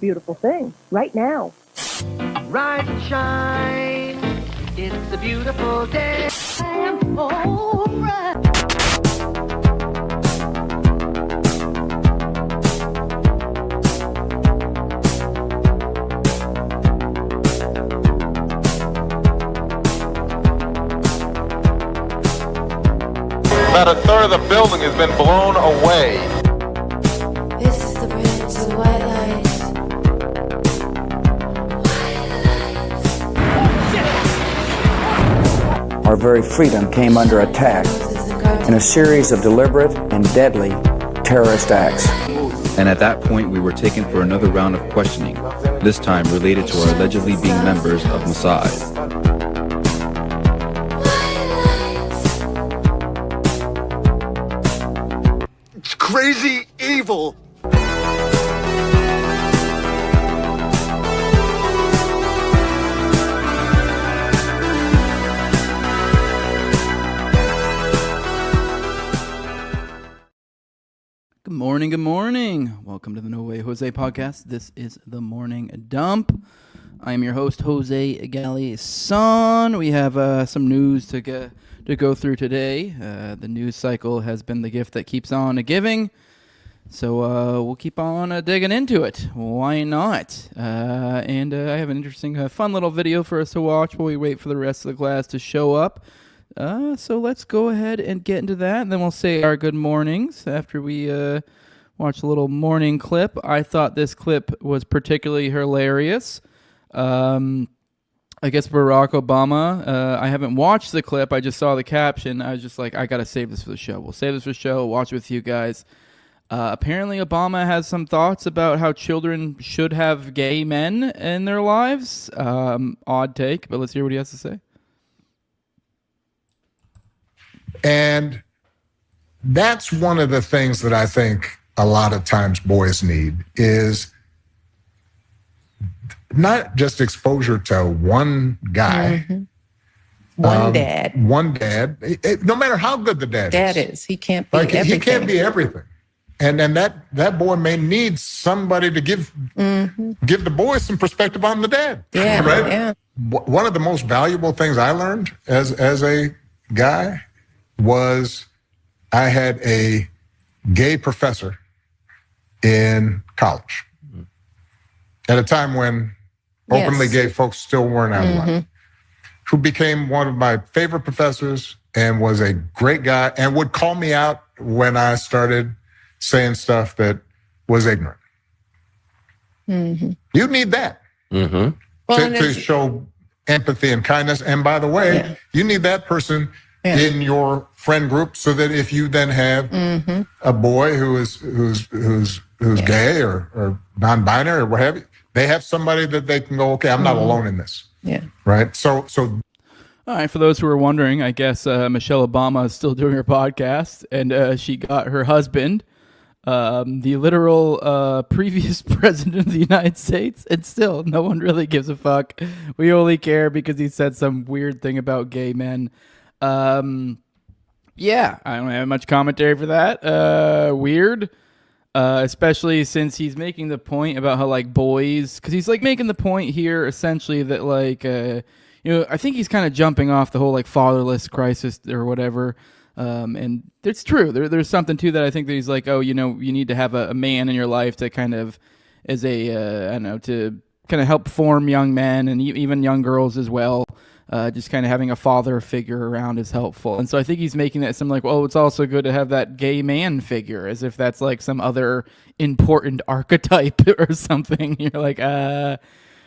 beautiful thing right now. Rise and shine, it's a beautiful day. I'm alright. About a third of the building has been blown away. This is the bridge to white lights. Our very freedom came under attack in a series of deliberate and deadly terrorist acts. And at that point, we were taken for another round of questioning, this time related to our allegedly being members of Mossad. It's crazy evil. Good morning, good morning. Welcome to the No Way Jose podcast. This is the Morning Dump. I am your host, Jose Galison. We have some news to go through today. The news cycle has been the gift that keeps on giving, so we'll keep on digging into it. Why not? And I have an interesting, fun little video for us to watch while we wait for the rest of the class to show up. So let's go ahead and get into that, and then we'll say our good mornings after we watch a little morning clip. I thought this clip was particularly hilarious. I guess Barack Obama, I haven't watched the clip, I just saw the caption. I was just like, I gotta save this for the show. We'll save this for the show, watch it with you guys. Apparently Obama has some thoughts about how children should have gay men in their lives. Odd take, but let's hear what he has to say. And that's one of the things that I think a lot of times boys need is not just exposure to one guy. Mm-hmm. One dad. One dad. No matter how good the dad is. He can't be everything. He can't be everything. And that boy may need somebody to give the boy some perspective on the dad. Yeah, right? Yeah. One of the most valuable things I learned as a guy was I had a gay professor in college at a time when openly gay folks still weren't out of line, who became one of my favorite professors and was a great guy and would call me out when I started saying stuff that was ignorant. You need that to show empathy and kindness. And by the way, you need that person in your friend group, so that if you then have a boy who's gay or non-binary or what have you, they have somebody that they can go, okay, I'm not alone in this. Yeah. Right. So. All right. For those who are wondering, I guess Michelle Obama is still doing her podcast, and she got her husband, the literal previous president of the United States, and still no one really gives a fuck. We only care because he said some weird thing about gay men. Yeah, I don't have much commentary for that. Weird. Especially since he's making the point about how, like, boys, because he's, like, making the point here, essentially, that, like, I think he's kind of jumping off the whole, like, fatherless crisis or whatever, and it's true. There's something to that. I think that he's like, oh, you need to have a man in your life to kind of, as a, I don't know, to kind of help form young men and even young girls as well. Just kind of having a father figure around is helpful. And so I think he's making that some like, oh, it's also good to have that gay man figure, as if that's like some other important archetype or something. You're like,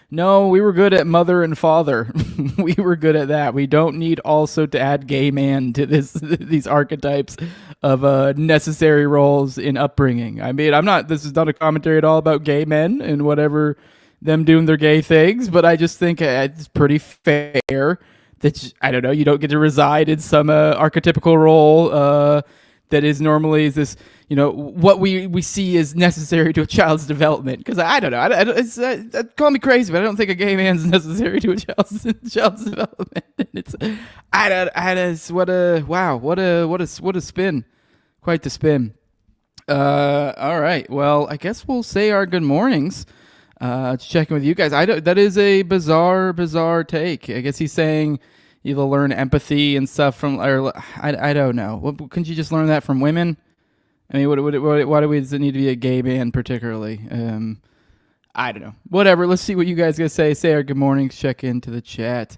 no, we were good at mother and father. We were good at that. We don't need also to add gay man to these archetypes of necessary roles in upbringing. I mean, this is not a commentary at all about gay men and whatever them doing their gay things, but I just think it's pretty fair that, I don't know, you don't get to reside in some archetypical role that is normally this, what we see as necessary to a child's development. Because I don't know, call me crazy, but I don't think a gay man's necessary to a child's development. What a spin, quite the spin. All right, well, I guess we'll say our good mornings. checking with you guys. That is a bizarre take. I guess he's saying you'll learn empathy and stuff from, or I don't know. Couldn't you just learn that from women? I mean, why does it need to be a gay man particularly? I don't know. Whatever. Let's see what you guys gonna say. Say our good mornings. Check into the chat.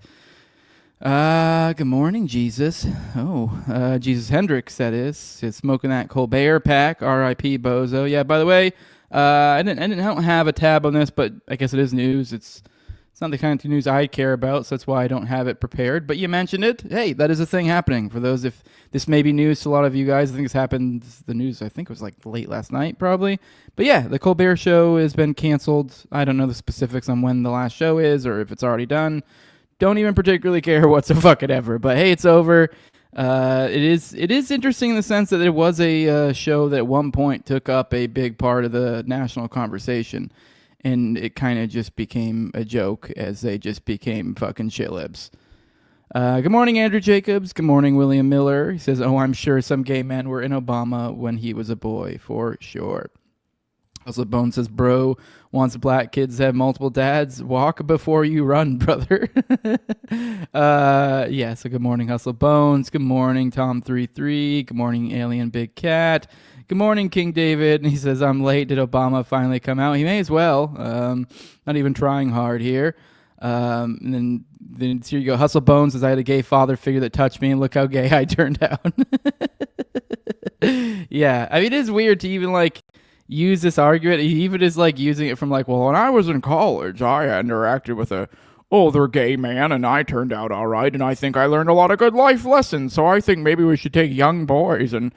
Good morning, Jesus. Oh, Jesus Hendricks, that is. He's smoking that Colbert pack. R.I.P. Bozo. Yeah. By the way, I don't have a tab on this, but I guess it is news. It's not the kind of news I care about, so that's why I don't have it prepared. But you mentioned it. Hey, that is a thing happening. For those, if this may be news to a lot of you guys, I think it's happened. The news, I think, was like late last night, probably. But yeah, the Colbert Show has been canceled. I don't know the specifics on when the last show is or if it's already done. Don't even particularly care whatsoever. But hey, it's over. It is interesting in the sense that it was a show that at one point took up a big part of the national conversation, and it kind of just became a joke as they just became fucking shitlibs. Good morning, Andrew Jacobs. Good morning, William Miller. He says, "Oh, I'm sure some gay men were in Obama when he was a boy, for sure." Also, Bone says, "Bro wants black kids to have multiple dads. Walk before you run, brother." Yeah, so good morning, Hustle Bones. Good morning, Tom33. Good morning, Alien Big Cat. Good morning, King David. And he says, "I'm late. Did Obama finally come out?" He may as well. Not even trying hard here. And then here you go. Hustle Bones says, "I had a gay father figure that touched me, and look how gay I turned out." Yeah, I mean, it is weird to even like use this argument. He even is like using it from like, well, when I was in college, I interacted with a older gay man and I turned out all right, and I think I learned a lot of good life lessons, so I think maybe we should take young boys and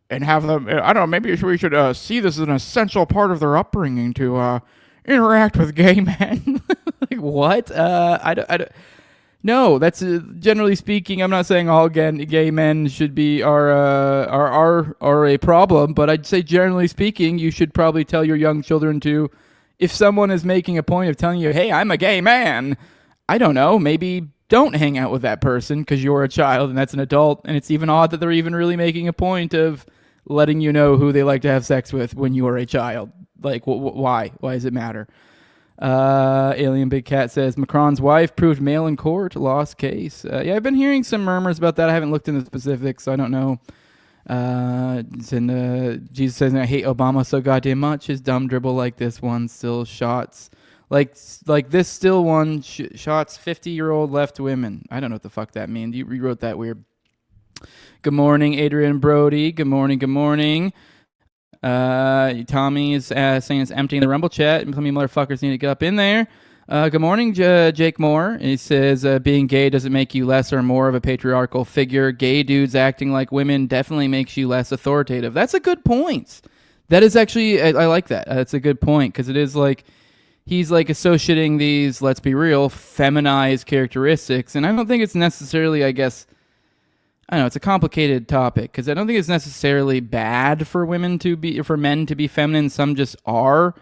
have them, I don't know, maybe we should see this as an essential part of their upbringing to interact with gay men. Like, what? I don't no, that's generally speaking. I'm not saying all gay men should be are a problem, but I'd say generally speaking, you should probably tell your young children to, if someone is making a point of telling you, "Hey, I'm a gay man," I don't know, maybe don't hang out with that person because you're a child and that's an adult, and it's even odd that they're even really making a point of letting you know who they like to have sex with when you are a child. Like, why? Why does it matter? Alien Big Cat says, "Macron's wife proved male in court, lost case." Yeah, I've been hearing some murmurs about that. I haven't looked into the specifics, so I don't know. Jesus says, "I hate Obama so goddamn much. His dumb dribble like this one still shots. Like this still one shots 50-year-old left women." I don't know what the fuck that means. You rewrote that weird. Good morning, Adrian Brody. Good morning, good morning. Tommy is saying it's emptying the Rumble chat, and some of you motherfuckers need to get up in there. Good morning, Jake Moore. He says, "Being gay doesn't make you less or more of a patriarchal figure. Gay dudes acting like women definitely makes you less authoritative." That's a good point. That is actually, I like that. That's a good point, because it is like, he's like associating these, let's be real, feminized characteristics, and I don't think it's necessarily, I guess, I don't know, it's a complicated topic, because I don't think it's necessarily bad for men to be feminine. Some just are,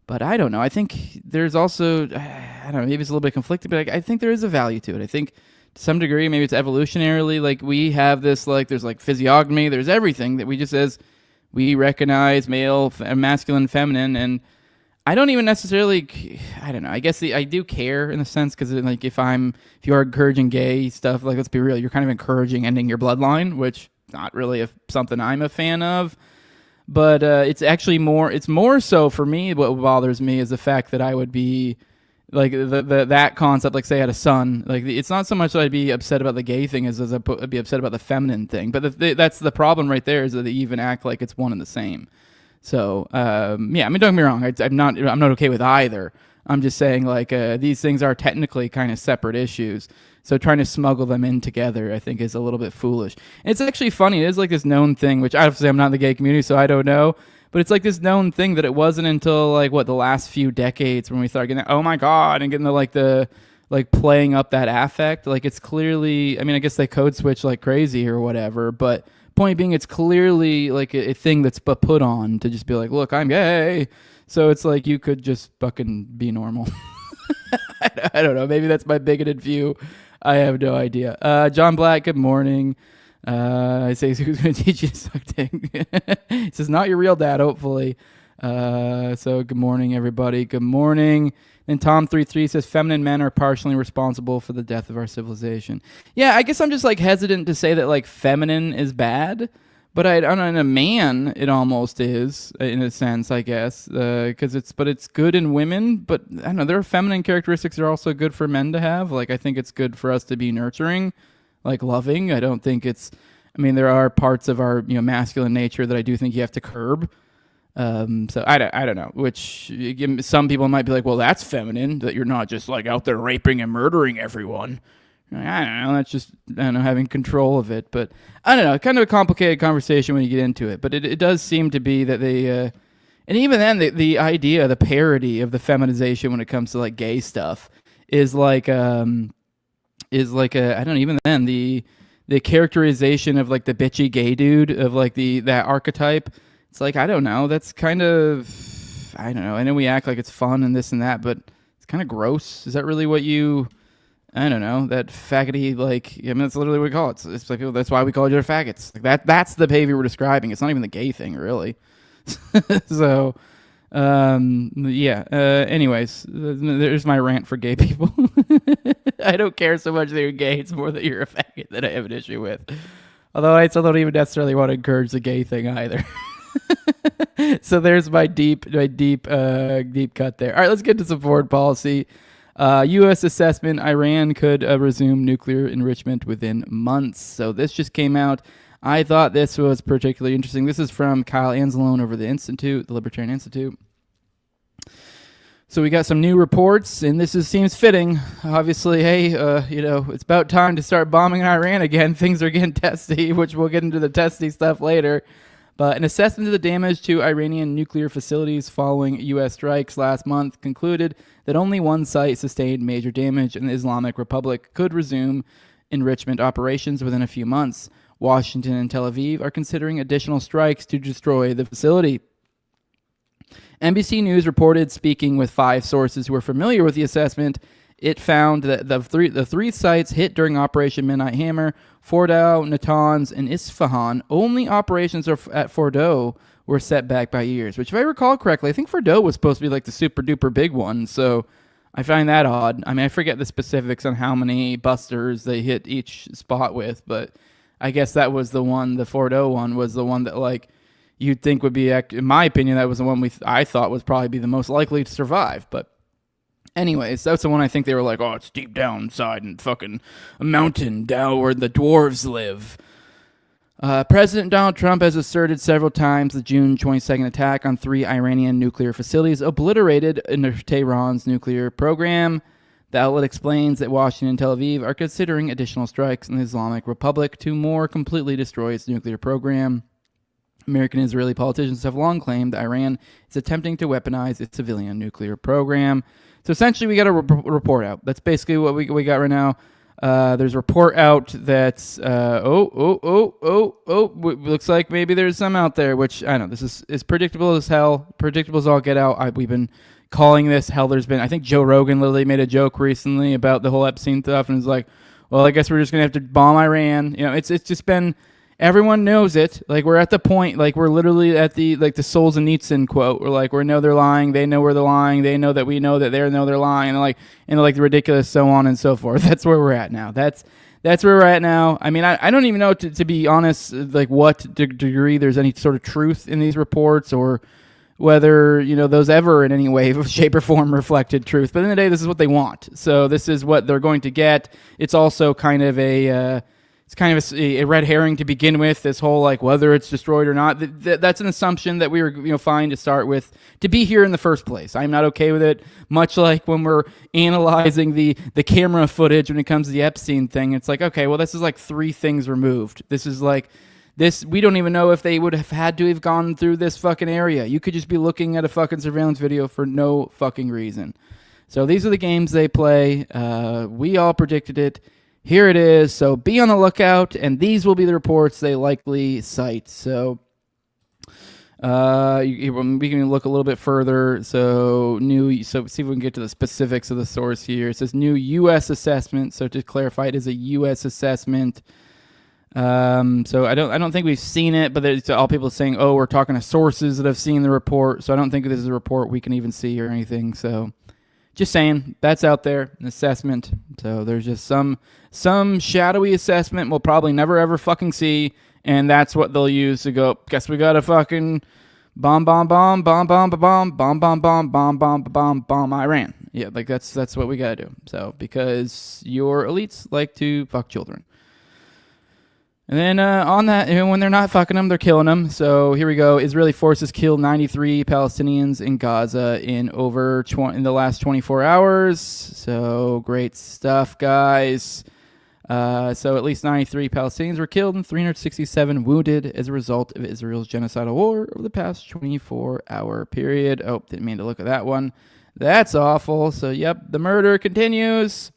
but I don't know. I think there's also, I don't know, maybe it's a little bit conflicted, but I think there is a value to it. I think to some degree, maybe it's evolutionarily, like we have this, like there's like physiognomy, there's everything that we just, as we recognize male, masculine, feminine, and I don't even necessarily, I don't know, I guess I do care in a sense, because like if you are encouraging gay stuff, like let's be real, you're kind of encouraging ending your bloodline, which not really something I'm a fan of, but it's actually it's more so for me, what bothers me is the fact that I would be, like that concept, like say I had a son, like it's not so much that I'd be upset about the gay thing as I'd be upset about the feminine thing, but that's the problem right there, is that they even act like it's one and the same. So, yeah, I mean, don't get me wrong. I'm not okay with either. I'm just saying, like, these things are technically kind of separate issues. So trying to smuggle them in together, I think, is a little bit foolish. And it's actually funny. It is like this known thing, which obviously I'm not in the gay community, so I don't know. But it's like this known thing that it wasn't until, like, the last few decades when we started getting, oh my God, and getting the playing up that affect. Like, it's clearly, I mean, I guess they code switch like crazy or whatever, but point being, it's clearly like a thing that's put on to just be like, look, I'm gay. So it's like you could just fucking be normal. I don't know. Maybe that's my bigoted view. I have no idea. John Black, good morning. He says, who's going to teach you to suck dick? He says, not your real dad, hopefully. So good morning, everybody. Good morning. And Tom33 says feminine men are partially responsible for the death of our civilization. Yeah, I guess I'm just like hesitant to say that like feminine is bad, but I don't know, in a man it almost is in a sense, I guess, because it's good in women. But I don't know, there are feminine characteristics that are also good for men to have. Like I think it's good for us to be nurturing, like loving. I don't think it's. I mean, there are parts of our masculine nature that I do think you have to curb. So I don't know, which some people might be like, well, that's feminine, that you're not just like out there raping and murdering everyone. I don't know. That's just, having control of it. But I don't know, kind of a complicated conversation when you get into it. But it does seem to be that they, and even then the idea, the parody of the feminization when it comes to like gay stuff is like I don't know, even then the characterization of like the bitchy gay dude of like that archetype. It's like, I don't know, that's kind of, I don't know. I know we act like it's fun and this and that, but it's kind of gross. Is that really what I don't know, that faggoty, like, I mean, that's literally what we call it. It's like, that's why we call each other faggots. Like that's the behavior we're describing. It's not even the gay thing, really. So, yeah. Anyways, there's my rant for gay people. I don't care so much that you're gay. It's more that you're a faggot that I have an issue with. Although I still don't even necessarily want to encourage the gay thing either. So there's my deep cut there. All right, let's get to some foreign policy. U.S. assessment: Iran could resume nuclear enrichment within months. So this just came out. I thought this was particularly interesting. This is from Kyle Anzalone over the Libertarian Institute. So we got some new reports, and this seems fitting. Obviously, hey, it's about time to start bombing Iran again. Things are getting testy, which we'll get into the testy stuff later. But an assessment of the damage to Iranian nuclear facilities following U.S. strikes last month concluded that only one site sustained major damage, and the Islamic Republic could resume enrichment operations within a few months. Washington and Tel Aviv are considering additional strikes to destroy the facility. NBC News reported, speaking with 5 sources who were familiar with the assessment, it found that the three sites hit during Operation Midnight Hammer, Fordow, Natanz, and Isfahan. Only operations at Fordow were set back by years, which if I recall correctly, I think Fordow was supposed to be like the super duper big one, so I find that odd. I mean, I forget the specifics on how many busters they hit each spot with, but I guess that was the one, the Fordow one was the one that like you'd think would be, in my opinion, that was the one I thought was probably be the most likely to survive. But anyways, that's the one I think they were like, oh, it's deep down inside and fucking a mountain down where the dwarves live. President Donald Trump has asserted several times the June 22nd attack on 3 Iranian nuclear facilities obliterated Tehran's nuclear program. The outlet explains that Washington and Tel Aviv are considering additional strikes in the Islamic Republic to more completely destroy its nuclear program. American and Israeli politicians have long claimed that Iran is attempting to weaponize its civilian nuclear program. So essentially, we got a report out. That's basically what we got right now. There's a report out that's looks like maybe there's some out there, which I don't know. This is predictable as hell. Predictable as all get out. We've been calling this hell. There's been, I think Joe Rogan literally made a joke recently about the whole Epstein stuff and was like, well, I guess we're just gonna have to bomb Iran. It's just been. Everyone knows it. Like, we're at the point, like, we're literally at the Solzhenitsyn quote. We're like, we know they're lying. They know we're the lying. They know that we know that they know they're lying. And the ridiculous, so on and so forth. That's where we're at now. That's where we're at now. I mean, I don't even know, to be honest, like, what degree there's any sort of truth in these reports or whether, those ever in any way, shape, or form reflected truth. But in the day, this is what they want. So this is what they're going to get. It's also kind of a red herring to begin with, this whole, like, whether it's destroyed or not. That's an assumption that we were, fine to start with, to be here in the first place. I'm not okay with it, much like when we're analyzing the camera footage when it comes to the Epstein thing. It's like, okay, well, this is like 3 things removed. This is like, we don't even know if they would have had to have gone through this fucking area. You could just be looking at a fucking surveillance video for no fucking reason. So these are the games they play. We all predicted it. Here it is, so be on the lookout, and these will be the reports they likely cite. So we can look a little bit further. So see if we can get to the specifics of the source here. It says new U.S. assessment. So to clarify, it is a U.S. assessment. So I don't think we've seen it, but there's all people saying, oh, we're talking to sources that have seen the report. So I don't think this is a report we can even see or anything. So just saying, that's out there, an assessment. So there's just some shadowy assessment we'll probably never ever fucking see, and that's what they'll use to go, guess we gotta fucking bomb Iran. Yeah, like that's what we gotta do. So because your elites like to fuck children. And then on that, when they're not fucking them, they're killing them. So here we go. Israeli forces killed 93 Palestinians in Gaza in the last 24 hours. So great stuff, guys. So at least 93 Palestinians were killed and 367 wounded as a result of Israel's genocidal war over the past 24-hour period. Oh, didn't mean to look at that one. That's awful. So, yep, the murder continues.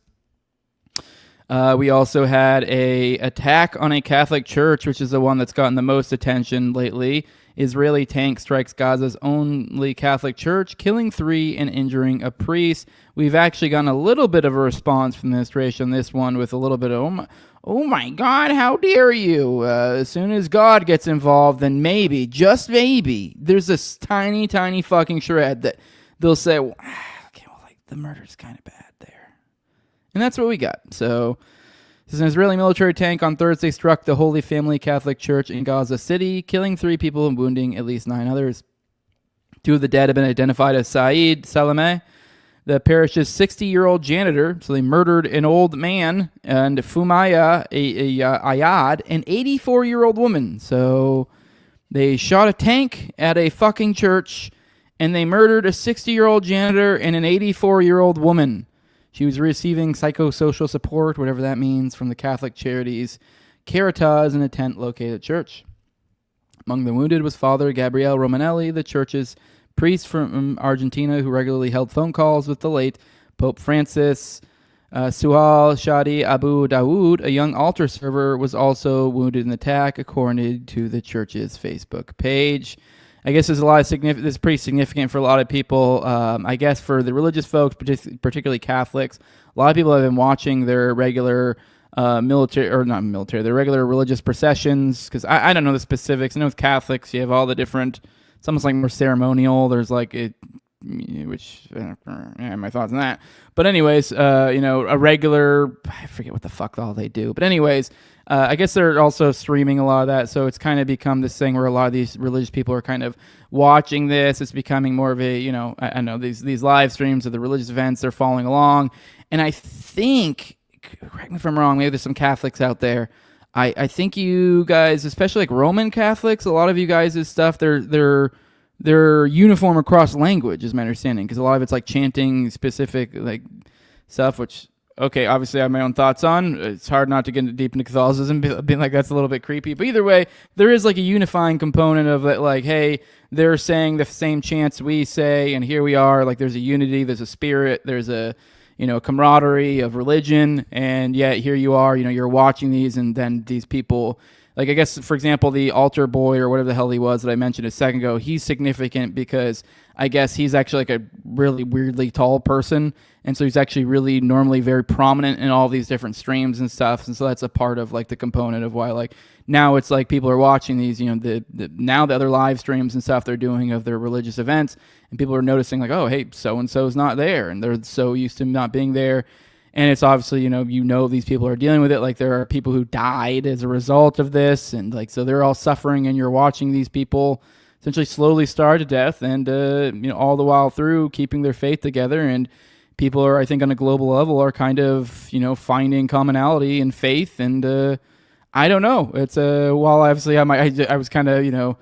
We also had a attack on a Catholic church, which is the one that's gotten the most attention lately. Israeli tank strikes Gaza's only Catholic church, killing 3 and injuring a priest. We've actually gotten a little bit of a response from the administration on this one with a little bit of, oh my God, how dare you? As soon as God gets involved, then maybe, just maybe, there's this tiny, tiny fucking shred that they'll say, well, okay, well, like, the murder's kind of bad there. And that's what we got. So this is an Israeli military tank on Thursday struck the Holy Family Catholic Church in Gaza City, killing 3 people and wounding at least 9 others. 2 of the dead have been identified as Saeed Salameh, the parish's 60-year-old janitor. So they murdered an old man, and Fumaya Ayad, an 84-year-old woman. So they shot a tank at a fucking church, and they murdered a 60-year-old janitor and an 84-year-old woman. She was receiving psychosocial support, whatever that means, from the Catholic charities Caritas in a tent located at church. Among the wounded was Father Gabriele Romanelli, the church's priest from Argentina who regularly held phone calls with the late Pope Francis. Suhal Shadi Abu Dawood, a young altar server, was also wounded in the attack, according to the church's Facebook page. I guess there's a lot of significant. This is pretty significant for a lot of people. I guess for the religious folks, particularly Catholics, a lot of people have been watching their regular their regular religious processions. Because I don't know the specifics. I know with Catholics, you have all the different. It's almost like more ceremonial. There's like it, which my thoughts on that. But anyways, a regular. I forget what the fuck all they do. But anyways. I guess they're also streaming a lot of that, so it's kind of become this thing where a lot of these religious people are kind of watching this. It's becoming more of a, I know these live streams of the religious events, they're following along. And I think, correct me if I'm wrong, maybe there's some Catholics out there. I think you guys, especially like Roman Catholics, a lot of you guys' stuff, they're uniform across language, is my understanding, because a lot of it's like chanting specific like stuff, which... Okay, obviously I have my own thoughts on. It's hard not to get deep into Catholicism, being like that's a little bit creepy. But either way, there is like a unifying component of it, like, hey, they're saying the same chants we say, and here we are. Like there's a unity, there's a spirit, there's a camaraderie of religion, and yet here you are, you're watching these, and then these people, like I guess, for example, the altar boy or whatever the hell he was that I mentioned a second ago, he's significant because I guess he's actually like a really weirdly tall person. And so he's actually really normally very prominent in all these different streams and stuff. And so that's a part of like the component of why like now it's like people are watching these, now the other live streams and stuff they're doing of their religious events. And people are noticing like, oh, hey, so-and-so's not there. And they're so used to not being there. And it's obviously, these people are dealing with it. Like there are people who died as a result of this. And like, so they're all suffering and you're watching these people essentially slowly starve to death and, all the while through keeping their faith together. And people are, I think, on a global level are kind of, finding commonality in faith. And I don't know. It's while obviously I was kind of, a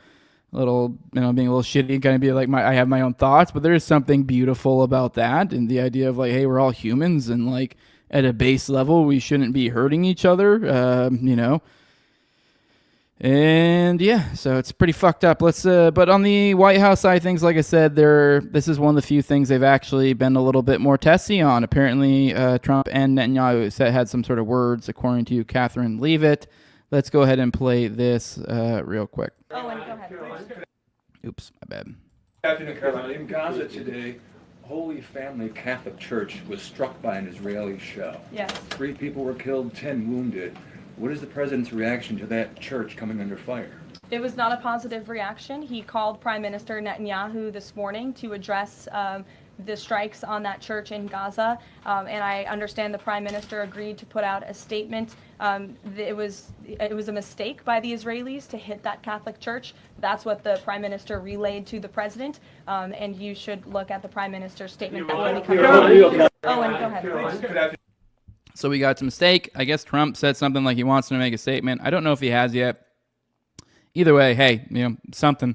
little, being a little shitty and kind of be like I have my own thoughts, but there is something beautiful about that. And the idea of like, hey, we're all humans and like at a base level, we shouldn't be hurting each other, And yeah, so it's pretty fucked up. But on the White House side of things, like I said, this is one of the few things they've actually been a little bit more testy on. Apparently, Trump and Netanyahu had some sort of words, according to Catherine Leavitt. Let's go ahead and play this real quick. Oh, and go ahead. Oops, my bad. Afternoon, Carolina. In Gaza today, Holy Family Catholic Church was struck by an Israeli shell. Yes. 3 people were killed, 10 wounded. What is the president's reaction to that church coming under fire? It was not a positive reaction. He called Prime Minister Netanyahu this morning to address the strikes on that church in Gaza, and I understand the Prime Minister agreed to put out a statement. It was a mistake by the Israelis to hit that Catholic church. That's what the Prime Minister relayed to the President, and you should look at the Prime Minister's statement that will be coming out. Owen, go ahead. So we got some mistake. I guess Trump said something like he wants to make a statement. I don't know if he has yet. Either way, hey, something,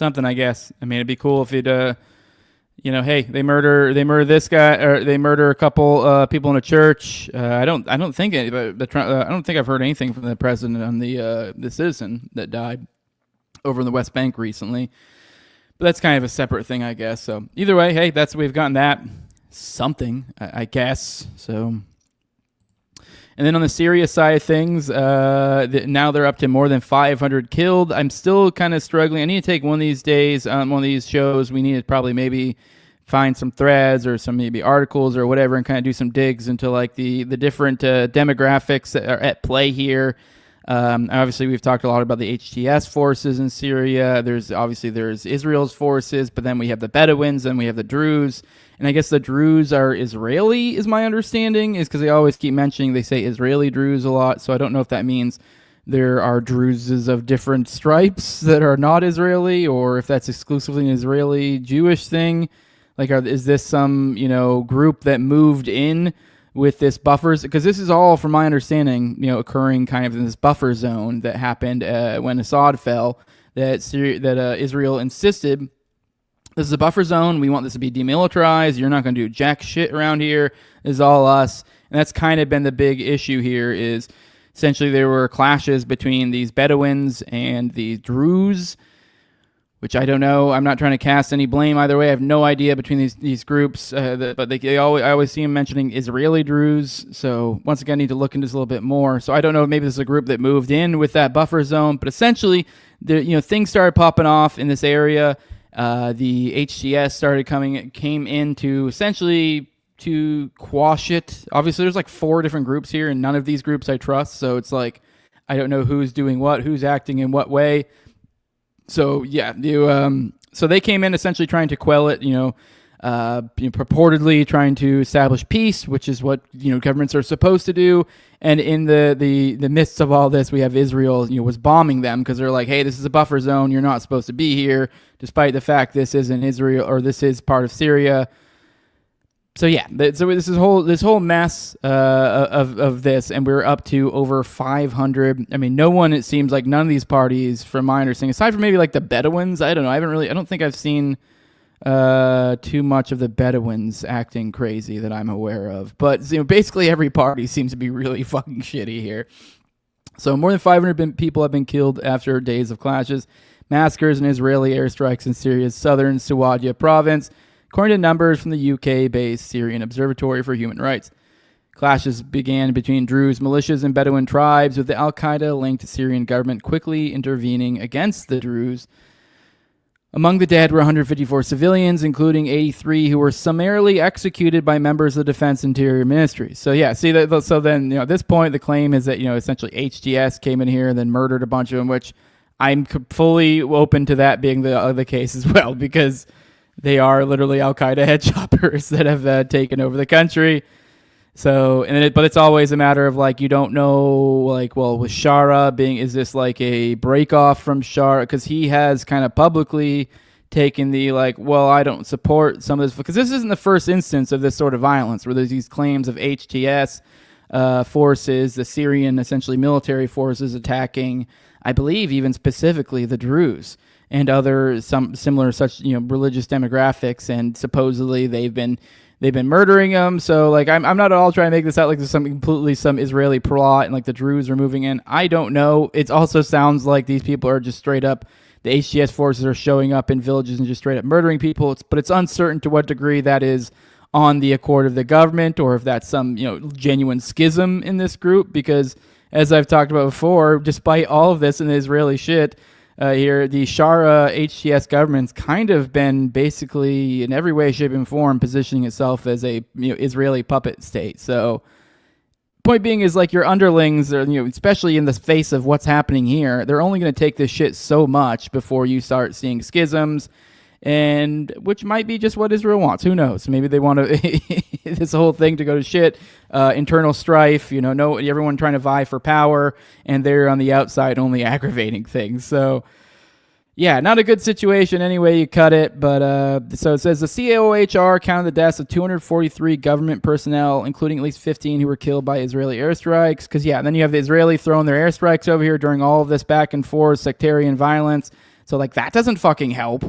I guess. I mean, it'd be cool if he'd, hey, they murder this guy, or they murder a couple people in a church. I don't think I've heard anything from the president on the citizen that died over in the West Bank recently. But that's kind of a separate thing, I guess. So either way, hey, we've gotten that something, I guess. So. And then on the Syria side of things, now they're up to more than 500 killed. I'm still kind of struggling. I need to take one of these days on one of these shows. We need to probably maybe find some threads or some maybe articles or whatever and kind of do some digs into like the different demographics that are at play here. Obviously, we've talked a lot about the HTS forces in Syria. There's Israel's forces, but then we have the Bedouins and we have the Druze. And I guess the Druze are Israeli, is my understanding, is because they always keep mentioning, they say Israeli Druze a lot. So I don't know if that means there are Druzes of different stripes that are not Israeli, or if that's exclusively an Israeli Jewish thing. Like, is this some, group that moved in with this buffers? Because this is all, from my understanding, occurring kind of in this buffer zone that happened when Assad fell, that Israel insisted, this is a buffer zone. We want this to be demilitarized. You're not going to do jack shit around here. This is all us. And that's kind of been the big issue here, is essentially there were clashes between these Bedouins and the Druze, which I don't know. I'm not trying to cast any blame either way. I have no idea between these groups, but I always see them mentioning Israeli Druze. So once again, I need to look into this a little bit more. So I don't know. Maybe this is a group that moved in with that buffer zone, but essentially, things started popping off in this area. The HTS came in to essentially to quash it. Obviously, there's like 4 different groups here, and none of these groups I trust. So it's like I don't know who's doing what, who's acting in what way. So yeah, so they came in essentially trying to quell it. Purportedly trying to establish peace, which is what governments are supposed to do. And in the midst of all this, we have Israel was bombing them because they're like, hey, this is a buffer zone. You're not supposed to be here, despite the fact this isn't Israel, or this is part of Syria. So yeah, so this whole mess of this, and we're up to over 500. I mean, it seems like none of these parties, from my understanding, aside from maybe like the Bedouins, I don't know. I don't think I've seen too much of the Bedouins acting crazy that I'm aware of. But basically every party seems to be really fucking shitty here. So more than 500 people have been killed after days of clashes, massacres, and Israeli airstrikes in Syria's southern Suwadia province, according to numbers from the UK-based Syrian Observatory for Human Rights. Clashes began between Druze militias and Bedouin tribes, with the al-Qaeda-linked Syrian government quickly intervening against the Druze. Among the dead were 154 civilians, including 83 who were summarily executed by members of the Defense Interior Ministry. So yeah, so then at this point the claim is that essentially HTS came in here and then murdered a bunch of them, which I'm fully open to that being the case as well, because they are literally Al-Qaeda head choppers that have taken over the country. So, but it's always a matter of like, you don't know, like, well, with Shara is this like a break off from Shara? Because he has kind of publicly taken the like, well, I don't support some of this, because this isn't the first instance of this sort of violence where there's these claims of HTS forces, the Syrian essentially military forces attacking, I believe even specifically the Druze and other some similar such religious demographics, and supposedly they've been murdering them. So like I'm not at all trying to make this out like there's some Israeli plot and like the Druze are moving in. I don't know. It also sounds like these people are just straight up, the HTS forces are showing up in villages and just straight up murdering people. But it's uncertain to what degree that is on the accord of the government, or if that's some genuine schism in this group, because as I've talked about before, despite all of this and the Israeli shit, here, the Shara HTS government's kind of been basically in every way, shape, and form positioning itself as a Israeli puppet state. So point being is like your underlings, are, especially in the face of what's happening here, they're only going to take this shit so much before you start seeing schisms, and which might be just what Israel wants. Who knows? Maybe they want to this whole thing to go to shit, internal strife. Everyone trying to vie for power, and they're on the outside only aggravating things. So. Yeah, not a good situation any way you cut it, but so it says the COHR counted the deaths of 243 government personnel, including at least 15 who were killed by Israeli airstrikes. Because, and then you have the Israeli throwing their airstrikes over here during all of this back and forth sectarian violence. So, that doesn't fucking help.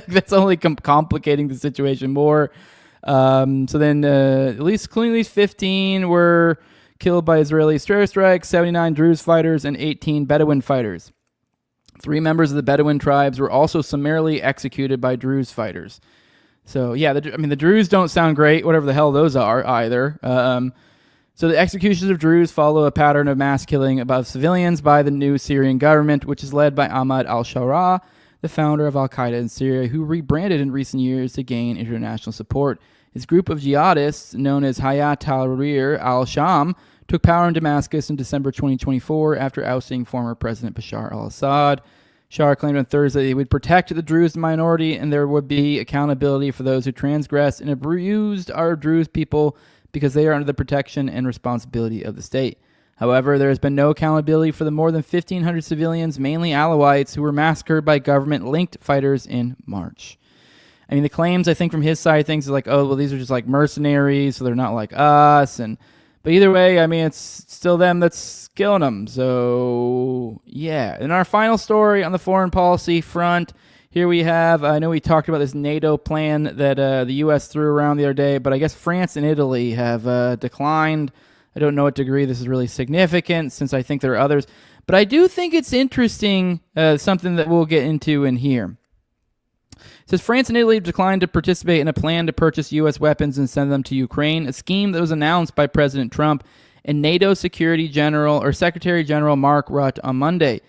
That's only complicating the situation more. So then at least 15 were killed by Israeli airstrikes, 79 Druze fighters, and 18 Bedouin fighters. 3 members of the Bedouin tribes were also summarily executed by Druze fighters. So, the Druze don't sound great, whatever the hell those are, either. So the executions of Druze follow a pattern of mass killing of civilians by the new Syrian government, which is led by Ahmad al-Sharaa, the founder of al-Qaeda in Syria, who rebranded in recent years to gain international support. His group of jihadists, known as Hayat Tahrir al-Sham, took power in Damascus in December 2024 after ousting former President Bashar al-Assad. Shah claimed on Thursday he would protect the Druze minority and there would be accountability for those who transgressed and abused our Druze people because they are under the protection and responsibility of the state. However, there has been no accountability for the more than 1,500 civilians, mainly Alawites, who were massacred by government-linked fighters in March. The claims, I think, from his side of things is these are just mercenaries, so they're not like us, But either way, it's still them that's killing them. So, yeah. In our final story on the foreign policy front, here we have, I know we talked about this NATO plan that the U.S. threw around the other day, but I guess France and Italy have declined. I don't know what degree this is really significant, since I think there are others. But I do think it's interesting, something that we'll get into in here. It says France and Italy declined to participate in a plan to purchase U.S. weapons and send them to Ukraine, a scheme that was announced by President Trump and NATO Secretary General Mark Rutte on Monday.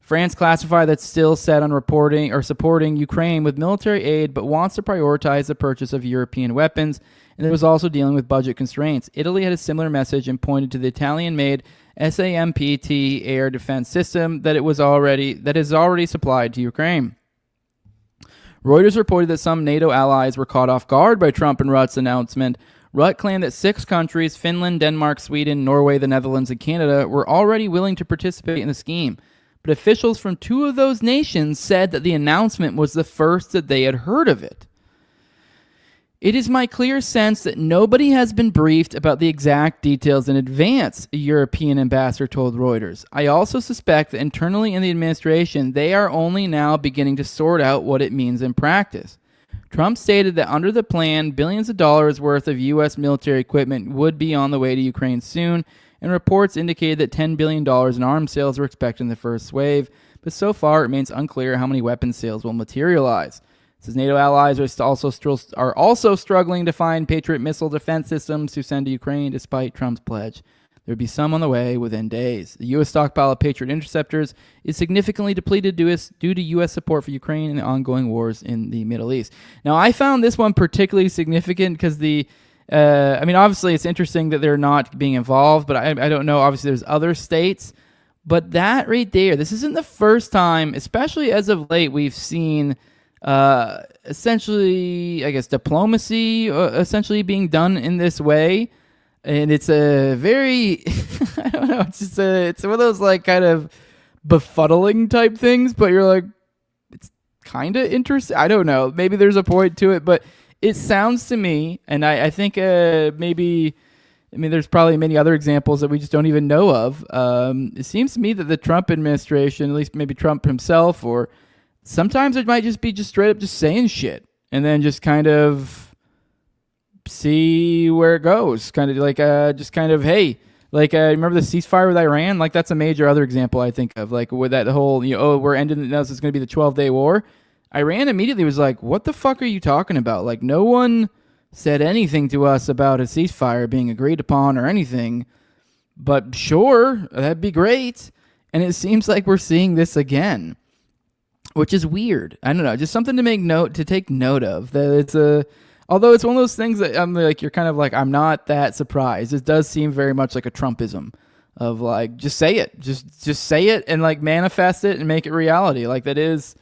France classified that's still set on reporting or supporting Ukraine with military aid, but wants to prioritize the purchase of European weapons, and it was also dealing with budget constraints. Italy had a similar message and pointed to the Italian-made SAMPT air defense system that is already supplied to Ukraine. Reuters reported that some NATO allies were caught off guard by Trump and Rutte's announcement. Rutte claimed that 6 countries, Finland, Denmark, Sweden, Norway, the Netherlands, and Canada, were already willing to participate in the scheme. But officials from 2 of those nations said that the announcement was the first that they had heard of it. It is my clear sense that nobody has been briefed about the exact details in advance, a European ambassador told Reuters. I also suspect that internally in the administration, they are only now beginning to sort out what it means in practice. Trump stated that under the plan, billions of dollars worth of U.S. military equipment would be on the way to Ukraine soon, and reports indicated that $10 billion in arms sales were expected in the first wave, but so far it remains unclear how many weapons sales will materialize. It says NATO allies are also struggling to find Patriot missile defense systems to send to Ukraine despite Trump's pledge. There would be some on the way within days. The U.S. stockpile of Patriot interceptors is significantly depleted due to U.S. support for Ukraine and the ongoing wars in the Middle East. Now, I found this one particularly significant because obviously it's interesting that they're not being involved, but I don't know. Obviously, there's other states. But that right there, this isn't the first time, especially as of late, we've seen essentially, I guess, diplomacy essentially being done in this way. And it's a very, I don't know, it's one of those like kind of befuddling type things, but you're like, it's kind of interesting. I don't know. Maybe there's a point to it, but it sounds to me, and I think there's probably many other examples that we just don't even know of. It seems to me that the Trump administration, at least maybe Trump himself, or sometimes it might just be just straight up just saying shit and then just kind of see where it goes. Kind of like hey, like remember the ceasefire with Iran? Like that's a major other example I think of. Like with that whole, we're ending this is going to be the 12-day war. Iran immediately was like, what the fuck are you talking about? Like no one said anything to us about a ceasefire being agreed upon or anything. But sure, that'd be great. And it seems like we're seeing this again, which is weird. I don't know, just something to take note of. That it's Although it's one of those things that I'm like, you're kind of like, I'm not that surprised. It does seem very much like a Trumpism of like, just say it, just say it and like manifest it and make it reality. Like that is,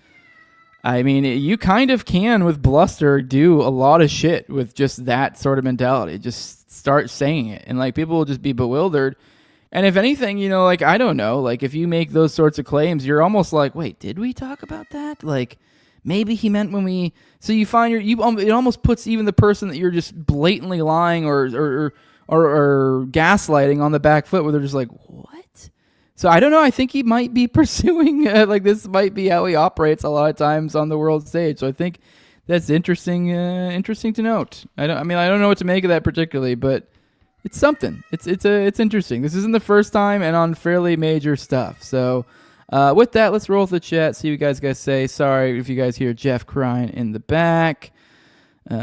I mean, you kind of can with bluster do a lot of shit with just that sort of mentality. Just start saying it and like people will just be bewildered. And if anything, you know, like, I don't know, like if you make those sorts of claims, you're almost like, wait, did we talk about that? Like, maybe he meant when we. So you find it almost puts even the person that you're just blatantly lying or gaslighting on the back foot, where they're just like, what? So I don't know. I think he might be pursuing like this might be how he operates a lot of times on the world stage. So I think that's interesting. Interesting to note. I don't know what to make of that particularly, but it's something. It's interesting. This isn't the first time and on fairly major stuff. So. With that, let's roll with the chat, see what you guys say. Sorry if you guys hear Jeff crying in the back. There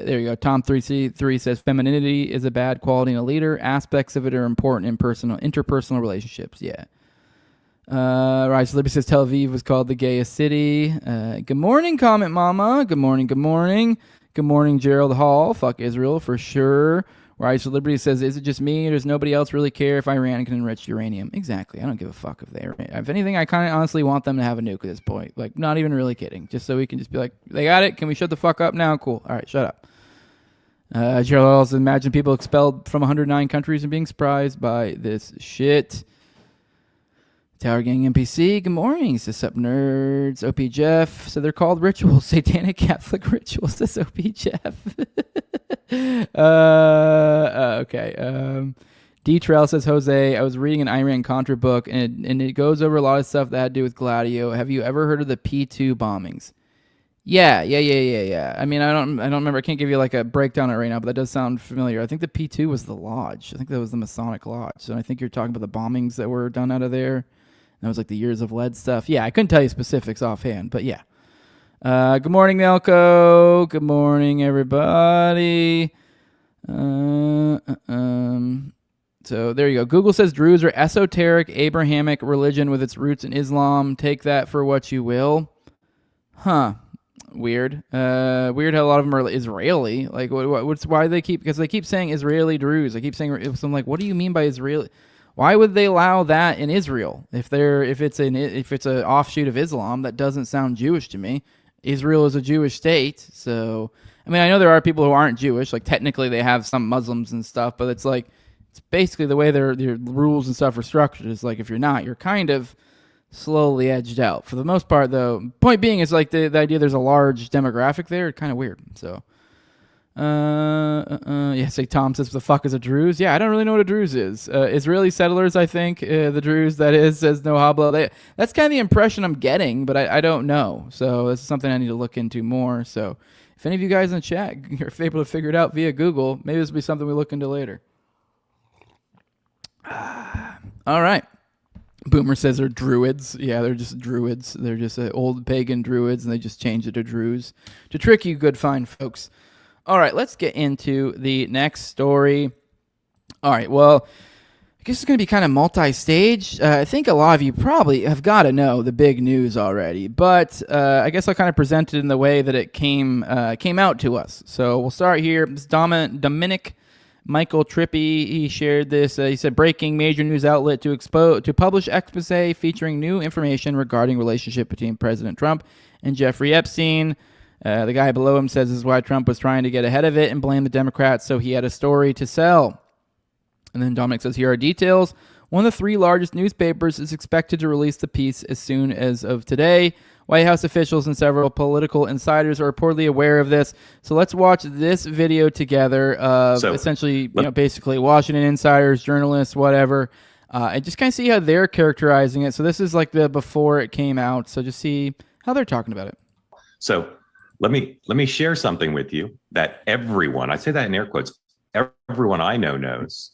you go. Tom3C3 says, femininity is a bad quality in a leader. Aspects of it are important in interpersonal relationships. Yeah. Right, so Libby says Tel Aviv was called the gayest city. Good morning, Comment Mama. Good morning, good morning. Good morning, Gerald Hall. Fuck Israel for sure. Right, so Liberty says, is it just me or does nobody else really care if Iran can enrich uranium? Exactly. I don't give a fuck if they. If anything, I kind of honestly want them to have a nuke at this point. Like, not even really kidding. Just so we can just be like, they got it. Can we shut the fuck up now? Cool. All right, shut up. Gerald also imagine people expelled from 109 countries and being surprised by this shit. Tower Gang NPC, good morning. Says up nerds. OP Jeff. So they're called rituals. Satanic Catholic rituals. Says OP Jeff. Okay. D-Trail says, Jose, I was reading an Iran-Contra book, and it goes over a lot of stuff that had to do with Gladio. Have you ever heard of the P2 bombings? Yeah. I mean, I don't remember. I can't give you like a breakdown on it right now, but that does sound familiar. I think the P2 was the lodge. I think that was the Masonic lodge. So I think you're talking about the bombings that were done out of there. That was like the years of lead stuff. Yeah, I couldn't tell you specifics offhand, but yeah. Good morning, Nelco. Good morning, everybody. So there you go. Google says Druze are esoteric Abrahamic religion with its roots in Islam. Take that for what you will. Huh. Weird. Weird how a lot of them are Israeli. Like, why they keep, because they keep saying Israeli Druze. I keep saying, so I'm like, what do you mean by Israeli? Why would they allow that in Israel? If it's an offshoot of Islam, that doesn't sound Jewish to me. Israel is a Jewish state, so I mean, I know there are people who aren't Jewish. Like technically, they have some Muslims and stuff, but it's like it's basically the way their rules and stuff are structured. Is like if you're not, you're kind of slowly edged out. For the most part, though, point being is like the idea there's a large demographic there. It's kind of weird. So. Yeah, say Tom says, the fuck is a Druze? Yeah, I don't really know what a Druze is. Israeli settlers, I think, the Druze, that is, says no habla. That's kind of the impression I'm getting, but I don't know. So this is something I need to look into more. So if any of you guys in the chat are able to figure it out via Google, maybe this will be something we look into later. All right. Boomer says they're druids. Yeah, they're just druids. They're just old pagan druids, and they just changed it to Druze to trick you good, fine folks. All right, let's get into the next story. All right, well, I guess it's going to be kind of multi-stage. I think a lot of you probably have got to know the big news already, but I guess I'll kind of present it in the way that it came out to us. So we'll start here. This Dominic Michael Trippi, he shared this. He said, breaking major news outlet to publish expose featuring new information regarding relationship between President Trump and Jeffrey Epstein. The guy below him says this is why Trump was trying to get ahead of it and blame the Democrats, so he had a story to sell. And then Dominic says, here are details. One of the 3 largest newspapers is expected to release the piece as soon as of today. White House officials and several political insiders are reportedly aware of this. So let's watch this video together of essentially, basically Washington insiders, journalists, whatever, and just kind of see how they're characterizing it. So this is like the before it came out. So just see how they're talking about it. So let me share something with you that everyone, I say that in air quotes, everyone I know knows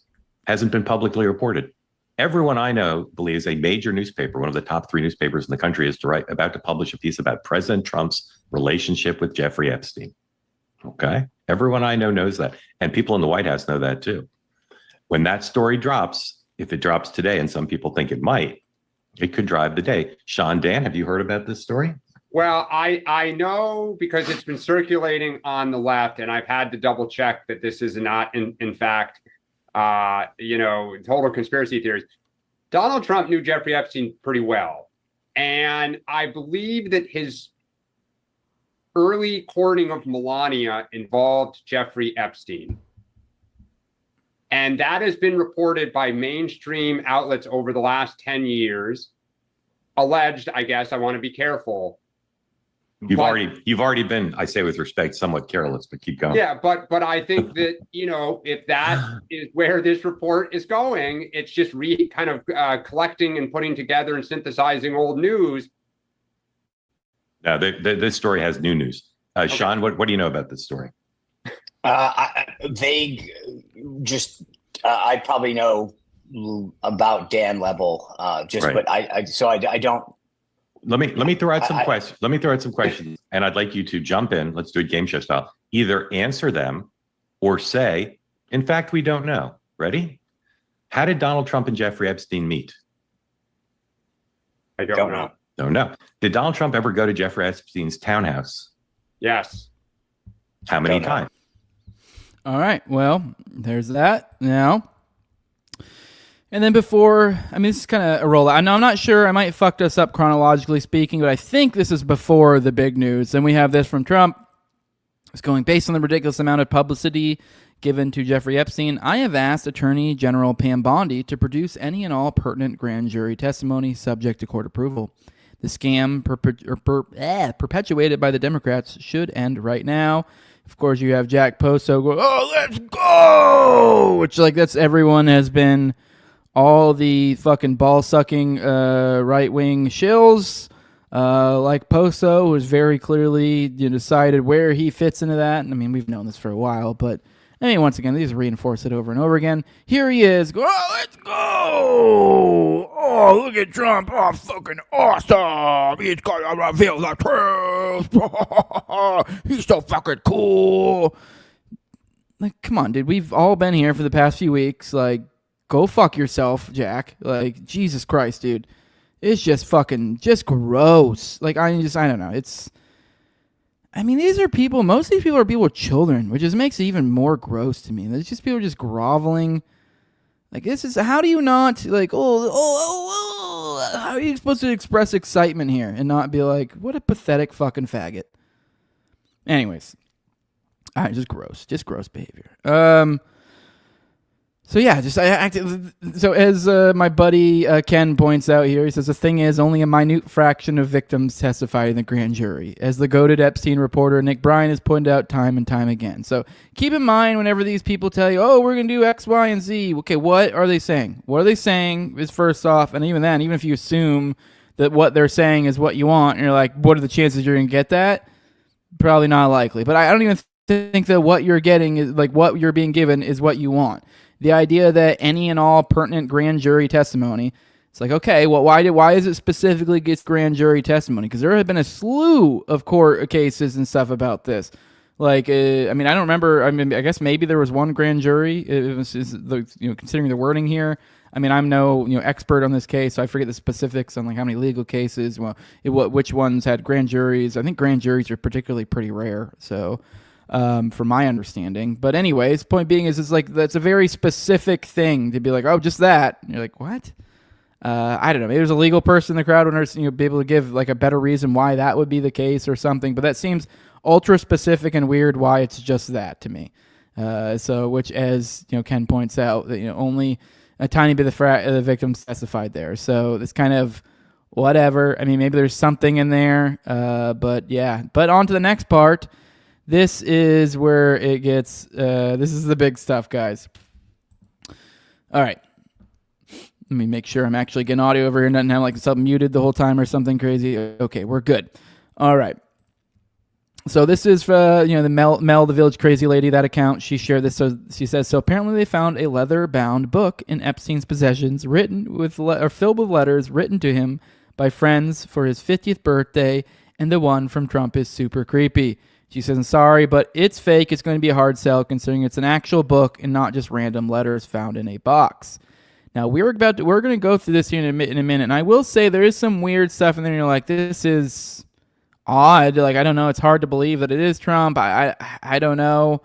hasn't been publicly reported. Everyone I know believes a major newspaper, one of the top 3 newspapers in the country, is about to publish a piece about President Trump's relationship with Jeffrey Epstein. Okay? Everyone I know knows that. And people in the White House know that too. When that story drops, if it drops today, and some people think it might, it could drive the day. Sean Dan, have you heard about this story? Well, I know because it's been circulating on the left, and I've had to double check that this is not in fact, total conspiracy theories. Donald Trump knew Jeffrey Epstein pretty well, and I believe that his early courting of Melania involved Jeffrey Epstein. And that has been reported by mainstream outlets over the last 10 years. Alleged, I guess. I want to be careful. You've already been, I say with respect, somewhat careless, but keep going. Yeah, but I think that, if that is where this report is going, it's just kind of collecting and putting together and synthesizing old news. No, this story has new news. Okay. Sean, what do you know about this story? Vague, just I probably know about Dan level, right. But I don't. Let me throw out some questions. Let me throw out some questions, and I'd like you to jump in. Let's do it game show style. Either answer them, or say, "In fact, we don't know." Ready? How did Donald Trump and Jeffrey Epstein meet? I don't know. Don't know. Did Donald Trump ever go to Jeffrey Epstein's townhouse? Yes. How many times? All right. Well, there's that now. And then before, this is kind of a rollout. I'm not sure. I might fuck us up chronologically speaking, but I think this is before the big news. Then we have this from Trump. It's going, based on the ridiculous amount of publicity given to Jeffrey Epstein, I have asked Attorney General Pam Bondi to produce any and all pertinent grand jury testimony subject to court approval. The scam perpetuated by the Democrats should end right now. Of course, you have Jack Poso go, "Oh, let's go!" Which, that's everyone has been, all the fucking ball-sucking right-wing shills, like Poso, who's very clearly decided where he fits into that. We've known this for a while, but once again, they just reinforce it over and over again. Here he is. Go, "Oh, let's go! Oh, look at Trump. Oh, fucking awesome. He's going to reveal the truth. He's so fucking cool." Come on, dude. We've all been here for the past few weeks. Go fuck yourself, Jack. Jesus Christ, dude. It's just gross. I don't know. These are people, most of these people are people with children, which just makes it even more gross to me. It's just people just groveling. How do you not, how are you supposed to express excitement here and not be like, what a pathetic fucking faggot? Anyways. All right, just gross behavior. So yeah, so as my buddy Ken points out here, he says the thing is only a minute fraction of victims testified in the grand jury, as the goated Epstein reporter Nick Bryan has pointed out time and time again. So keep in mind whenever these people tell you, "Oh, we're going to do X, Y, and Z." Okay, what are they saying? What are they saying is first off, and even then, even if you assume that what they're saying is what you want, and you're like, what are the chances you're going to get that? Probably not likely. But I don't even think that what you're getting is what you're being given is what you want. The idea that any and all pertinent grand jury testimony, it's okay, well, why is it specifically gets grand jury testimony? Because there have been a slew of court cases and stuff about this. I don't remember. I guess maybe there was one grand jury. It was considering the wording here. I'm no expert on this case, so I forget the specifics on how many legal cases. Well, which ones had grand juries? I think grand juries are particularly pretty rare. So. From my understanding. But anyways, point being is that's a very specific thing to be like, oh, just that. And you're like, what? I don't know. Maybe there's a legal person in the crowd would be able to give a better reason why that would be the case or something. But that seems ultra specific and weird why it's just that to me. Which as Ken points out, that only a tiny bit of the victims testified there. So it's kind of whatever. Maybe there's something in there. But yeah. But on to the next part. This is where it gets, this is the big stuff, guys. All right. Let me make sure I'm actually getting audio over here and not have something muted the whole time or something crazy. Okay, we're good. All right. So this is the Mel, the village crazy lady, that account. She shared this. So she says, so apparently they found a leather-bound book in Epstein's possessions filled with letters written to him by friends for his 50th birthday, and the one from Trump is super creepy. She says, I'm sorry, but it's fake. It's going to be a hard sell considering it's an actual book and not just random letters found in a box. Now, we're going to go through this here in a minute, and I will say there is some weird stuff in there, and you're like, this is odd. Like, I don't know. It's hard to believe that it is Trump. I don't know.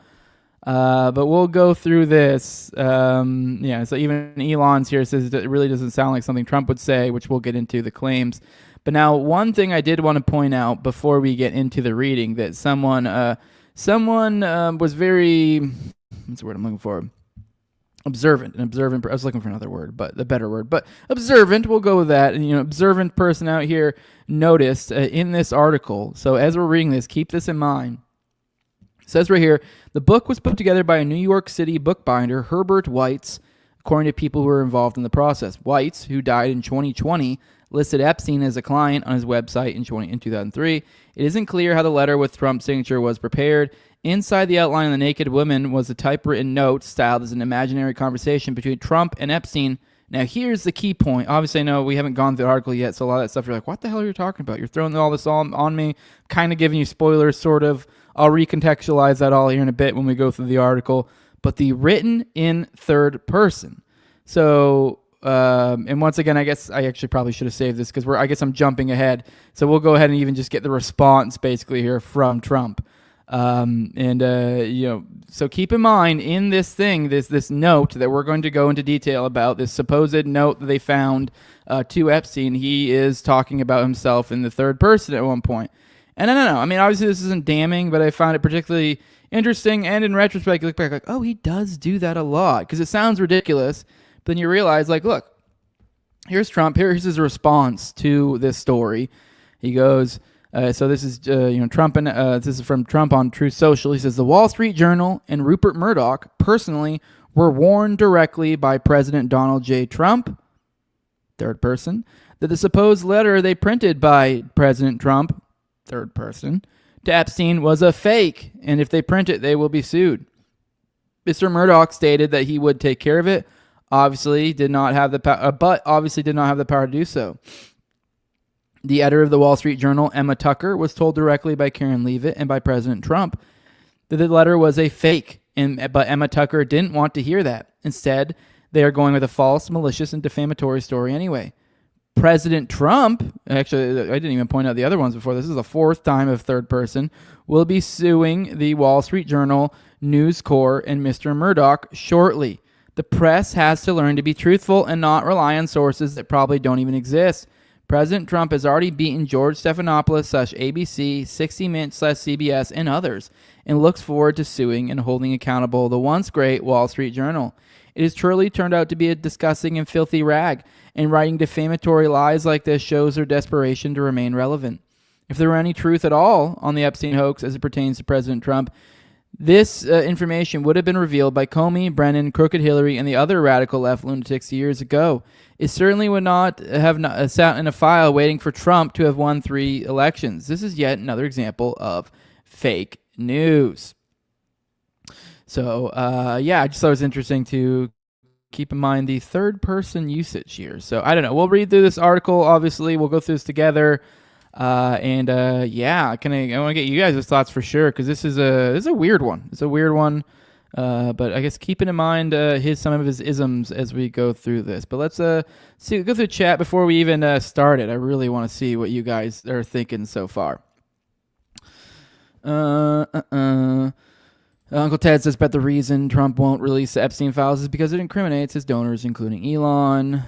But we'll go through this. Yeah, so even Elon's here says it really doesn't sound like something Trump would say, which we'll get into the claims. But now, one thing I did want to point out before we get into the reading, that someone was very, what's the word I'm looking for? Observant. I was looking for another word, but the better word. But observant, we'll go with that. And, observant person out here noticed in this article. So as we're reading this, keep this in mind. It says right here, the book was put together by a New York City bookbinder, Herbert Weitz, according to people who were involved in the process. Weitz, who died in 2020, listed Epstein as a client on his website in 2003. It isn't clear how the letter with Trump's signature was prepared. Inside the outline of the naked woman was a typewritten note styled as an imaginary conversation between Trump and Epstein. Now, here's the key point. Obviously, I know we haven't gone through the article yet, so a lot of that stuff you're like, what the hell are you talking about? You're throwing all this all on me, kind of giving you spoilers, sort of. I'll recontextualize that all here in a bit when we go through the article. But the written in third person. So, and once again, I guess I actually probably should have saved this because I guess I'm jumping ahead. So we'll go ahead and even just get the response basically here from Trump. So keep in mind in this thing, this note that we're going to go into detail about, this supposed note that they found to Epstein, he is talking about himself in the third person at one point. And I don't know. I mean, obviously this isn't damning, but I found it particularly interesting. And in retrospect, you look back like, oh, he does do that a lot because it sounds ridiculous. But then you realize, like, look, here's Trump. Here's his response to this story. He goes, so this is Trump, and this is from Trump on Truth Social. He says the Wall Street Journal and Rupert Murdoch personally were warned directly by President Donald J. Trump, third person, that the supposed letter they printed by President Trump, third person, to Epstein was a fake, and if they print it, they will be sued. Mr. Murdoch stated that he would take care of it. Obviously, did not have the power to do so. The editor of the Wall Street Journal, Emma Tucker, was told directly by Karen Leavitt and by President Trump that the letter was a fake, but Emma Tucker didn't want to hear that. Instead, they are going with a false, malicious, and defamatory story anyway. President Trump, actually, I didn't even point out the other ones before. This is the fourth time of third person, will be suing the Wall Street Journal, News Corp, and Mr. Murdoch shortly. The press has to learn to be truthful and not rely on sources that probably don't even exist. President Trump has already beaten George Stephanopoulos /ABC, 60 Minutes /CBS, and others, and looks forward to suing and holding accountable the once great Wall Street Journal. It has truly turned out to be a disgusting and filthy rag, and writing defamatory lies like this shows their desperation to remain relevant. If there were any truth at all on the Epstein hoax as it pertains to President Trump, this information would have been revealed by Comey, Brennan, Crooked Hillary, and the other radical left lunatics years ago. It certainly would not have sat in a file waiting for Trump to have won 3 elections. This is yet another example of fake news. So, I just thought it was interesting to keep in mind the third-person usage here. So, I don't know. We'll read through this article, obviously. We'll go through this together. I want to get you guys' thoughts for sure, because this is a weird one. It's a weird one, but I guess keeping in mind some of his isms as we go through this. But let's go through chat before we even start it. I really want to see what you guys are thinking so far. Uncle Ted says, bet the reason Trump won't release the Epstein files is because it incriminates his donors, including Elon.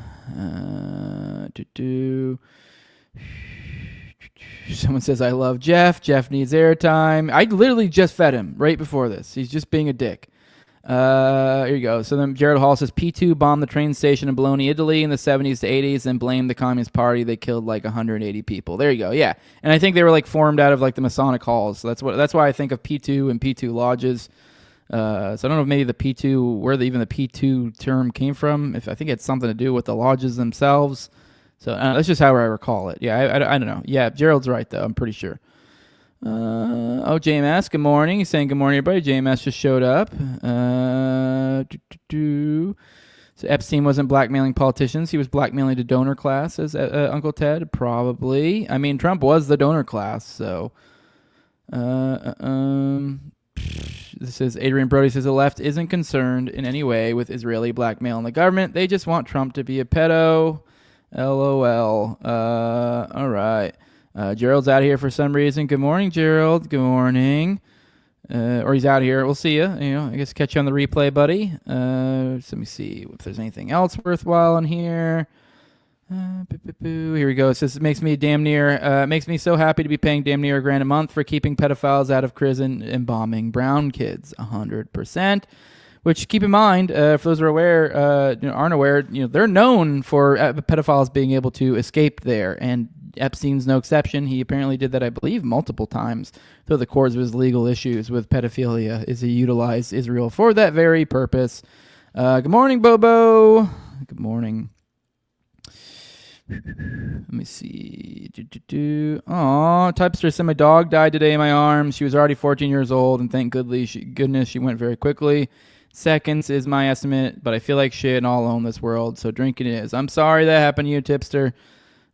Someone says, I love Jeff. Jeff needs airtime. I literally just fed him right before this. He's just being a dick. Here you go. So then Jared Hall says, P2 bombed the train station in Bologna, Italy in the 70s to 80s and blamed the Communist Party. They killed like 180 people. There you go. Yeah. And I think they were like formed out of like the Masonic halls. So that's why I think of P2 and P2 lodges. So I don't know if maybe the P2, where even the P2 term came from. If I think it had something to do with the lodges themselves. So that's just how I recall it. Yeah, I don't know. Yeah, Gerald's right, though. I'm pretty sure. JMS, good morning. He's saying good morning, everybody. JMS just showed up. So Epstein wasn't blackmailing politicians. He was blackmailing the donor class, says Uncle Ted. Probably. I mean, Trump was the donor class, so... This is Adrian Brody says the left isn't concerned in any way with Israeli blackmail in the government. They just want Trump to be a pedo. LOL. All right. Gerald's out of here for some reason. Good morning, Gerald. Good morning. Or he's out of here. We'll see you. I guess catch you on the replay, buddy. Let me see if there's anything else worthwhile in here. Here we go. It says it makes me makes me so happy to be paying damn near $1,000 a month for keeping pedophiles out of prison and bombing brown kids. 100%. Which, keep in mind, for those who are aware, aren't aware, they're known for pedophiles being able to escape there, and Epstein's no exception. He apparently did that, I believe, multiple times through the course of his legal issues with pedophilia. Is he utilized Israel for that very purpose? Good morning, Bobo. Good morning. Let me see. Oh, Typester said my dog died today in my arms. She was already 14 years old, and thank goodness she went very quickly. Seconds is my estimate, but I feel like shit and all alone in this world, so drinking is. I'm sorry that happened to you, Tipster.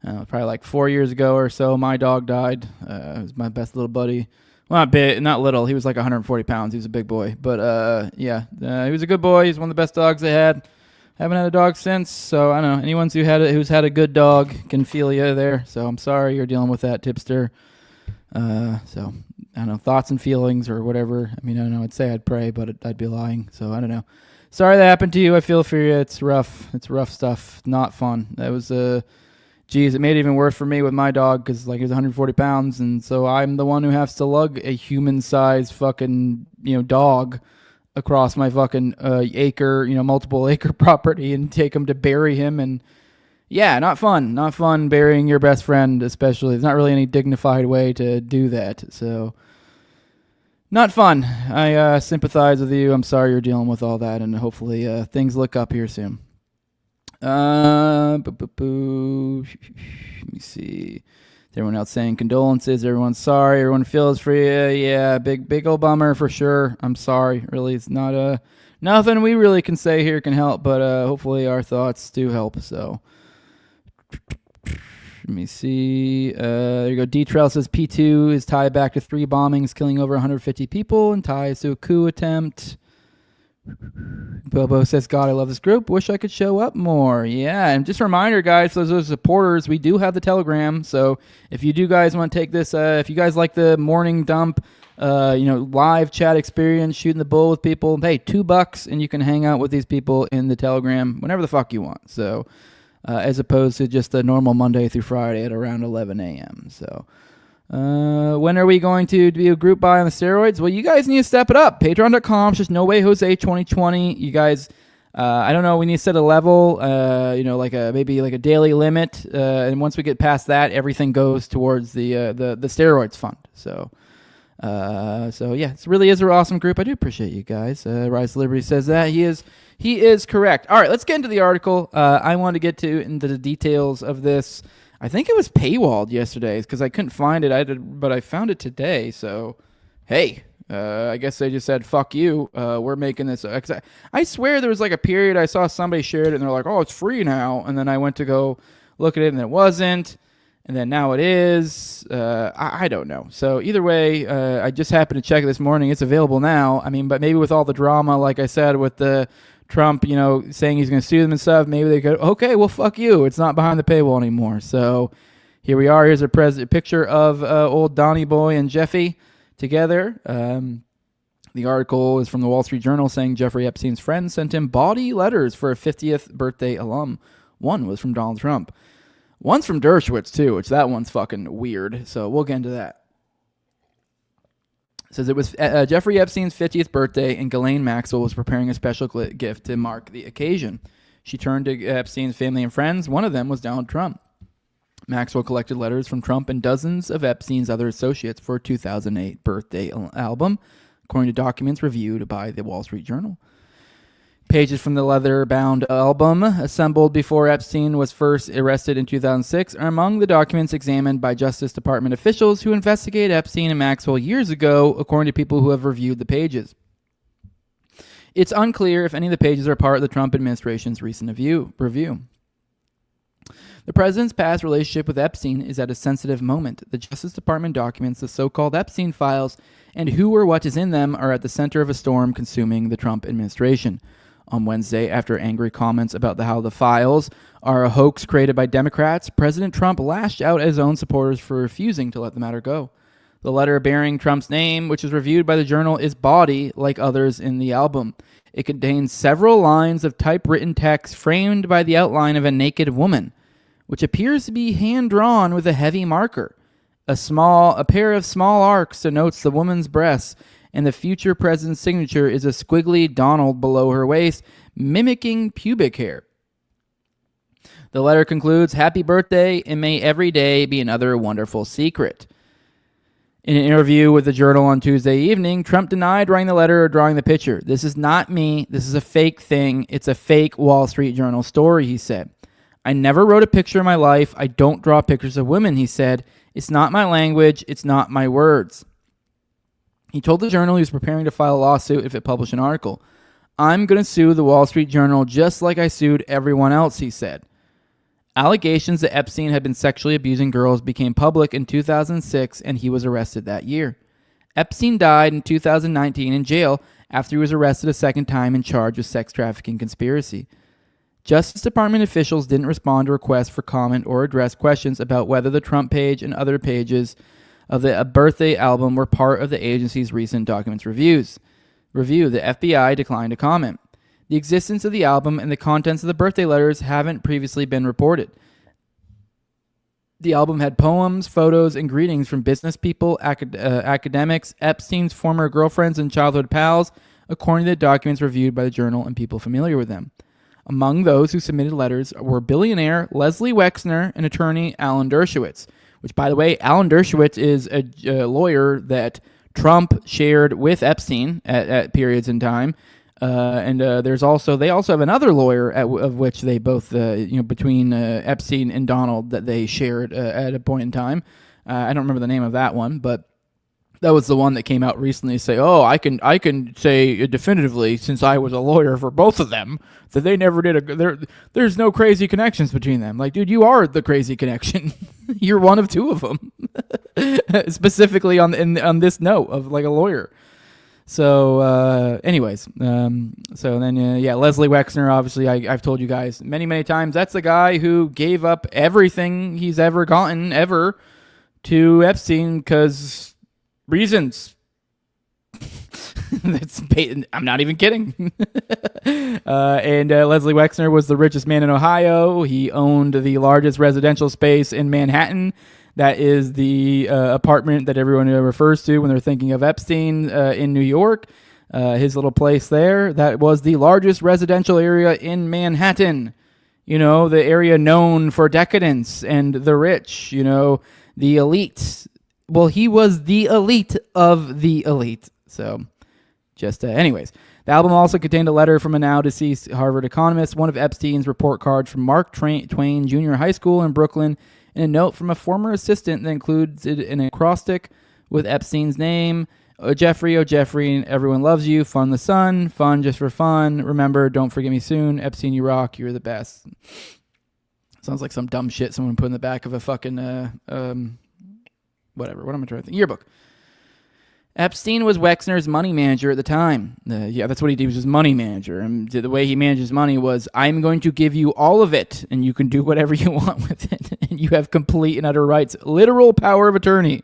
Probably like 4 years ago or so, my dog died. It was my best little buddy. Well, not big, not little. He was like 140 pounds. He was a big boy. But he was a good boy. He's one of the best dogs I had. Haven't had a dog since, so I don't know. Anyone who's had a good dog can feel you there. So I'm sorry you're dealing with that, Tipster. So I don't know, thoughts and feelings or whatever. I mean, I don't know. I'd say I'd pray, but I'd be lying. So I don't know. Sorry that happened to you. I feel for you. It's rough. It's rough stuff. Not fun. That was geez, it made it even worse for me with my dog because like he was 140 pounds, and so I'm the one who has to lug a human-sized fucking dog across my fucking acre, multiple acre property and take him to bury him. And yeah, not fun. Not fun burying your best friend, especially. There's not really any dignified way to do that. So not fun. I sympathize with you. I'm sorry you're dealing with all that, and hopefully things look up here soon. Let me see. Everyone else saying condolences. Everyone's sorry. Everyone feels for you. Yeah, big old bummer for sure. I'm sorry. Really, it's not nothing we really can say here can help, but hopefully our thoughts do help. So let me see. There you go. Dutroux says P2 is tied back to 3 bombings, killing over 150 people, and ties to a coup attempt. Bobo says, God, I love this group. Wish I could show up more. Yeah, and just a reminder, guys, for those supporters, we do have the Telegram. So if you do guys want to take this, if you guys like the morning dump, live chat experience, shooting the bull with people, hey, $2 and you can hang out with these people in the Telegram whenever the fuck you want. So as opposed to just a normal Monday through Friday at around 11 a.m. So when are we going to do a group buy on the steroids? Well, you guys need to step it up. Patreon.com, just No Way Jose 2020. You guys, I don't know, we need to set a level, maybe like a daily limit. And once we get past that, everything goes towards the steroids fund. So yeah, it really is an awesome group. I do appreciate you guys. Rise to Liberty says that. He is correct. All right, let's get into the article. I want to get into the details of this. I think it was paywalled yesterday because I couldn't find it. But I found it today. So, hey, I guess they just said, fuck you. We're making this. I swear there was like a period I saw somebody shared it and they're like, oh, it's free now. And then I went to go look at it and it wasn't. And then now it is. I don't know. So either way, I just happened to check it this morning. It's available now. I mean, but maybe with all the drama, like I said, with the Trump, saying he's going to sue them and stuff, maybe they go, okay, well, fuck you. It's not behind the paywall anymore. So here we are. Here's a picture of old Donnie Boy and Jeffy together. The article is from the Wall Street Journal saying Jeffrey Epstein's friends sent him bawdy letters for a 50th birthday alum. One was from Donald Trump. One's from Dershowitz, too, which that one's fucking weird. So we'll get into that. It says it was Jeffrey Epstein's 50th birthday, and Ghislaine Maxwell was preparing a special gift to mark the occasion. She turned to Epstein's family and friends. One of them was Donald Trump. Maxwell collected letters from Trump and dozens of Epstein's other associates for a 2008 birthday album, according to documents reviewed by the Wall Street Journal. Pages from the leather-bound album, assembled before Epstein was first arrested in 2006, are among the documents examined by Justice Department officials who investigated Epstein and Maxwell years ago, according to people who have reviewed the pages. It's unclear if any of the pages are part of the Trump administration's recent review. The president's past relationship with Epstein is at a sensitive moment. The Justice Department documents, the so-called Epstein files, and who or what is in them are at the center of a storm consuming the Trump administration. On Wednesday, after angry comments about how the files are a hoax created by Democrats, President Trump lashed out at his own supporters for refusing to let the matter go. The letter bearing Trump's name, which is reviewed by the Journal, is bawdy like others in the album. It contains several lines of typewritten text framed by the outline of a naked woman, which appears to be hand-drawn with a heavy marker. A pair of small arcs denotes the woman's breasts, and the future president's signature is a squiggly Donald below her waist, mimicking pubic hair. The letter concludes, "Happy birthday, and may every day be another wonderful secret." In an interview with the Journal on Tuesday evening, Trump denied writing the letter or drawing the picture. "This is not me. This is a fake thing. It's a fake Wall Street Journal story," he said. "I never wrote a picture in my life. I don't draw pictures of women," he said. "It's not my language. It's not my words." He told the Journal he was preparing to file a lawsuit if it published an article. "I'm going to sue the Wall Street Journal just like I sued everyone else," he said. Allegations that Epstein had been sexually abusing girls became public in 2006, and he was arrested that year. Epstein died in 2019 in jail after he was arrested a second time and charged with sex trafficking conspiracy. Justice Department officials didn't respond to requests for comment or address questions about whether the Trump page and other pages of the birthday album were part of the agency's recent documents review. The FBI declined to comment. The existence of the album and the contents of the birthday letters haven't previously been reported. The album had poems, photos, and greetings from business people, academics, Epstein's former girlfriends, and childhood pals, according to the documents reviewed by the Journal and people familiar with them. Among those who submitted letters were billionaire Leslie Wexner and attorney Alan Dershowitz, which, by the way, Alan Dershowitz is a lawyer that Trump shared with Epstein at periods in time. They also have another lawyer of which they both, between Epstein and Donald, that they shared at a point in time. I don't remember the name of that one, but that was the one that came out recently to say, I can say definitively, since I was a lawyer for both of them, that they never did there's no crazy connections between them. Like, dude, you are the crazy connection. You're one of two of them. Specifically on this note of like a lawyer. So, Leslie Wexner, obviously, I've told you guys many, many times, that's the guy who gave up everything he's ever gotten, ever, to Epstein, because reasons. I'm not even kidding. Leslie Wexner was the richest man in Ohio. He owned the largest residential space in Manhattan. That is the apartment that everyone refers to when they're thinking of Epstein in New York. His little place there. That was the largest residential area in Manhattan. You know, the area known for decadence and the rich, the elite. Well, he was the elite of the elite. So, anyways. The album also contained a letter from a now-deceased Harvard economist, one of Epstein's report cards from Mark Twain Junior High School in Brooklyn, and a note from a former assistant that includes an acrostic with Epstein's name. Oh, Jeffrey, everyone loves you. Fun the sun. Fun just for fun. Remember, don't forget me soon. Epstein, you rock. You're the best. Sounds like some dumb shit someone put in the back of a fucking, whatever. What am I trying to think? Yearbook. Epstein was Wexner's money manager at the time. That's what he did. He was his money manager. And the way he managed his money was, I'm going to give you all of it, and you can do whatever you want with it. And you have complete and utter rights. Literal power of attorney.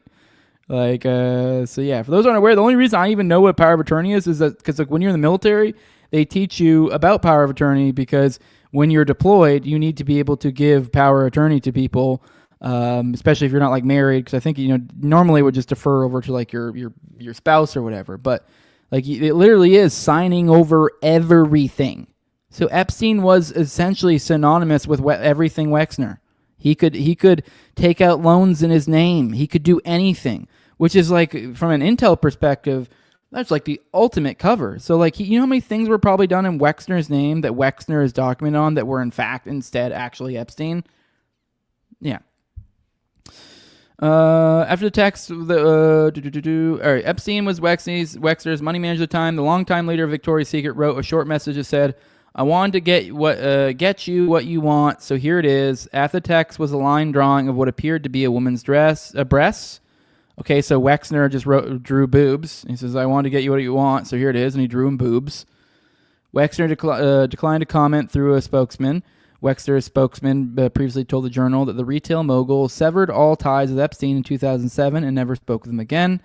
For those who aren't aware, the only reason I even know what power of attorney is that because when you're in the military, they teach you about power of attorney, because when you're deployed, you need to be able to give power of attorney to people, especially if you're not married, because I think normally it would just defer over to your spouse or whatever, but it literally is signing over everything. So Epstein was essentially synonymous with everything Wexner. He could take out loans in his name. He could do anything, which is from an intel perspective, that's the ultimate cover. So you know how many things were probably done in Wexner's name that Wexner is documented on that were in fact instead actually Epstein? Yeah. After the text, all right, Epstein was Wexner's money manager at the time. The longtime leader of Victoria's Secret wrote a short message that said, I wanted to get you what you want, so here it is. After the text was a line drawing of what appeared to be a woman's breasts. Okay, so Wexner just drew boobs. He says, I wanted to get you what you want, so here it is, and he drew him boobs. Wexner declined to comment through a spokesman. Wexner's spokesman previously told the Journal that the retail mogul severed all ties with Epstein in 2007 and never spoke with him again.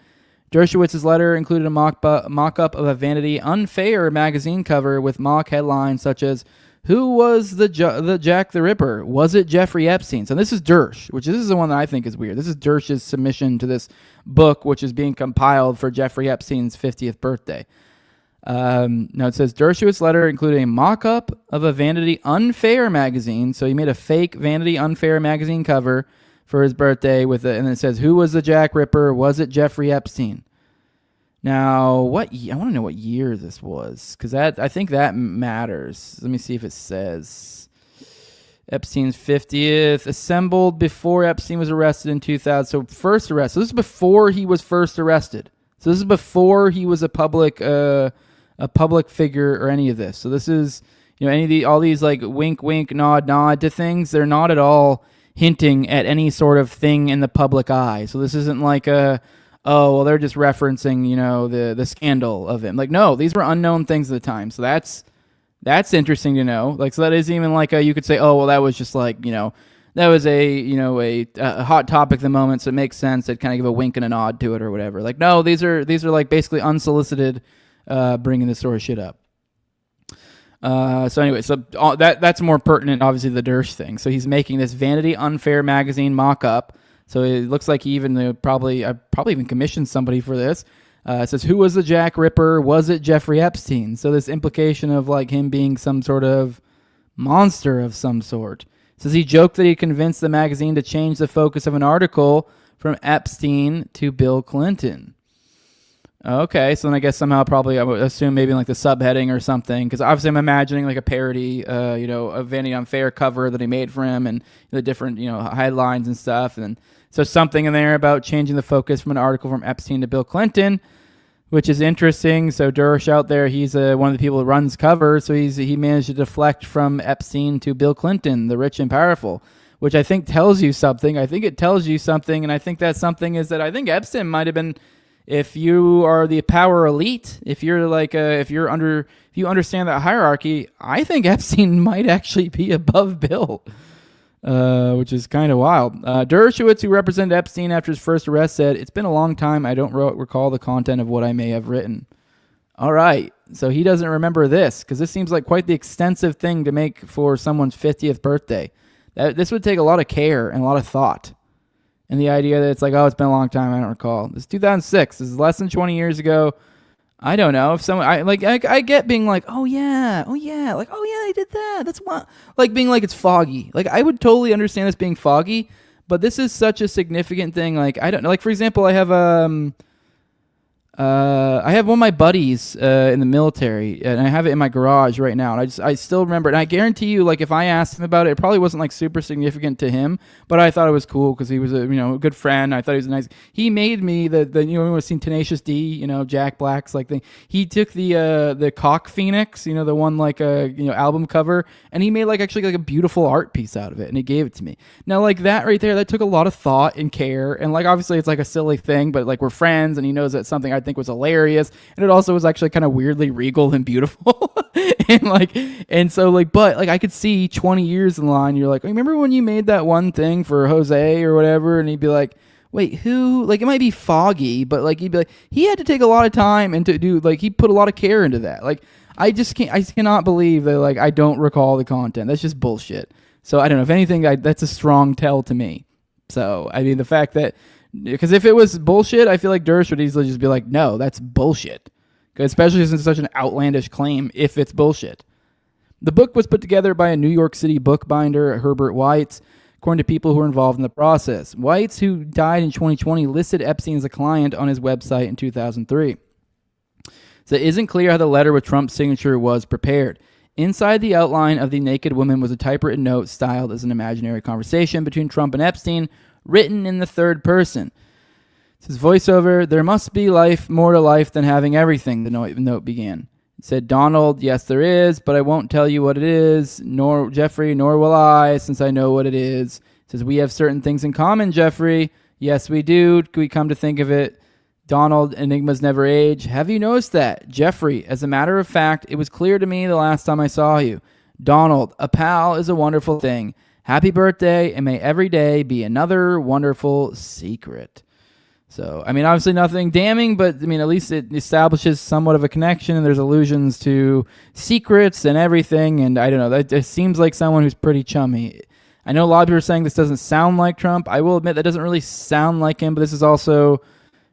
Dershowitz's letter included a mock-up of a Vanity Unfair magazine cover with mock headlines such as, "Who was the Jack the Ripper? Was it Jeffrey Epstein?" So this is Dersh, which this is the one that I think is weird. This is Dersh's submission to this book, which is being compiled for Jeffrey Epstein's 50th birthday. Now it says Dershowitz's letter included a mock-up of a Vanity Unfair magazine. So he made a fake Vanity Unfair magazine cover for his birthday and it says, "Who was the Jack Ripper? Was it Jeffrey Epstein?" Now, I want to know what year this was, because I think that matters. Let me see if it says Epstein's 50th, assembled before Epstein was arrested in 2000. So first arrest. So this is before he was first arrested. So this is before he was a public figure or any of this. So this is, all these like wink, wink, nod, nod to things. They're not at all hinting at any sort of thing in the public eye. So this isn't like they're just referencing, the scandal of him. Like, no, these were unknown things at the time. So that's interesting to know. Like, so that is even like you could say, oh, well, that was just like, that was a hot topic at the moment. So it makes sense. They'd kind of give a wink and a nod to it or whatever. Like, no, these are like basically unsolicited, bringing this sort of shit up. So anyway, that's more pertinent, obviously, the Dersh thing. So he's making this Vanity Unfair magazine mock-up. So it looks like he even probably even commissioned somebody for this. It says, "Who was the Jack Ripper? Was it Jeffrey Epstein?" So this implication of like him being some sort of monster of some sort. It says he joked that he convinced the magazine to change the focus of an article from Epstein to Bill Clinton. Okay, so then I guess somehow probably I would assume maybe like the subheading or something, because obviously I'm imagining like a parody, a Vanity Unfair cover that he made for him and the different, headlines and stuff. And so something in there about changing the focus from an article from Epstein to Bill Clinton, which is interesting. So Dersh out there, he's one of the people who runs cover, so he managed to deflect from Epstein to Bill Clinton, the rich and powerful, which I think tells you something. I think it tells you something, and I think that something is that I think Epstein might have been, if you are the power elite, if you understand that hierarchy, I think Epstein might actually be above Bill, which is kind of wild. Dershowitz, who represented Epstein after his first arrest, said, "It's been a long time. I don't recall the content of what I may have written." All right. So he doesn't remember this, because this seems like quite the extensive thing to make for someone's 50th birthday. This would take a lot of care and a lot of thought. And the idea that it's like, oh, it's been a long time, I don't recall. This is 2006. This is less than 20 years ago. I don't know if someone I get being like, oh yeah, like, oh yeah, I did that. That's what, like being like it's foggy. Like I would totally understand this being foggy, but this is such a significant thing. Like I don't know. Like for example, I have one of my buddies in the military, and I have it in my garage right now. And I still remember it. And I guarantee you, like if I asked him about it, it probably wasn't like super significant to him, but I thought it was cool because he was a good friend. I thought he was nice. He made me the we've seen Tenacious D, Jack Black's like thing. He took the Cock Phoenix, the one like album cover, and he made like actually like a beautiful art piece out of it, and he gave it to me. Now like that right there, that took a lot of thought and care, and like obviously it's like a silly thing, but like we're friends, and he knows that's something I think was hilarious, and it also was actually kind of weirdly regal and beautiful. and so but I could see 20 years in line, you're like, oh, remember when you made that one thing for Jose or whatever? And he'd be like, wait, who? Like it might be foggy, but like he'd be like, he had to take a lot of time and to do like he put a lot of care into that. Like I cannot believe that like I don't recall the content. That's just bullshit. So I don't know, if anything, that's a strong tell to me. So I mean the fact that, because if it was bullshit, I feel like Dersh would easily just be like, no, that's bullshit. Especially since it's such an outlandish claim if it's bullshit. The book was put together by a New York City bookbinder, Herbert Weitz, according to people who were involved in the process. Weitz, who died in 2020, listed Epstein as a client on his website in 2003. So it isn't clear how the letter with Trump's signature was prepared. Inside the outline of the naked woman was a typewritten note styled as an imaginary conversation between Trump and Epstein, written in the third person. It says, voiceover, "There must be more to life than having everything," the note began. It said, "Donald, yes there is, but I won't tell you what it is, nor Jeffrey, nor will I, since I know what it is." It says, "We have certain things in common, Jeffrey." "Yes, we do. We come to think of it. Donald, enigmas never age. Have you noticed that? Jeffrey, as a matter of fact, it was clear to me the last time I saw you. Donald, a pal is a wonderful thing. Happy birthday, and may every day be another wonderful secret. So, I mean, obviously nothing damning, but I mean, at least it establishes somewhat of a connection, and there's allusions to secrets and everything, and I don't know, that it seems like someone who's pretty chummy. I know a lot of people are saying this doesn't sound like Trump. I will admit that doesn't really sound like him, but this is also,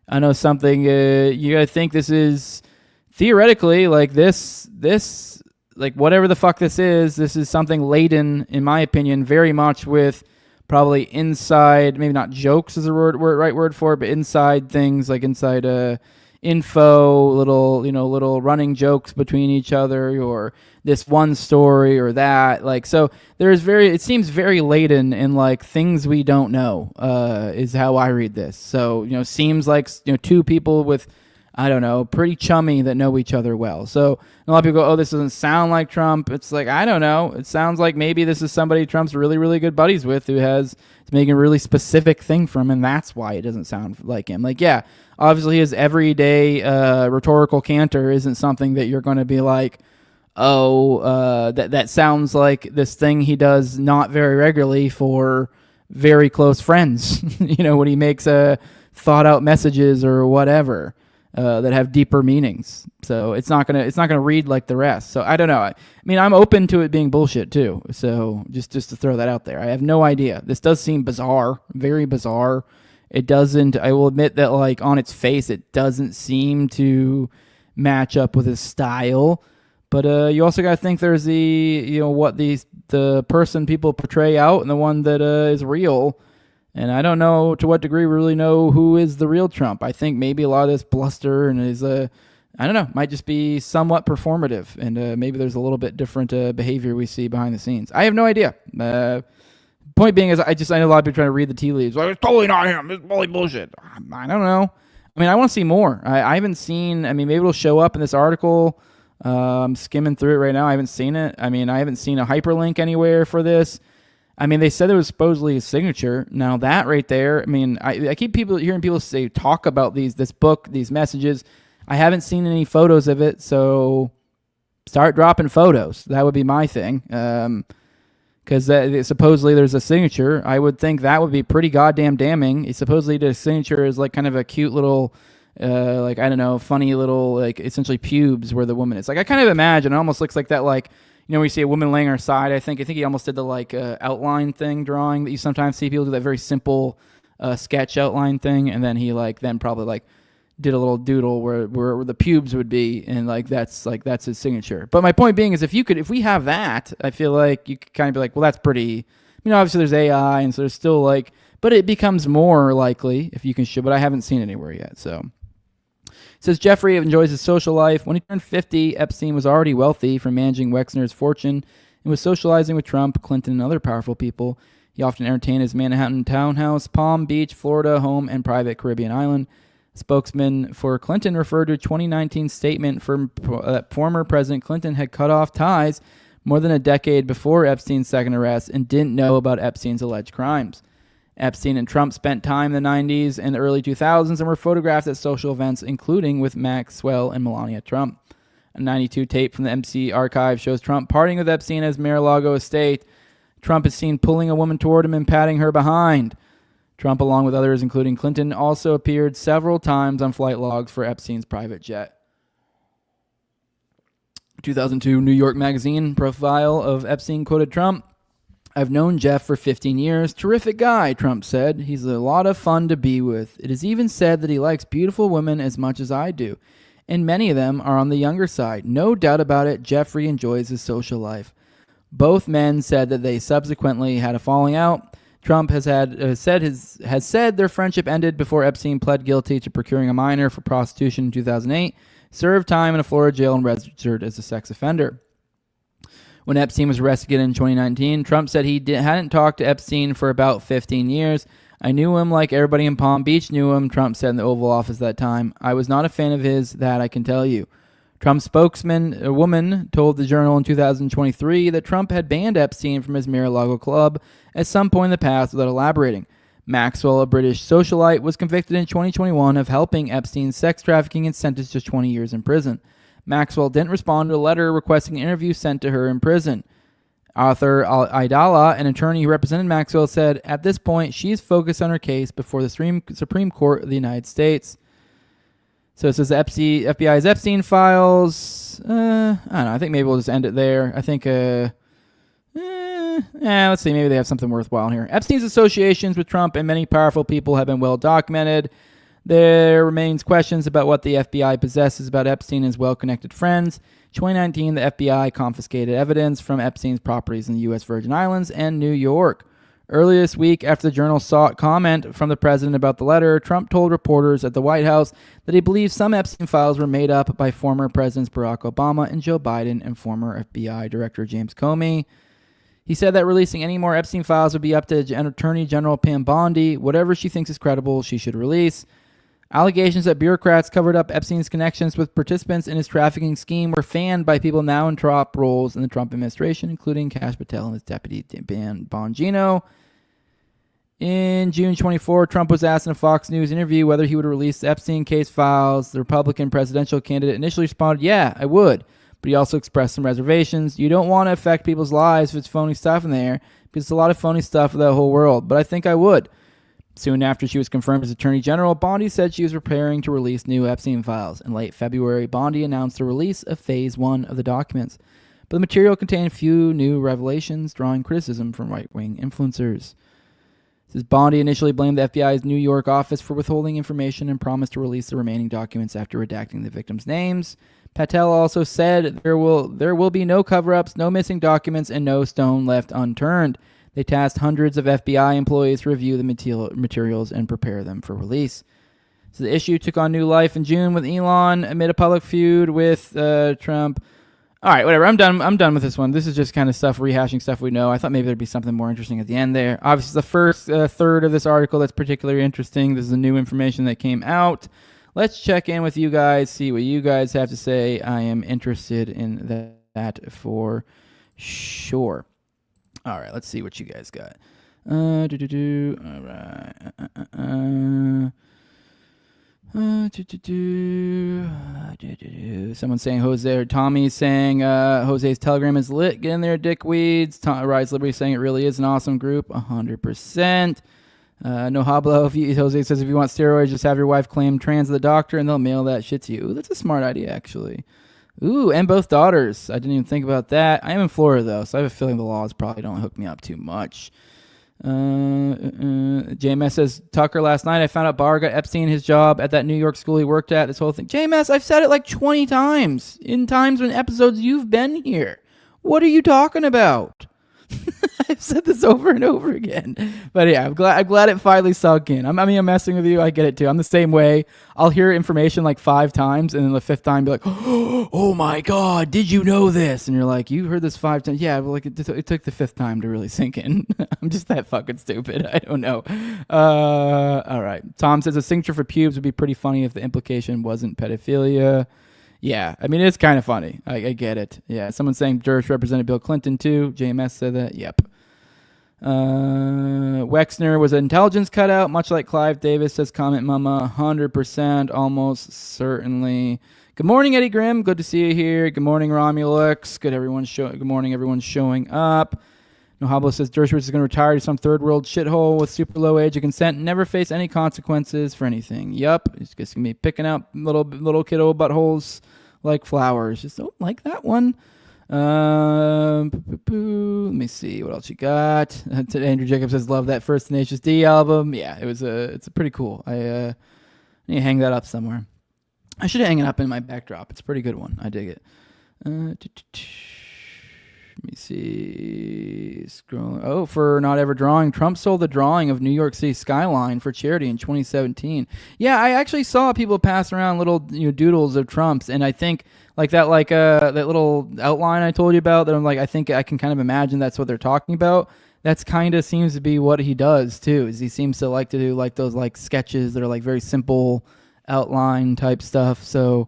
I know something, you gotta think this is, theoretically, like this, like whatever the fuck this is something laden, in my opinion, very much with probably inside, maybe not jokes is the right word for it, but inside things, like inside info, little running jokes between each other, or this one story or that. Like, so it seems very laden in like things we don't know, is how I read this. So, seems like, two people with, I don't know, pretty chummy that know each other well. So a lot of people go, oh, this doesn't sound like Trump. It's like, I don't know. It sounds like maybe this is somebody Trump's really, really good buddies with, who is making a really specific thing from him, and that's why it doesn't sound like him. Like, yeah, obviously his everyday rhetorical canter isn't something that you're going to be like, oh, that sounds like this thing he does not very regularly for very close friends, when he makes thought out messages or whatever. That have deeper meanings. So it's not gonna read like the rest. So I don't know. I mean, I'm open to it being bullshit too. So just to throw that out there, I have no idea. This does seem bizarre, very bizarre. It doesn't. I will admit that, like, on its face, it doesn't seem to match up with his style. But you also got to think there's the person people portray out and the one that is real. And I don't know to what degree we really know who is the real Trump. I think maybe a lot of this bluster and is, I don't know, might just be somewhat performative. And maybe there's a little bit different behavior we see behind the scenes. I have no idea. Point being is I know a lot of people trying to read the tea leaves. Like, it's totally not him. It's totally bullshit. I don't know. I mean, I want to see more. I haven't seen, maybe it'll show up in this article. I'm skimming through it right now. I haven't seen it. I haven't seen a hyperlink anywhere for this. They said it was supposedly his signature. Now that right there, I keep hearing people talk about this book, these messages. I haven't seen any photos of it, so start dropping photos. That would be my thing. Because supposedly there's a signature. I would think that would be pretty goddamn damning. He supposedly did a signature is like kind of a cute little, like, I don't know, funny little, like, essentially pubes where the woman is. Like, I kind of imagine it almost looks like that, like, when you see a woman laying on her side, I think he almost did the like outline thing drawing that you sometimes see people do, that very simple sketch outline thing, and then he then probably like did a little doodle where the pubes would be, and that's his signature. But my point being is if we have that, I feel like you could kind of be like, well, that's pretty. Obviously there's AI, and so there's still like, but it becomes more likely if you can show. But I haven't seen it anywhere yet, so. Says Jeffrey enjoys his social life. When he turned 50, Epstein was already wealthy from managing Wexner's fortune and was socializing with Trump, Clinton, and other powerful people. He often entertained his Manhattan townhouse, Palm Beach, Florida home, and private Caribbean island. A spokesman for Clinton referred to a 2019 statement that former President Clinton had cut off ties more than a decade before Epstein's second arrest and didn't know about Epstein's alleged crimes. Epstein and Trump spent time in the 90s and the early 2000s and were photographed at social events, including with Maxwell and Melania Trump. A 92 tape from the MC archive shows Trump partying with Epstein at his Mar-a-Lago estate. Trump is seen pulling a woman toward him and patting her behind. Trump, along with others, including Clinton, also appeared several times on flight logs for Epstein's private jet. 2002 New York Magazine profile of Epstein quoted Trump. I've known Jeff for 15 years. Terrific guy, Trump said. He's a lot of fun to be with. It is even said that he likes beautiful women as much as I do, and many of them are on the younger side. No doubt about it, Jeffrey enjoys his social life. Both men said that they subsequently had a falling out. Trump has said their friendship ended before Epstein pled guilty to procuring a minor for prostitution in 2008, served time in a Florida jail, and registered as a sex offender. When Epstein was arrested in 2019, Trump said he hadn't talked to Epstein for about 15 years. I knew him like everybody in Palm Beach knew him, Trump said in the Oval Office that time. I was not a fan of his, that I can tell you. Trump's spokesman, a woman, told the Journal in 2023 that Trump had banned Epstein from his Mar-a-Lago club at some point in the past without elaborating. Maxwell, a British socialite, was convicted in 2021 of helping Epstein's sex trafficking and sentenced to 20 years in prison. Maxwell didn't respond to a letter requesting an interview sent to her in prison. Arthur Aidala, an attorney who represented Maxwell, said, "At this point, she's focused on her case before the Supreme Court of the United States." So it says the FBI's Epstein files. I don't know. I think maybe we'll just end it there. I think, let's see. Maybe they have something worthwhile here. Epstein's associations with Trump and many powerful people have been well documented. There remains questions about what the FBI possesses about Epstein and his well-connected friends. In 2019, the FBI confiscated evidence from Epstein's properties in the U.S. Virgin Islands and New York. Earlier this week, after the Journal sought comment from the president about the letter, Trump told reporters at the White House that he believes some Epstein files were made up by former Presidents Barack Obama and Joe Biden and former FBI Director James Comey. He said that releasing any more Epstein files would be up to Attorney General Pam Bondi. Whatever she thinks is credible, she should release. Allegations that bureaucrats covered up Epstein's connections with participants in his trafficking scheme were fanned by people now in top roles in the Trump administration, including Kash Patel and his deputy Dan Bongino. In June 24, Trump was asked in a Fox News interview whether he would release the Epstein case files. The Republican presidential candidate initially responded, "Yeah, I would." But he also expressed some reservations. "You don't want to affect people's lives if it's phony stuff in there, because it's a lot of phony stuff for the whole world. But I think I would." Soon after she was confirmed as Attorney General, Bondi said she was preparing to release new Epstein files. In late February, Bondi announced the release of Phase 1 of the documents. But the material contained few new revelations, drawing criticism from right-wing influencers. Says Bondi initially blamed the FBI's New York office for withholding information and promised to release the remaining documents after redacting the victims' names. Patel also said there will be no cover-ups, no missing documents, and no stone left unturned. They tasked hundreds of FBI employees to review the materials and prepare them for release. So the issue took on new life in June with Elon amid a public feud with Trump. All right, whatever. I'm done with this one. This is just kind of stuff, rehashing stuff we know. I thought maybe there'd be something more interesting at the end there. Obviously, the first third of this article that's particularly interesting. This is the new information that came out. Let's check in with you guys, see what you guys have to say. I am interested in that for sure. All right, let's see what you guys got. All right. Someone's saying Jose, or Tommy's saying Jose's Telegram is lit. Get in there, dickweeds. Rise Liberty saying it really is an awesome group. 100%. No hablo. Jose says if you want steroids, just have your wife claim trans to the doctor and they'll mail that shit to you. Ooh, that's a smart idea, actually. Ooh, and both daughters. I didn't even think about that. I am in Florida, though, so I have a feeling the laws probably don't hook me up too much. JMS says, Tucker, last night I found out Barr got Epstein his job at that New York school he worked at. This whole thing. JMS, I've said it like 20 times in times when episodes you've been here. What are you talking about? I've said this over and over again. But yeah, I'm glad it finally sunk in. I'm messing with you. I get it too. I'm the same way. I'll hear information like 5 times and then the 5th time be like, oh my God, did you know this? And you're like, you heard this 5 times. Yeah, well, like it took the 5th time to really sink in. I'm just that fucking stupid. I don't know. All right. Tom says a signature for pubes would be pretty funny if the implication wasn't pedophilia. Yeah, I mean, it's kind of funny. I get it. Yeah, someone's saying Dersh represented Bill Clinton too. JMS said that. Yep. Wexner was an intelligence cutout, much like Clive Davis, says Comment Mama. 100%, almost certainly. Good morning, Eddie Grimm. Good to see you here. Good morning, Romulus. Good morning, everyone's showing up. Nohablo says Dershowitz is going to retire to some third world shithole with super low age of consent and never face any consequences for anything. Yup, he's just going to be picking out little kiddo buttholes like flowers. Just don't like that one. Let me see what else you got. Andrew Jacobs says love that first Tenacious D album. Yeah, it's a pretty cool. I need to hang that up somewhere. I should hang it up in my backdrop. It's a pretty good one. I dig it. Let me see. Scrolling. Oh, for not ever drawing, Trump sold the drawing of New York City skyline for charity in 2017. Yeah, I actually saw people pass around little doodles of Trump's, and I think that little outline I told you about. That I'm like, I think I can kind of imagine that's what they're talking about. That's kind of seems to be what he does too. Is he seems to like to do like those like sketches that are like very simple outline type stuff. So.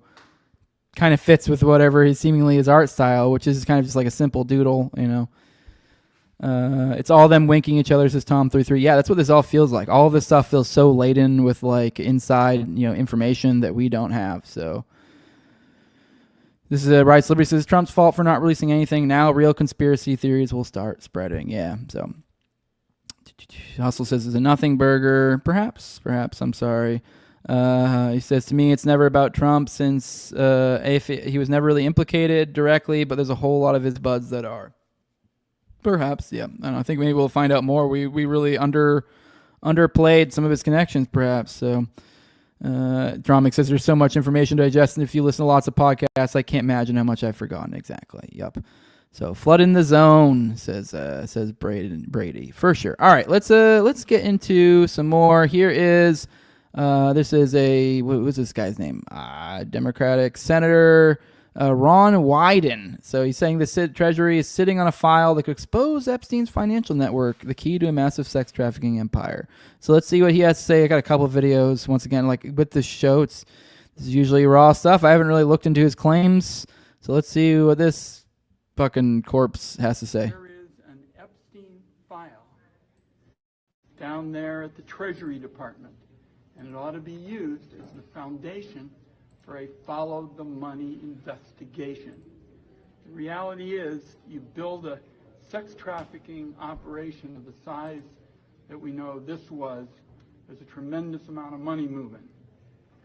Kind of fits with whatever his art style, which is kind of just like a simple doodle, It's all them winking each other, says Tom33. Yeah, that's what this all feels like. All of this stuff feels so laden with like inside, information that we don't have. So this is Rights Liberty says Trump's fault for not releasing anything. Now real conspiracy theories will start spreading. Yeah. So Hustle says it's a nothing burger. Perhaps. I'm sorry. He says, to me, it's never about Trump since he was never really implicated directly, but there's a whole lot of his buds that are. Perhaps, yeah. I don't know. I think maybe we'll find out more. We really underplayed some of his connections, perhaps. So, Dromic says there's so much information to digest, and if you listen to lots of podcasts, I can't imagine how much I've forgotten. Exactly. Yep. So, flood in the zone, says Brady, for sure. All right, let's get into some more. Here is. This is what was this guy's name? Democratic Senator Ron Wyden. So he's saying the Treasury is sitting on a file that could expose Epstein's financial network, the key to a massive sex trafficking empire. So let's see what he has to say. I got a couple of videos. Once again, like with this show, this is usually raw stuff. I haven't really looked into his claims. So let's see what this fucking corpse has to say. There is an Epstein file down there at the Treasury Department. And it ought to be used as the foundation for a follow-the-money investigation. The reality is, you build a sex trafficking operation of the size that we know this was, there's a tremendous amount of money moving,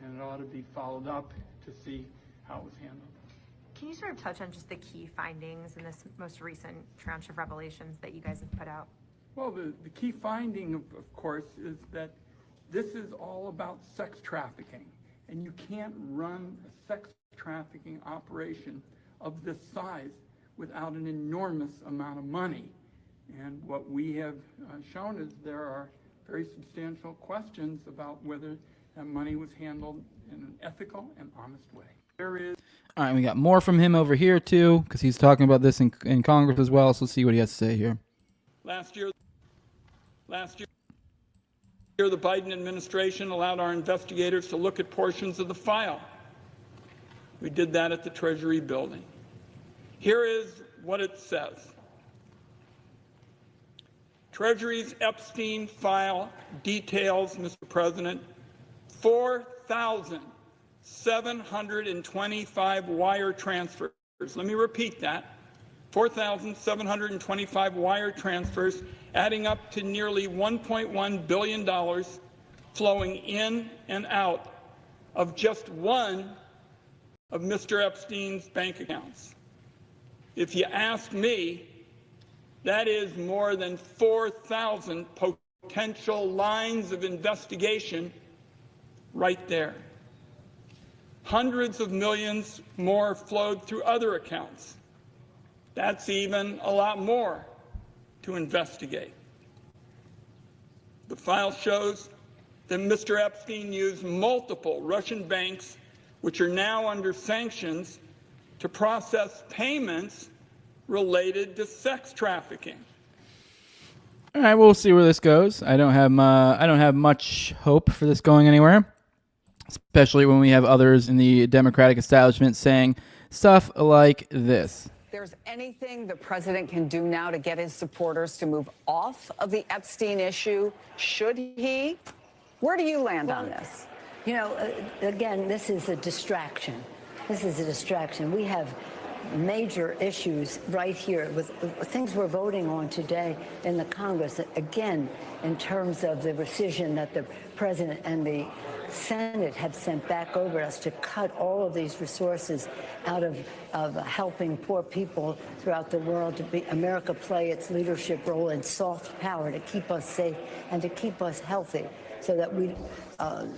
and it ought to be followed up to see how it was handled. Can you sort of touch on just the key findings in this most recent tranche of revelations that you guys have put out? Well, the key finding, of course, is that this is all about sex trafficking, and you can't run a sex trafficking operation of this size without an enormous amount of money. And what we have shown is there are very substantial questions about whether that money was handled in an ethical and honest way. There is. All right, we got more from him over here too, because he's talking about this in Congress as well. So let's see what he has to say here. Last year, the Biden administration allowed our investigators to look at portions of the file. We did that at the Treasury building. Here is what it says. Treasury's Epstein file details, Mr. President, 4,725 wire transfers. Let me repeat that. 4,725 wire transfers, adding up to nearly $1.1 billion flowing in and out of just one of Mr. Epstein's bank accounts. If you ask me, that is more than 4,000 potential lines of investigation right there. Hundreds of millions more flowed through other accounts. That's even a lot more to investigate. The file shows that Mr. Epstein used multiple Russian banks, which are now under sanctions, to process payments related to sex trafficking. All right, we'll see where this goes. I don't have much hope for this going anywhere, especially when we have others in the Democratic establishment saying stuff like this. There's anything the president can do now to get his supporters to move off of the Epstein issue? Should he? Where do you land on this? You know, again, this is a distraction. This is a distraction. We have major issues right here with things we're voting on today in the Congress, again, in terms of the rescission that the president and the Senate have sent back over us to cut all of these resources out of helping poor people throughout the world, to be America play its leadership role in soft power to keep us safe and to keep us healthy, so that we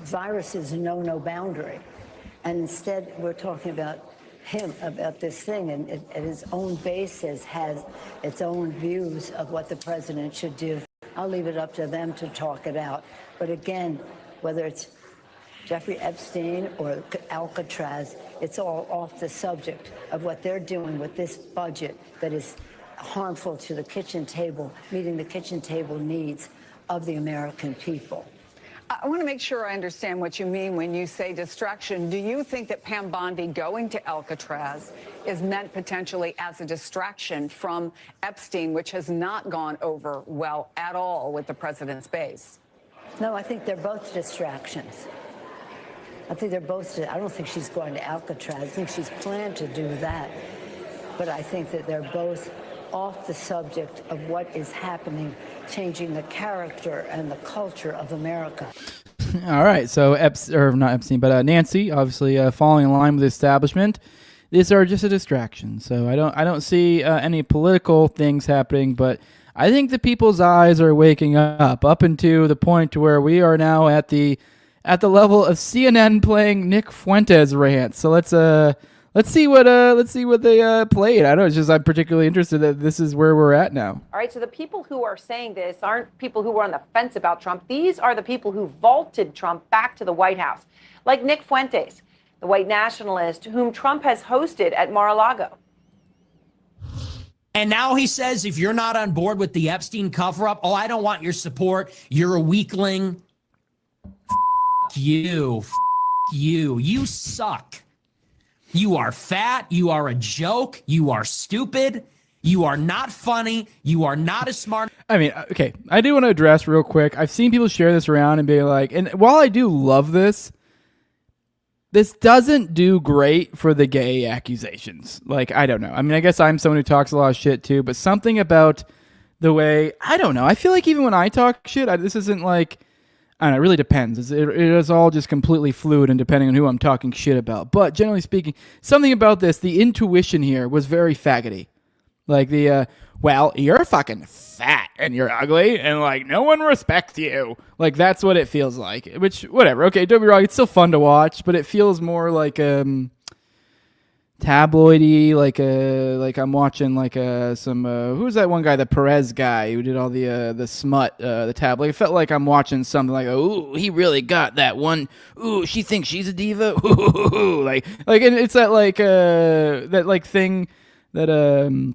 viruses know no boundary. And instead, we're talking about him, about this thing, and at his own basis has its own views of what the president should do. I'll leave it up to them to talk it out. But again, whether it's Jeffrey Epstein or Alcatraz, it's all off the subject of what they're doing with this budget that is harmful to the kitchen table, meeting the kitchen table needs of the American people. I want to make sure I understand what you mean when you say distraction. Do you think that Pam Bondi going to Alcatraz is meant potentially as a distraction from Epstein, which has not gone over well at all with the president's base? No, I think they're both distractions. I think they're both. I don't think she's going to Alcatraz. I think she's planned to do that. But I think that they're both off the subject of what is happening, changing the character and the culture of America. All right, so not Epstein, but Nancy, obviously falling in line with the establishment. These are just a distraction. So I don't see any political things happening, but I think the people's eyes are waking up into the point to where we are now at the level of CNN playing Nick Fuentes rant. So let's see what they played. I don't know. It's just I'm particularly interested that this is where we're at now. All right. So the people who are saying this aren't people who were on the fence about Trump. These are the people who vaulted Trump back to the White House, like Nick Fuentes, the white nationalist whom Trump has hosted at Mar-a-Lago. And now he says, if you're not on board with the Epstein cover-up, I don't want your support. You're a weakling. You. You suck. You are fat. You are a joke. You are stupid. You are not funny. You are not as smart. I mean, okay, I do want to address real quick. I've seen people share this around and be like, and while I do love this doesn't do great for the gay accusations. Like, I don't know. I mean, I guess I'm someone who talks a lot of shit too, but something about the way, I don't know. I feel like even when I talk shit, this isn't like, I don't know, it really depends. It is all just completely fluid and depending on who I'm talking shit about. But generally speaking, something about this, the intuition here was very faggoty. Like well, you're fucking fat and you're ugly and like no one respects you. Like that's what it feels like. Which, whatever. Okay, don't be wrong. It's still fun to watch, but it feels more like tabloidy, like I'm watching like some who's that one guy, the Perez guy who did all the smut, the tabloid. It felt like I'm watching something like, ooh, he really got that one. Ooh, she thinks she's a diva. Ooh, like, and it's that that like thing that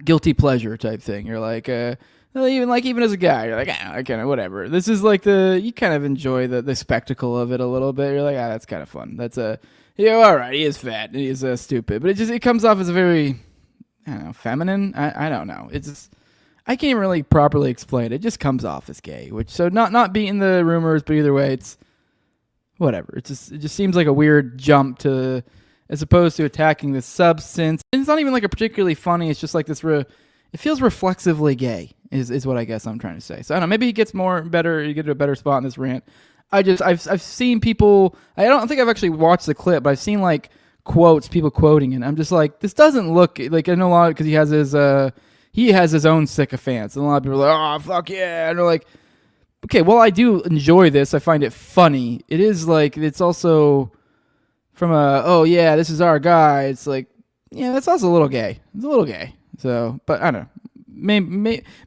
guilty pleasure type thing. You're like even as a guy, you're like, I kind of whatever. This is like you kind of enjoy the spectacle of it a little bit. You're like, that's kind of fun. That's all right, he is fat, he is stupid, but it comes off as a very, I don't know, feminine. I don't know. It's just, I can't really properly explain it. It just comes off as gay, which so not beating the rumors, but either way, it's whatever. It just seems like a weird jump to, as opposed to attacking the substance. And it's not even like a particularly funny. It's just like this. It feels reflexively gay. Is what I guess I'm trying to say. So I don't know. Maybe he gets better. You get to a better spot in this rant. I've seen people. I don't think I've actually watched the clip, but I've seen like quotes, people quoting it. And I'm just like, this doesn't look like, I know a lot because he has his own sycophants, and a lot of people are like, oh fuck yeah, and they're like, okay, well I do enjoy this. I find it funny. It is like, it's also from oh yeah, this is our guy. It's like, yeah, that's also a little gay. It's a little gay. So, but I don't know.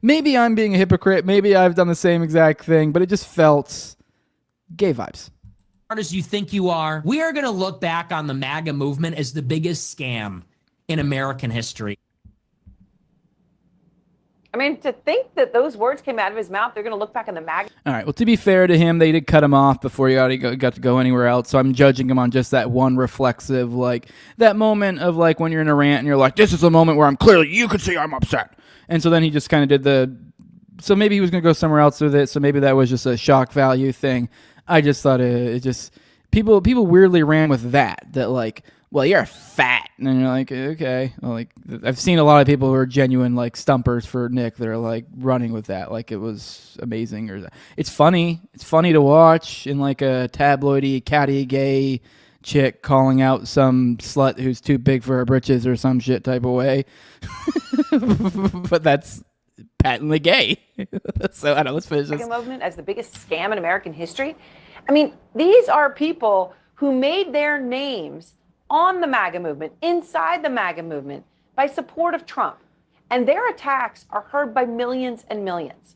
Maybe I'm being a hypocrite. Maybe I've done the same exact thing, but it just felt gay vibes. As you think you are, we are going to look back on the MAGA movement as the biggest scam in American history. I mean, to think that those words came out of his mouth, they're going to look back on the mag. All right. Well, to be fair to him, they did cut him off before he already got to go anywhere else. So I'm judging him on just that one reflexive, like that moment of like when you're in a rant and you're like, this is a moment where you can see I'm upset. And so then he just kind of did so maybe he was going to go somewhere else with it. So maybe that was just a shock value thing. I just thought it just, people weirdly ran with that like, well, you're fat. And you're like, okay. Well, like, I've seen a lot of people who are genuine, like, stumpers for Nick that are, like, running with that. Like, it was amazing. It's funny. It's funny to watch in, like, a tabloidy, catty, gay chick calling out some slut who's too big for her britches or some shit type of way. But that's patently gay. So, I don't know. Let's finish this. Movement as the biggest scam in American history. I mean, these are people who made their names on the MAGA movement, inside the MAGA movement, by support of Trump. And their attacks are heard by millions and millions.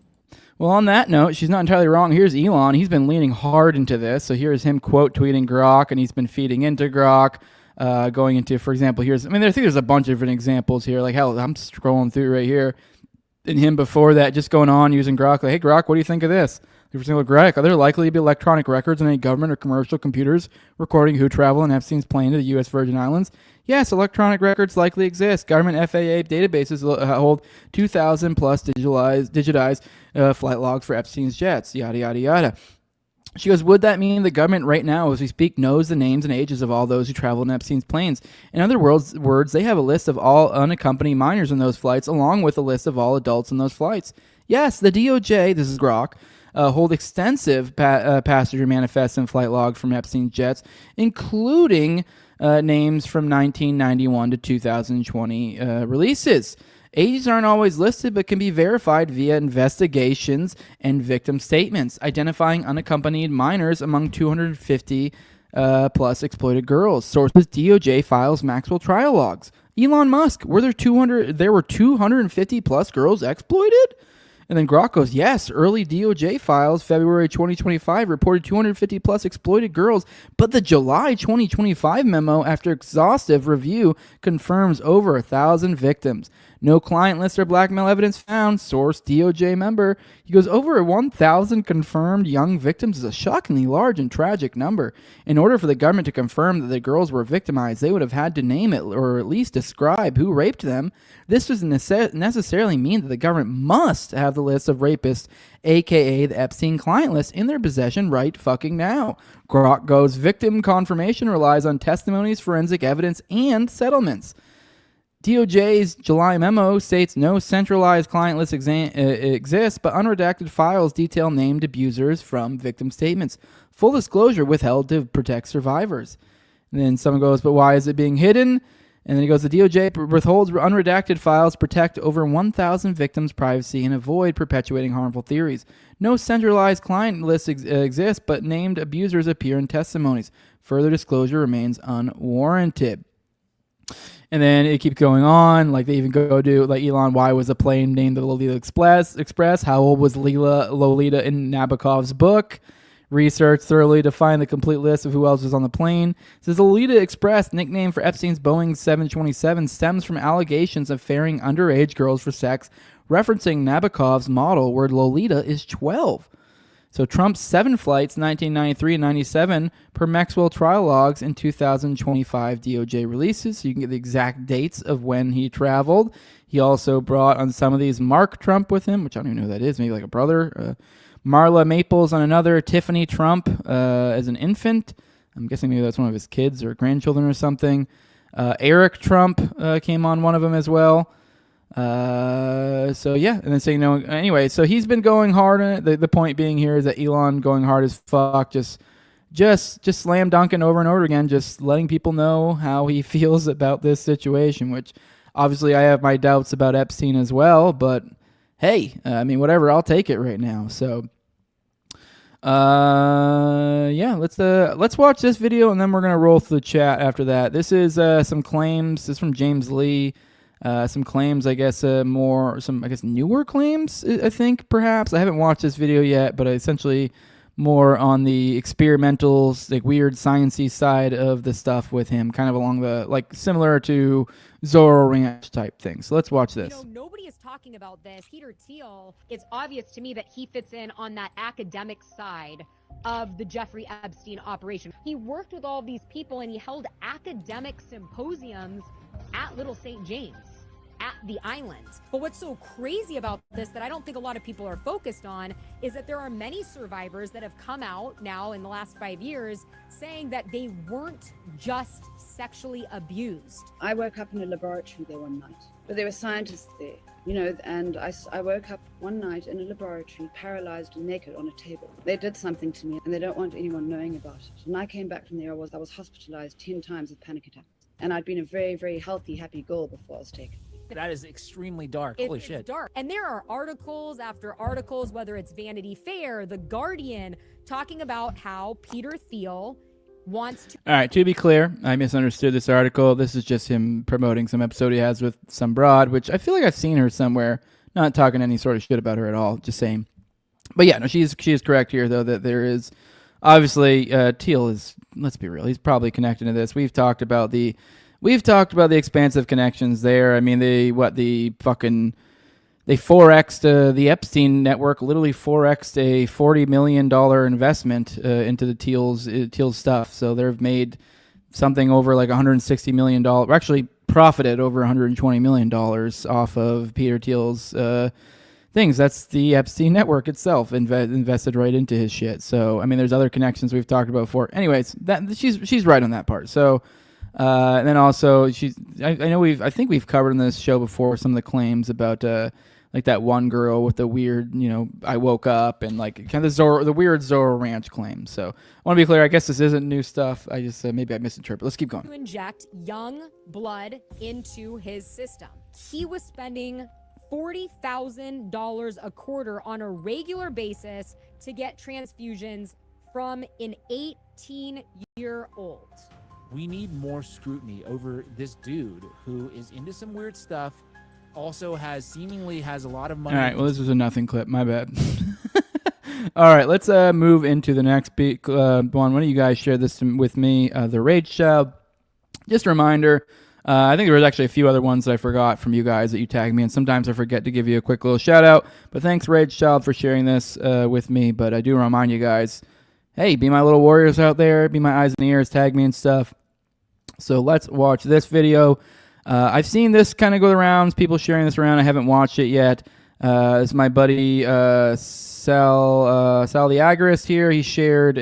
Well, on that note, she's not entirely wrong. Here's Elon. He's been leaning hard into this. So here's him quote tweeting Grok, and he's been feeding into Grok, going into, for example, I think there's a bunch of different examples here. Like, hell, I'm scrolling through right here. And him before that, just going on using Grok. Like, hey, Grok, what do you think of this? Greg, are there likely to be electronic records on any government or commercial computers recording who traveled on Epstein's plane to the U.S. Virgin Islands? Yes, electronic records likely exist. Government FAA databases hold 2,000 plus digitized flight logs for Epstein's jets, yada, yada, yada. She goes, would that mean the government right now, as we speak, knows the names and ages of all those who traveled in Epstein's planes? In other words, they have a list of all unaccompanied minors in those flights, along with a list of all adults in those flights. Yes, the DOJ, this is Grok, hold extensive passenger manifests and flight logs from Epstein's jets, including names from 1991 to 2020 releases. Ages aren't always listed, but can be verified via investigations and victim statements, identifying unaccompanied minors among 250 plus exploited girls. Sources: DOJ files Maxwell trial logs. Elon Musk, there were 250 plus girls exploited? And then Grok goes, yes, early DOJ files, February 2025, reported 250 plus exploited girls, but the July 2025 memo, after exhaustive review, confirms over 1,000 victims. No client list or blackmail evidence found. Source: DOJ member. He goes, over 1,000 confirmed young victims is a shockingly large and tragic number. In order for the government to confirm that the girls were victimized, they would have had to name it or at least describe who raped them. This doesn't necessarily mean that the government must have the list of rapists, aka the Epstein client list, in their possession right fucking now. Grok goes, victim confirmation relies on testimonies, forensic evidence, and settlements. DOJ's July memo states no centralized client list exists, but unredacted files detail named abusers from victim statements. Full disclosure withheld to protect survivors. And then someone goes, but why is it being hidden? And then he goes, the DOJ withholds unredacted files, protect over 1,000 victims' privacy, and avoid perpetuating harmful theories. No centralized client list exists, but named abusers appear in testimonies. Further disclosure remains unwarranted. And then it keeps going on. Like, they even go to, like, Elon, why was a plane named the Lolita Express? How old was Lolita in Nabokov's book? Research thoroughly to find the complete list of who else was on the plane. It says the Lolita Express, nickname for Epstein's Boeing 727, stems from allegations of ferrying underage girls for sex, referencing Nabokov's model where Lolita is 12. So Trump's 7 flights, 1993 and 97, per Maxwell trial logs in 2025 DOJ releases. So you can get the exact dates of when he traveled. He also brought on some of these Mark Trump with him, which I don't even know who that is, maybe like a brother. Marla Maples on another, Tiffany Trump as an infant. I'm guessing maybe that's one of his kids or grandchildren or something. Eric Trump came on one of them as well. So yeah, and then saying no. Anyway, so he's been going hard on it. The point being here is that Elon going hard as fuck, just slam dunking over and over again, just letting people know how he feels about this situation. Which obviously I have my doubts about Epstein as well, but hey, I mean whatever, I'll take it right now. So yeah, let's watch this video and then we're gonna roll through the chat after that. This is some claims. This is from James Lee. Some claims, I guess, newer claims, I think, perhaps. I haven't watched this video yet, but essentially more on the experimental, like, weird sciencey side of the stuff with him, kind of along the, like, similar to Zorro Ranch type thing. So let's watch this. You know, nobody is talking about this. Peter Thiel, it's obvious to me that he fits in on that academic side of the Jeffrey Epstein operation. He worked with all these people and he held academic symposiums at Little St. James, at the islands. But what's so crazy about this that I don't think a lot of people are focused on is that there are many survivors that have come out now in the last 5 years saying that they weren't just sexually abused. I woke up in a laboratory there one night, but there were scientists there, you know, and I woke up one night in a laboratory, paralyzed and naked on a table. They did something to me and they don't want anyone knowing about it. When I came back from there, I was hospitalized 10 times with panic attacks. And I'd been a very, very healthy, happy girl before I was taken. That is extremely dark. Holy shit. It's dark. And there are articles after articles, whether it's Vanity Fair, The Guardian, talking about how Peter Thiel wants to... All right, to be clear, I misunderstood this article. This is just him promoting some episode he has with some broad, which I feel like I've seen her somewhere. Not talking any sort of shit about her at all, just saying. But yeah, no, she is correct here, though, that there is... Obviously, Thiel is, let's be real, he's probably connected to this. We've talked about the expansive connections there. I mean, the they 4x'd the Epstein network, literally 4x'd a $40 million investment into the Teal's stuff. So they've made something over like $160 million, or actually profited over $120 million off of Peter Thiel's things. That's the Epstein network itself invested right into his shit. So I mean, there's other connections we've talked about before. Anyways, that she's right on that part. So and then also I think we've covered in this show before some of the claims about like that one girl with the weird, I woke up and like kind of the weird Zorro Ranch claim. So I want to be clear. I guess this isn't new stuff. I just maybe I misinterpreted. Let's keep going. To inject young blood into his system. He was spending $40,000 a quarter on a regular basis to get transfusions from an 18-year-old. We need more scrutiny over this dude who is into some weird stuff. Also seemingly has a lot of money. All right, well, this was a nothing clip. My bad. All right, let's move into the next one. Why don't you guys share this with me? The Rage Child. Just a reminder, I think there was actually a few other ones that I forgot from you guys that you tagged me, and sometimes I forget to give you a quick little shout out. But thanks, Rage Child, for sharing this with me. But I do remind you guys, hey, be my little warriors out there. Be my eyes and ears. Tag me and stuff. So let's watch this video. I've seen this kind of go the rounds, people sharing this around. I haven't watched it yet. It's my buddy Sal the Agorist here. He shared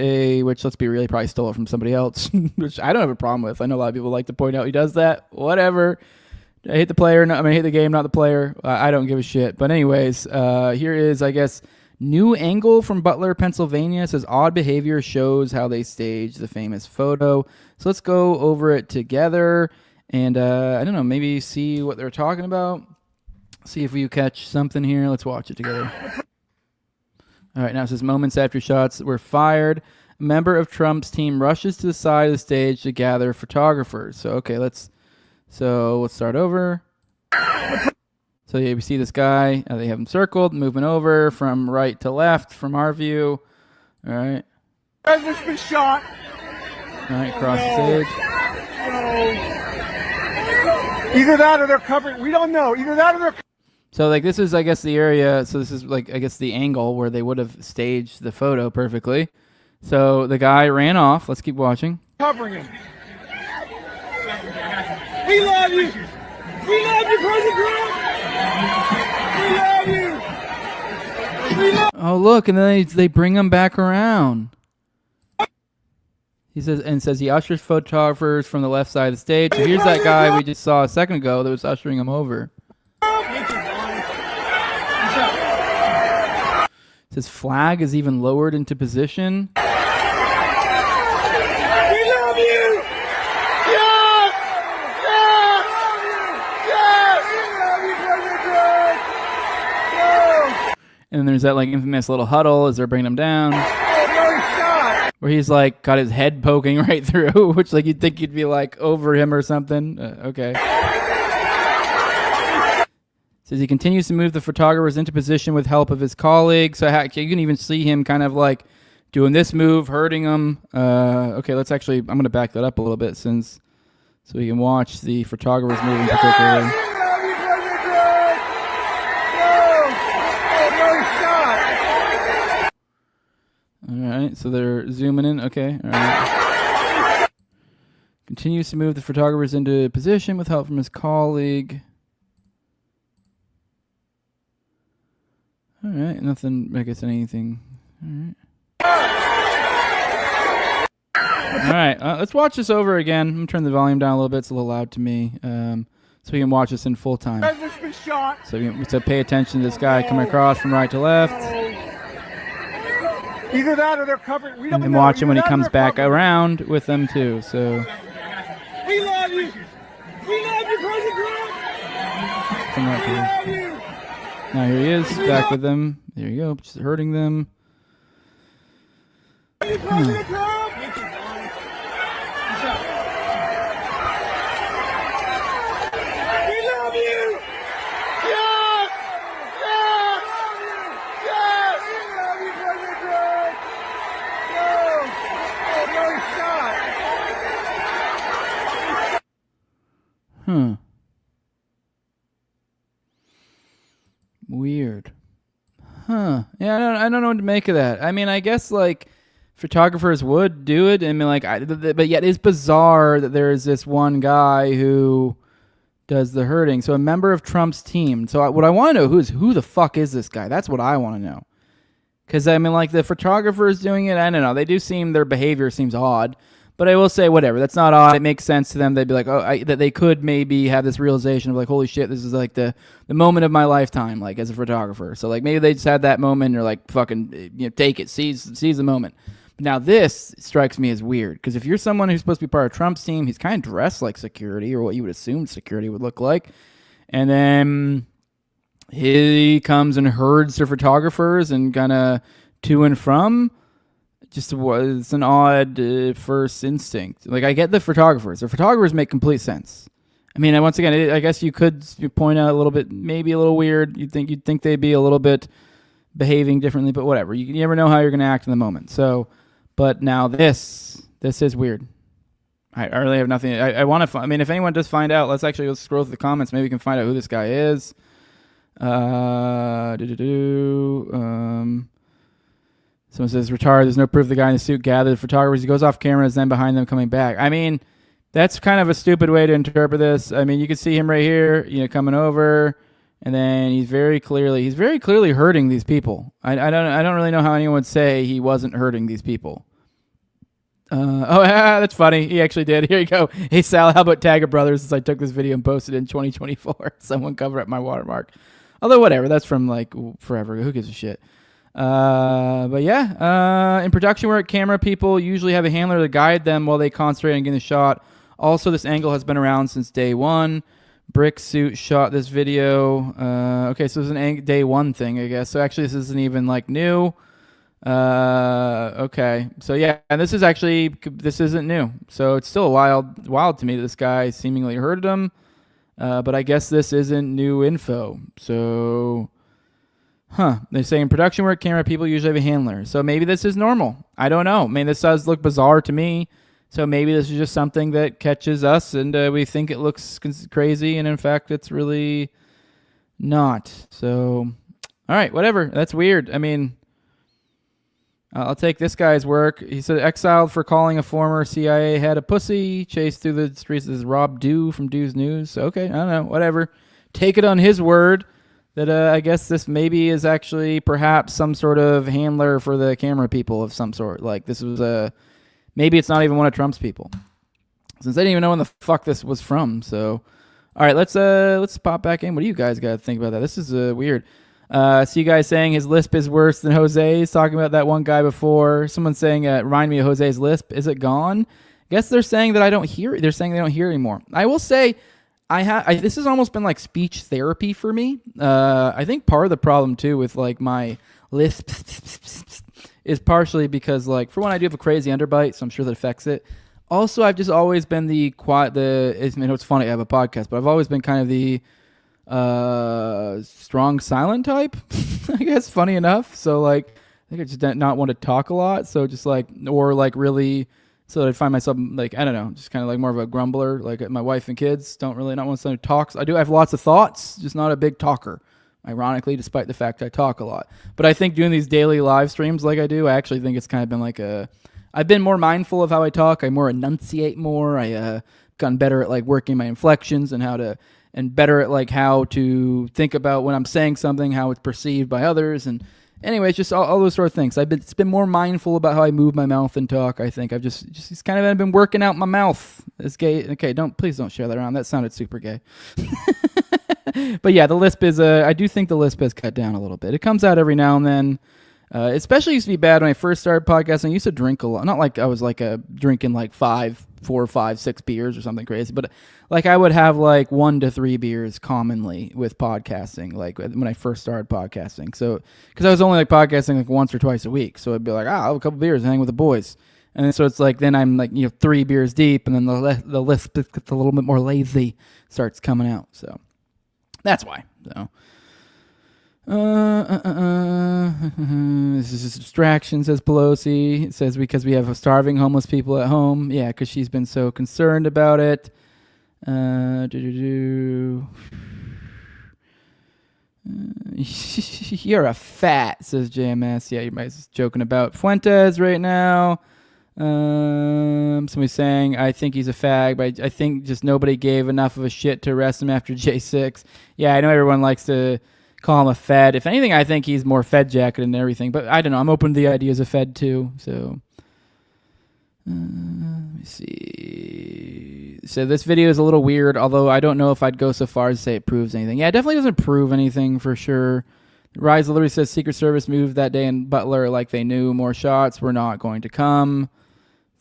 which let's be real, he probably stole it from somebody else, which I don't have a problem with. I know a lot of people like to point out he does that. Whatever. I hate the player. I hate the game, not the player. I don't give a shit. But anyways, here is, I guess, new angle from Butler, Pennsylvania. It says odd behavior shows how they staged the famous photo. So let's go over it together. And I don't know, maybe see what they're talking about. See if we catch something here. Let's watch it together. All right, now it says moments after shots were fired. A member of Trump's team rushes to the side of the stage to gather photographers. So, okay, let's start over. So, yeah, we see this guy. They have him circled, moving over from right to left from our view. All right. President's been shot. All right, cross the stage. Either that or they're covering. We don't know. Either that or they're. So, like, this is, I guess, the area. So, this is, like, I guess, the angle where they would have staged the photo perfectly. So, the guy ran off. Let's keep watching. Covering him. We love you. We love you, President Trump. We love you. We love. Oh, look, and then they bring him back around. He says he ushers photographers from the left side of the stage. So here's that guy we just saw a second ago that was ushering him over. His flag is even lowered into position. We love you. Yes. Yes. Yes. We love you, President Trump. And then there's that like infamous little huddle as they're bringing him down. Where he's like got his head poking right through, which like you'd think you'd be like over him or something. Okay. Says he continues to move the photographers into position with help of his colleagues. So you can even see him kind of like doing this move, hurting them. Okay, I'm going to back that up a little bit so we can watch the photographers moving particularly. All right, so they're zooming in. Okay, all right. Continues to move the photographers into position with help from his colleague. All right, nothing, I guess, anything. All right, let's watch this over again. I'm going to turn the volume down a little bit. It's a little loud to me. So we can watch this in full time. President's been shot. So pay attention to this guy coming across from right to left. Either that or they're covering. We don't know. And watch him when he comes back around with them too. So we love you. We love you, President Trump. From right to left. Now here he is, back with them. There you go, just hurting them. President Trump. We love you. Yes. Yes. Yes. We love you, President Trump. No, he's shot. Weird. Huh. Yeah, I don't know what to make of that. I mean, I guess like photographers would do it. I mean, like, but yet it's bizarre that there is this one guy who does the herding. So a member of Trump's team. So what I want to know who the fuck is this guy? That's what I want to know. Because I mean, like the photographers doing it, I don't know. They do seem their behavior seems odd. But I will say, whatever. That's not odd. It makes sense to them. They'd be like, that they could maybe have this realization of like, holy shit, this is like the moment of my lifetime, like as a photographer. So like maybe they just had that moment and they're like, fucking, take it, seize the moment. But now this strikes me as weird because if you're someone who's supposed to be part of Trump's team, he's kind of dressed like security or what you would assume security would look like, and then he comes and herds their photographers and kind of to and from. Just was an odd first instinct. Like I get the photographers. The photographers make complete sense. I mean, once again, I guess you could point out a little bit, maybe a little weird. You'd think they'd be a little bit behaving differently, but whatever. You never know how you're going to act in the moment. So, but now this is weird. I really have nothing. I want to. I mean, if anyone does find out, let's scroll through the comments. Maybe we can find out who this guy is. Someone says, retarded, there's no proof the guy in the suit gathered photographers. He goes off camera, is then behind them coming back. I mean, that's kind of a stupid way to interpret this. I mean, you can see him right here, coming over, and then he's very clearly hurting these people. I don't really know how anyone would say he wasn't hurting these people. That's funny. He actually did. Here you go. Hey, Sal, how about tag a brother since I took this video and posted it in 2024? Someone cover up my watermark. Although, whatever. That's from, like, forever. Who gives a shit? But yeah, in production work, camera people usually have a handler to guide them while they concentrate on getting the shot. Also, this angle has been around since day one. Brick Suit shot this video. Okay, so it's an day one thing, I guess. So actually, this isn't even like new. Okay, so yeah, and this isn't new. So it's still wild to me that this guy seemingly hurted him. But I guess this isn't new info. So. They're saying production work, camera people usually have a handler. So maybe this is normal. I don't know. I mean, this does look bizarre to me. So maybe this is just something that catches us and we think it looks crazy. And in fact, it's really not. So, all right, whatever. That's weird. I mean, I'll take this guy's work. He said exiled for calling a former CIA head a pussy. Chased through the streets. This is Rob Dew from Dew's News. So, okay, I don't know. Whatever. Take it on his word. That I guess this maybe is actually perhaps some sort of handler for the camera people of some sort. Like this was maybe it's not even one of Trump's people, since they didn't even know when the fuck this was from. So, all right, let's pop back in. What do you guys got to think about that? This is weird. See you guys saying his lisp is worse than Jose's. Talking about that one guy before. Someone saying remind me of Jose's lisp. Is it gone? I guess they're saying that I don't hear. They're saying they don't hear anymore. I will say. This has almost been like speech therapy for me. I think part of the problem too with like my lisp is partially because like for one I do have a crazy underbite, so I'm sure that affects it. Also, I've just always been it's funny I have a podcast, but I've always been kind of the strong silent type. I guess funny enough. So like I think I just did not want to talk a lot. So just like or like really. So that I find myself like, I don't know, just kind of like more of a grumbler. Like my wife and kids don't really not want someone who talks. I have lots of thoughts, just not a big talker. Ironically, despite the fact I talk a lot. But I think doing these daily live streams like I do, I actually think it's kind of been like I've been more mindful of how I talk. I more enunciate more. I gotten better at like working my inflections and better at like how to think about when I'm saying something, how it's perceived by others. And anyways, just all those sort of things. It's been more mindful about how I move my mouth and talk. I think I've just kind of been working out my mouth. It's gay. Okay, please don't share that around. That sounded super gay. But yeah, the lisp is I do think the lisp has cut down a little bit. It comes out every now and then. Especially used to be bad when I first started podcasting. I used to drink a lot. Not like I was like drinking like 4, 5, 6 beers or something crazy, but like I would have like 1 to 3 beers commonly with podcasting, like when I first started podcasting. So, because I was only like podcasting like once or twice a week, so I'd be like, I'll have a couple beers and hang with the boys. And then, so it's like then I'm like 3 beers deep, and then the lisp gets a little bit more lazy, starts coming out. So that's why. So. This is a distraction, says Pelosi. It says because we have starving homeless people at home. Yeah, because she's been so concerned about it. You're a fat, says JMS. Yeah, you might be joking about Fuentes right now. Somebody's saying, I think he's a fag, but I think just nobody gave enough of a shit to arrest him after J6. Yeah, I know everyone likes to call him a Fed. If anything, I think he's more Fed jacket and everything, but I don't know. I'm open to the idea as a Fed too, so... let me see. So this video is a little weird, although I don't know if I'd go so far as to say it proves anything. Yeah, it definitely doesn't prove anything for sure. Rise literally says Secret Service moved that day in Butler like they knew more shots were not going to come.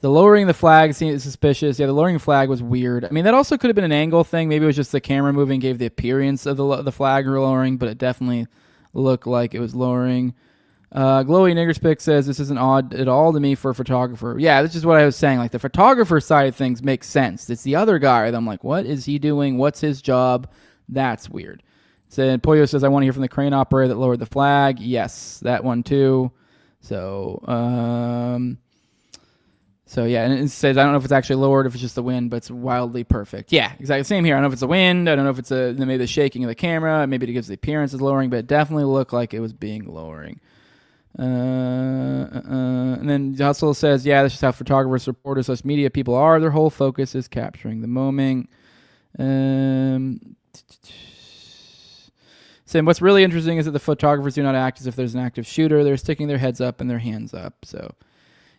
The lowering the flag seems suspicious. Yeah, the lowering flag was weird. I mean, that also could have been an angle thing. Maybe it was just the camera moving gave the appearance of the flag lowering, but it definitely looked like it was lowering. Glowy Niggerspick says this isn't odd at all to me for a photographer. Yeah, this is what I was saying. Like the photographer side of things makes sense. It's the other guy that I'm like, what is he doing? What's his job? That's weird. So Pollo says I want to hear from the crane operator that lowered the flag. Yes, that one too. So yeah, and it says I don't know if it's actually lowered, if it's just the wind, but it's wildly perfect. Yeah, exactly. Same here. I don't know if it's the wind. I don't know if it's maybe the shaking of the camera. Maybe it gives the appearance of lowering, but it definitely looked like it was being lowering. And then Hustle says, yeah, that's just how photographers, reporters, social media people are. Their whole focus is capturing the moment. Saying what's really interesting is that the photographers do not act as if there's an active shooter. They're sticking their heads up and their hands up. So,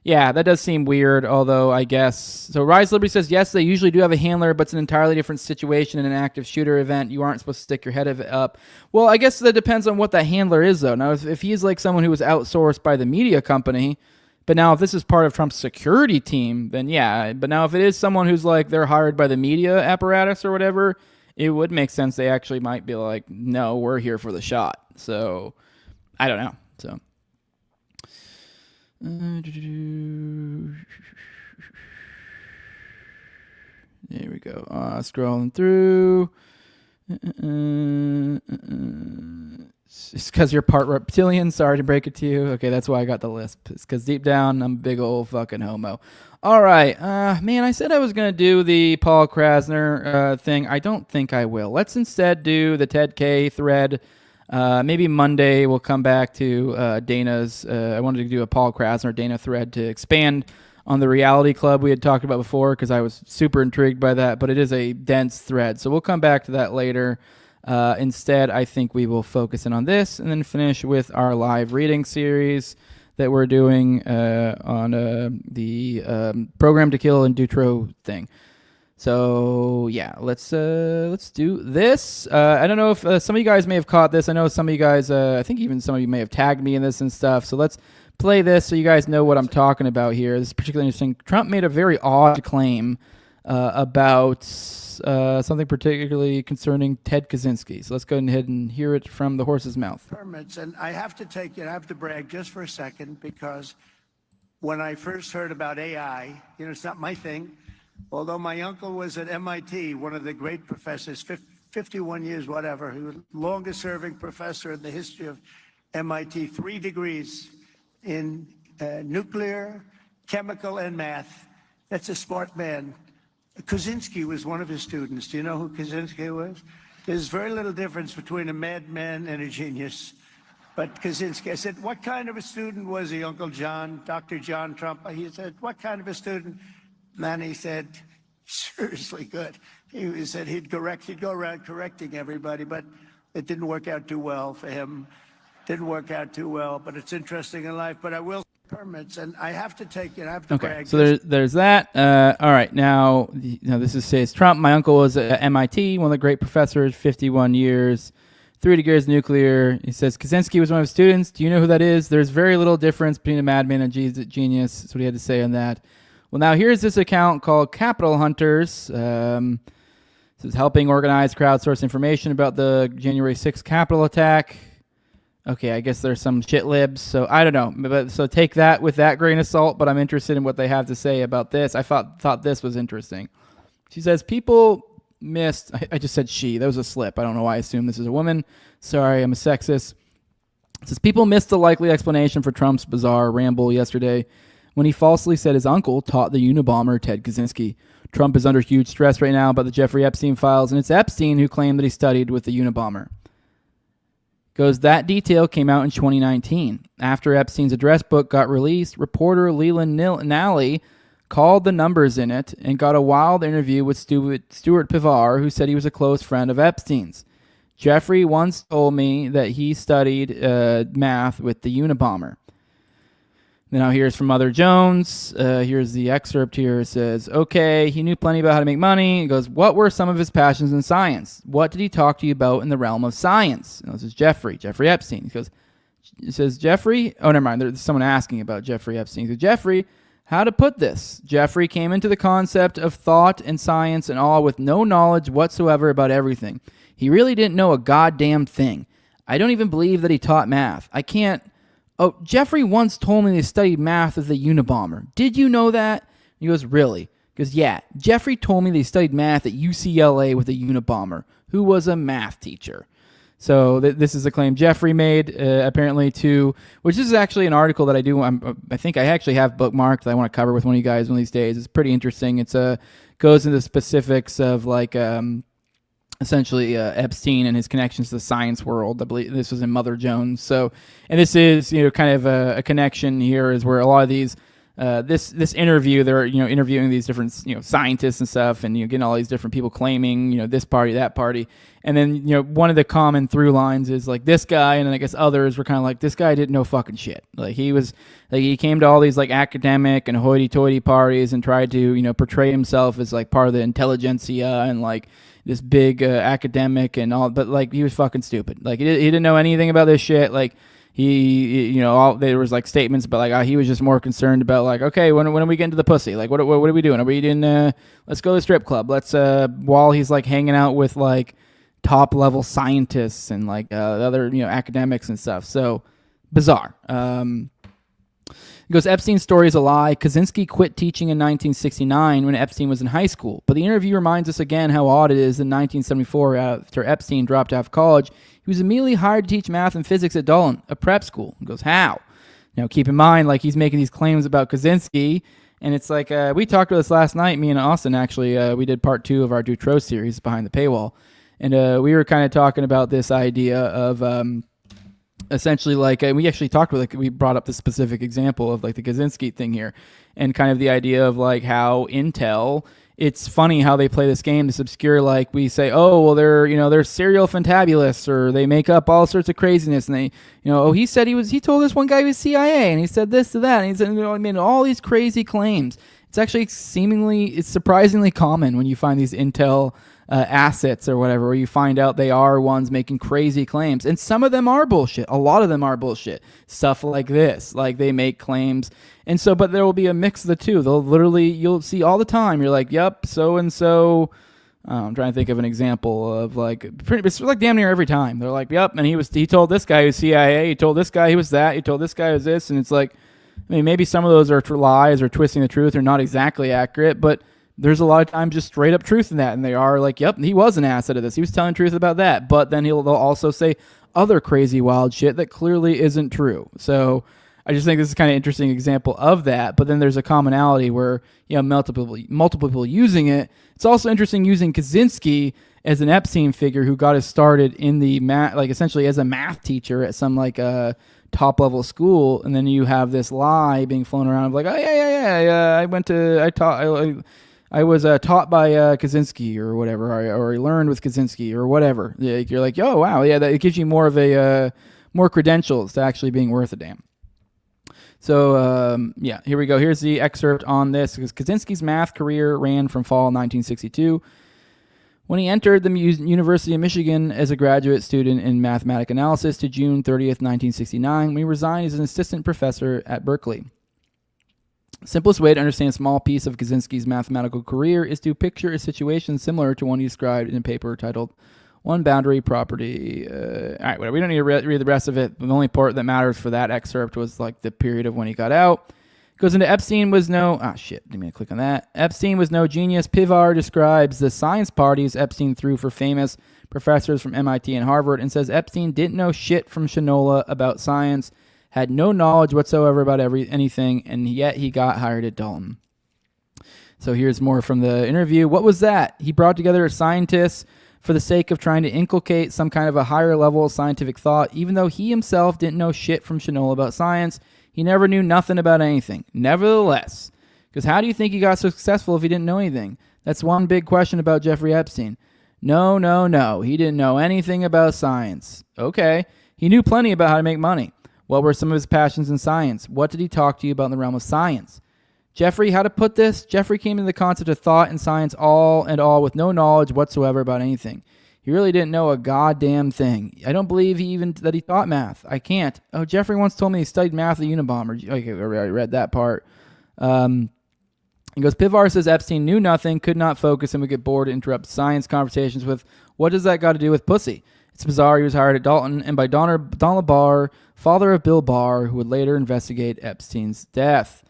yeah, that does seem weird, although I guess... So Rise Liberty says, yes, they usually do have a handler, but it's an entirely different situation in an active shooter event. You aren't supposed to stick your head up. Well, I guess that depends on what that handler is, though. Now, if he's like someone who was outsourced by the media company, but now if this is part of Trump's security team, then yeah. But now if it is someone who's like they're hired by the media apparatus or whatever, it would make sense they actually might be like, no, we're here for the shot. So, I don't know. So... There we go. Scrolling through. It's because you're part reptilian. Sorry to break it to you. Okay, that's why I got the lisp. It's because deep down, I'm a big old fucking homo. All right. Man, I said I was going to do the Paul Krasner thing. I don't think I will. Let's instead do the Ted K thread. Maybe Monday we'll come back to Dana's. I wanted to do a Paul Krasner Dana thread to expand on the reality club we had talked about before because I was super intrigued by that, but it is a dense thread. So we'll come back to that later. Instead, I think we will focus in on this and then finish with our live reading series that we're doing on the Program to Kill and Dutroux thing. So yeah, let's do this. I don't know if some of you guys may have caught this. I know some of you guys, I think even some of you may have tagged me in this and stuff. So let's play this so you guys know what I'm talking about here. This is particularly interesting. Trump made a very odd claim about something particularly concerning Ted Kaczynski. So let's go ahead and hear it from the horse's mouth. Permits, and I have to brag just for a second because when I first heard about AI, it's not my thing. Although my uncle was at MIT, one of the great professors, 51 years, whatever, he was the longest serving professor in the history of MIT, 3 degrees in nuclear, chemical, and math. That's a smart man. Kaczynski was one of his students. Do you know who Kaczynski was? There's very little difference between a madman and a genius. But Kaczynski, I said, what kind of a student was he, Uncle John, Dr. John Trump? He said, what kind of a student? And he said, seriously good. He said he'd go around correcting everybody, but it didn't work out too well for him. Didn't work out too well, but it's interesting in life. But I will permits, and I have to take it. I have to brag. So there's that. All right, now this says Trump. My uncle was at MIT, one of the great professors, 51 years, 3 degrees nuclear. He says Kaczynski was one of his students. Do you know who that is? There's very little difference between a madman and a genius. That's what he had to say on that. Well, now here's this account called Capital Hunters. This is helping organize, crowdsource information about the January 6th Capitol attack. Okay, I guess there's some shit libs, so I don't know. But so take that with that grain of salt, but I'm interested in what they have to say about this. I thought this was interesting. She says, people missed... I just said she. That was a slip. I don't know why I assumed this is a woman. Sorry, I'm a sexist. It says, people missed the likely explanation for Trump's bizarre ramble yesterday when he falsely said his uncle taught the Unabomber Ted Kaczynski. Trump is under huge stress right now about the Jeffrey Epstein files, and it's Epstein who claimed that he studied with the Unabomber. Goes, that detail came out in 2019. After Epstein's address book got released, reporter Leland Nally called the numbers in it and got a wild interview with Stuart P2K, who said he was a close friend of Epstein's. Jeffrey once told me that he studied math with the Unabomber. Now here's from Mother Jones. Here's the excerpt here. It says, okay, he knew plenty about how to make money. He goes, what were some of his passions in science? What did he talk to you about in the realm of science? And this is Jeffrey Epstein. He goes, it says, Jeffrey, oh, never mind. There's someone asking about Jeffrey Epstein. He goes, Jeffrey, how to put this? Jeffrey came into the concept of thought and science and all with no knowledge whatsoever about everything. He really didn't know a goddamn thing. I don't even believe that he taught math. I can't. Oh, Jeffrey once told me they studied math with the Unabomber. Did you know that? He goes, really? Because, yeah, Jeffrey told me they studied math at UCLA with the Unabomber, who was a math teacher. So this is a claim Jeffrey made, apparently, to, which is actually an article that I do. I think I actually have bookmarked that I want to cover with one of you guys one of these days. It's pretty interesting. It's goes into specifics of, like, essentially Epstein and his connections to the science world. I believe this was in Mother Jones. So, and this is, kind of a connection here is where a lot of these, this interview, they're, interviewing these different, scientists and stuff, and, getting all these different people claiming, this party, that party. And then, one of the common through lines is like this guy, and then I guess others were kind of like, this guy didn't know fucking shit. Like he was, like he came to all these like academic and hoity-toity parties and tried to, portray himself as like part of the intelligentsia and like this big academic and all, but like he was fucking stupid. Like he didn't know anything about this shit. Like he there was like statements about like he was just more concerned about like, okay, when are we getting to the pussy? Like what are we doing? Are we doing? Let's go to the strip club. Let's while he's like hanging out with like top level scientists and like other academics and stuff. So bizarre. It goes, Epstein's story is a lie. Kaczynski quit teaching in 1969 when Epstein was in high school. But the interview reminds us again how odd it is in 1974 after Epstein dropped out of college. He was immediately hired to teach math and physics at Doodling, a prep school. He goes, how? Now, keep in mind, like he's making these claims about Kaczynski. And it's like, we talked about this last night, me and Austin, actually. We did part 2 of our Dutroux series, Behind the Paywall. And we were kind of talking about this idea of... essentially, like we actually talked with, like we brought up the specific example of like the Kaczynski thing here, and kind of the idea of like how Intel. It's funny how they play this game, this obscure, like we say, oh well, they're serial fantabulists, or they make up all sorts of craziness, and they, oh he said he told this one guy he was CIA, and he said this to that, and he said, all these crazy claims. It's actually it's surprisingly common when you find these Intel assets or whatever, where you find out they are ones making crazy claims, and some of them are bullshit. A lot of them are bullshit. Stuff like this, like they make claims, and so, but there will be a mix of the two. You'll see all the time. You're like, yep, so and so. I'm trying to think of an example of like, it's like damn near every time. They're like, yep, and he told this guy he was CIA. He told this guy he was that. He told this guy he was this, and it's like, I mean, maybe some of those are lies or twisting the truth or not exactly accurate, but there's a lot of times just straight up truth in that, and they are like, yep, he was an asset of this. He was telling truth about that, but then they'll also say other crazy wild shit that clearly isn't true. So I just think this is kind of interesting example of that. But then there's a commonality where multiple people using it. It's also interesting using Kaczynski as an Epstein figure who got us started in the math, like essentially as a math teacher at some like top level school, and then you have this lie being flown around of like, oh I was taught by Kaczynski or whatever, or I learned with Kaczynski or whatever. You're like, oh, wow, yeah, it gives you more of more credentials to actually being worth a damn. So, yeah, here we go. Here's the excerpt on this. Kaczynski's math career ran from fall 1962, when he entered the University of Michigan as a graduate student in mathematical analysis, to June 30th, 1969, when he resigned as an assistant professor at Berkeley. Simplest way to understand a small piece of Kaczynski's mathematical career is to picture a situation similar to one he described in a paper titled One Boundary Property. All right, whatever. We don't need to read the rest of it. The only part that matters for that excerpt was like the period of when he got out. Goes into Epstein was no... Ah, shit. Didn't mean to click on that. Epstein was no genius. P2K describes the science parties Epstein threw for famous professors from MIT and Harvard and says Epstein didn't know shit from Shinola about science, had no knowledge whatsoever about anything, and yet he got hired at Dalton. So here's more from the interview. What was that? He brought together scientists for the sake of trying to inculcate some kind of a higher level of scientific thought, even though he himself didn't know shit from Shinola about science. He never knew nothing about anything. Nevertheless, because how do you think he got so successful if he didn't know anything? That's one big question about Jeffrey Epstein. No. He didn't know anything about science. Okay. He knew plenty about how to make money. What were some of his passions in science? What did he talk to you about in the realm of science? Jeffrey, how to put this? Jeffrey came into the concept of thought and science all with no knowledge whatsoever about anything. He really didn't know a goddamn thing. I don't believe that he taught math. I can't. Oh, Jeffrey once told me he studied math at Unabomber. Okay, I read that part. He goes, Pivar says Epstein knew nothing, could not focus, and would get bored and interrupt science conversations with, what does that got to do with pussy? It's bizarre. He was hired at Dalton and by Donald Barr, father of Bill Barr, who would later investigate Epstein's death.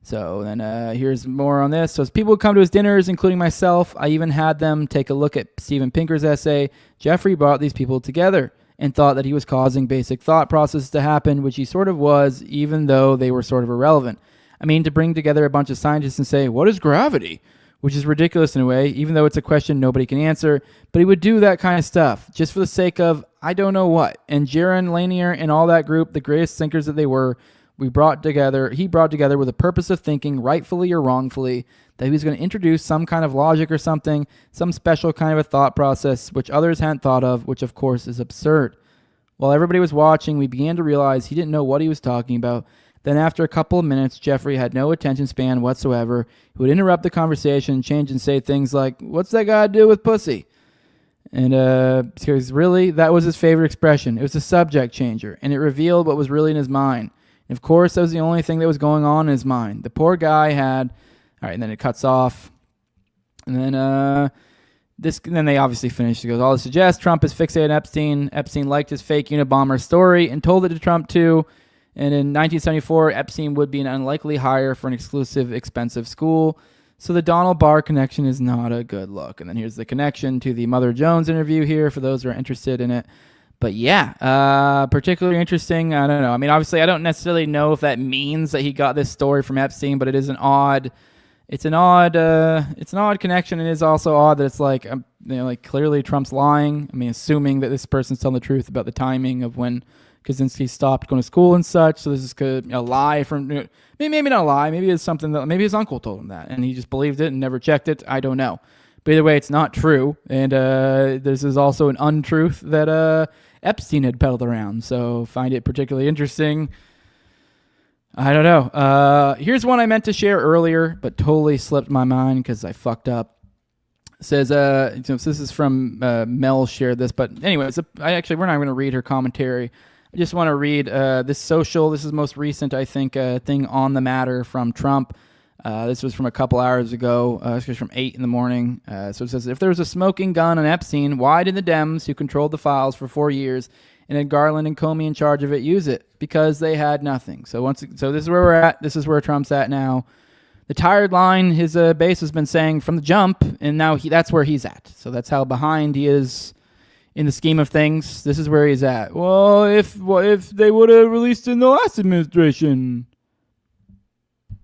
So then here's more on this. So as people would come to his dinners, including myself, I even had them take a look at Steven Pinker's essay. Jeffrey brought these people together and thought that he was causing basic thought processes to happen, which he sort of was, even though they were sort of irrelevant. I mean, to bring together a bunch of scientists and say, what is gravity? Which is ridiculous in a way, even though it's a question nobody can answer. But he would do that kind of stuff just for the sake of, I don't know what. And Jaron Lanier and all that group, the greatest thinkers that they were, he brought together with a purpose of thinking, rightfully or wrongfully, that he was going to introduce some kind of logic or something, some special kind of a thought process, which others hadn't thought of, which of course is absurd. While everybody was watching, we began to realize he didn't know what he was talking about. Then after a couple of minutes, Jeffrey had no attention span whatsoever. He would interrupt the conversation, change and say things like, what's that got to do with pussy? And because really, that was his favorite expression. It was a subject changer, and it revealed what was really in his mind. And of course, that was the only thing that was going on in his mind. The poor guy had... All right, and then it cuts off. And then then they obviously finish. It goes, all this suggests Trump is fixated on Epstein. Epstein liked his fake Unabomber story and told it to Trump too. And in 1974, Epstein would be an unlikely hire for an exclusive, expensive school. So the Donald Barr connection is not a good look. And then here's the connection to the Mother Jones interview here for those who are interested in it. But yeah, particularly interesting. I don't know. I mean, obviously, I don't necessarily know if that means that he got this story from Epstein, but it is an odd connection. It is also odd that it's like, like clearly Trump's lying. I mean, assuming that this person's telling the truth about the timing of when Kaczynski stopped going to school and such. So this is a lie from, maybe not a lie. Maybe it's something that maybe his uncle told him that and he just believed it and never checked it. I don't know. But either way, it's not true. And this is also an untruth that Epstein had peddled around. So find it particularly interesting. I don't know. Here's one I meant to share earlier, but totally slipped my mind because I fucked up. It says, so this is from Mel shared this, but anyway, we're not going to read her commentary. I just want to read this social. This is most recent, I think, thing on the matter from Trump. This was from a couple hours ago. This was from 8 in the morning. So it says, if there was a smoking gun on Epstein, why did the Dems, who controlled the files for 4 years and had Garland and Comey in charge of it, use it? Because they had nothing. So this is where we're at. This is where Trump's at now. The tired line his base has been saying from the jump, and now that's where he's at. So that's how behind he is in the scheme of things. This is where he's at. Well, if they would have released in the last administration,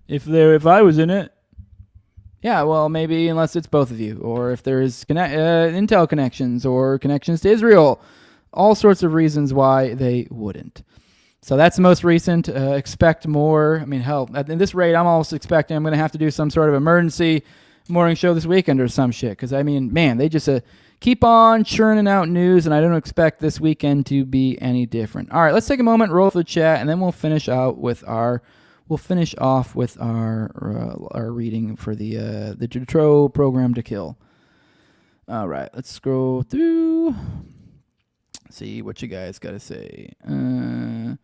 if I was in it, yeah, well, maybe unless it's both of you, or if there's intel connections or connections to Israel, all sorts of reasons why they wouldn't. So that's the most recent. Expect more. I mean, hell, at this rate, I'm almost expecting I'm going to have to do some sort of emergency morning show this weekend or some shit. Because, I mean, man, they just keep on churning out news, and I don't expect this weekend to be any different. All right, let's take a moment, roll for the chat, and then we'll finish off with our reading for the Dutroux Program to Kill. All right, let's scroll through. See what you guys got to say. All right.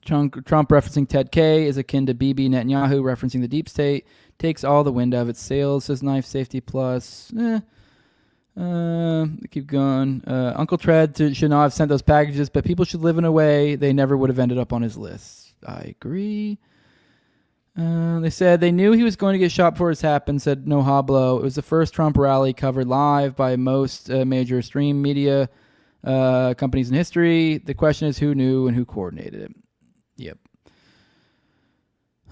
Trump referencing Ted K is akin to Bibi Netanyahu referencing the deep state. Takes all the wind out of its sails, says Knife Safety Plus. Keep going. Uncle Ted should not have sent those packages, but people should live in a way they never would have ended up on his list. I agree. They said they knew he was going to get shot before this happened, said No Hablo. It was the first Trump rally covered live by most major stream media companies in history. The question is who knew and who coordinated it. Yep.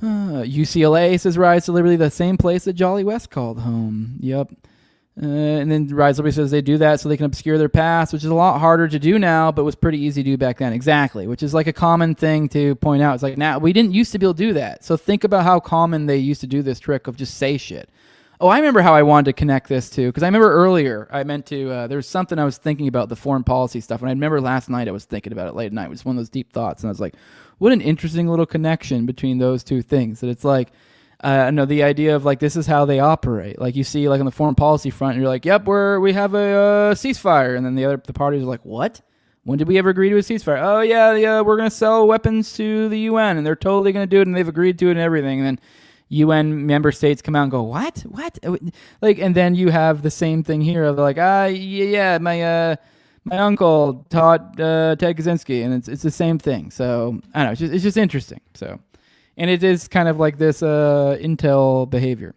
UCLA says Rise to Liberty, the same place that Jolly West called home. Yep. And then Rise to Liberty says they do that so they can obscure their past, which is a lot harder to do now, but was pretty easy to do back then. Exactly, which is like a common thing to point out. It's like, now, we didn't used to be able to do that. So think about how common they used to do this trick of just say shit. Oh, I remember how I wanted to connect this to, because I remember earlier I meant to, there was something I was thinking about, the foreign policy stuff, and I remember last night I was thinking about it late at night. It was one of those deep thoughts, and I was like, what an interesting little connection between those two things. That it's like, no, the idea of like, this is how they operate. Like you see like on the foreign policy front, and you're like, yep, we have a ceasefire. And then the parties are like, what? When did we ever agree to a ceasefire? Oh yeah, we're going to sell weapons to the UN, and they're totally going to do it, and they've agreed to it and everything. And then UN member states come out and go, what? Like, and then you have the same thing here of like, my uncle taught Ted Kaczynski, and it's the same thing. So I don't know, it's just interesting. So, and it is kind of like this intel behavior.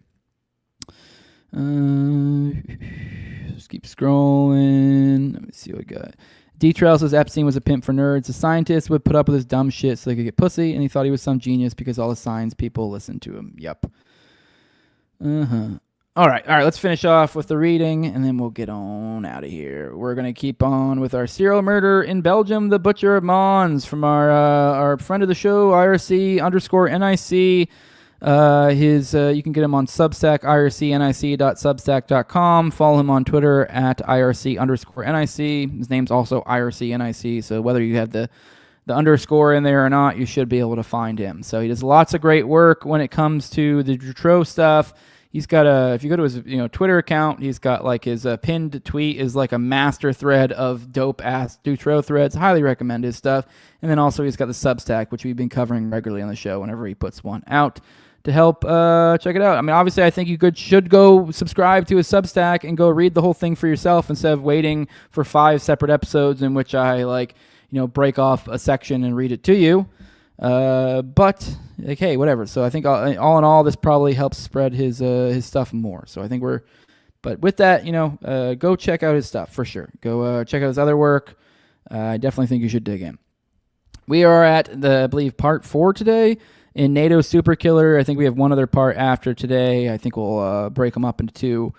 Just keep scrolling. Let me see what we got. Dutroux says Epstein was a pimp for nerds. The scientists would put up with his dumb shit so they could get pussy, and he thought he was some genius because all the science people listened to him. Yep. All right, let's finish off with the reading, and then we'll get on out of here. We're going to keep on with our serial murder in Belgium, the Butcher of Mons, from our friend of the show, IRC_NIC. You can get him on Substack, ircnic.substack.com. Follow him on Twitter at IRC_NIC. His name's also IRCNIC, so whether you have the underscore in there or not, you should be able to find him. So he does lots of great work when it comes to the Dutroux stuff. He's got if you go to his Twitter account, he's got like his pinned tweet is like a master thread of dope ass Dutroux threads. Highly recommend his stuff. And then also he's got the Substack, which we've been covering regularly on the show whenever he puts one out, to help check it out. I mean, obviously, I think you should go subscribe to his Substack and go read the whole thing for yourself instead of waiting for 5 separate episodes in which I break off a section and read it to you. But hey, whatever. So I think all in all, this probably helps spread his stuff more. So I think but with that, go check out his stuff for sure. Go check out his other work. I definitely think you should dig in. We are at I believe part 4 today. In NATO Super Killer, I think we have one other part after today. I think we'll break them up into 2.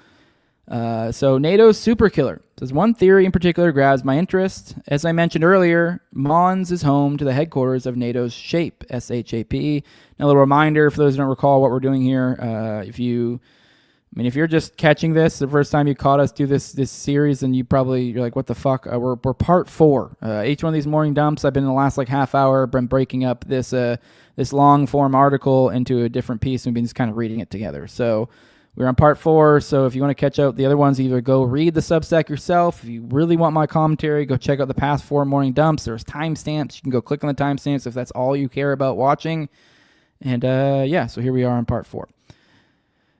So NATO Super Killer. There's one theory in particular grabs my interest. As I mentioned earlier, Mons is home to the headquarters of NATO's SHAPE, S-H-A-P. Now, a little reminder for those who don't recall what we're doing here. If you're just catching this, the first time you caught us do this series, and you're like, what the fuck? We're part 4. Each one of these morning dumps, I've been in the last half hour, been breaking up this long form article into a different piece, and we've been just kind of reading it together. So we're on part 4. So if you want to catch out the other ones, either go read the Substack yourself. If you really want my commentary, go check out the past 4 morning dumps. There's timestamps. You can go click on the timestamps if that's all you care about watching. And so here we are on part 4.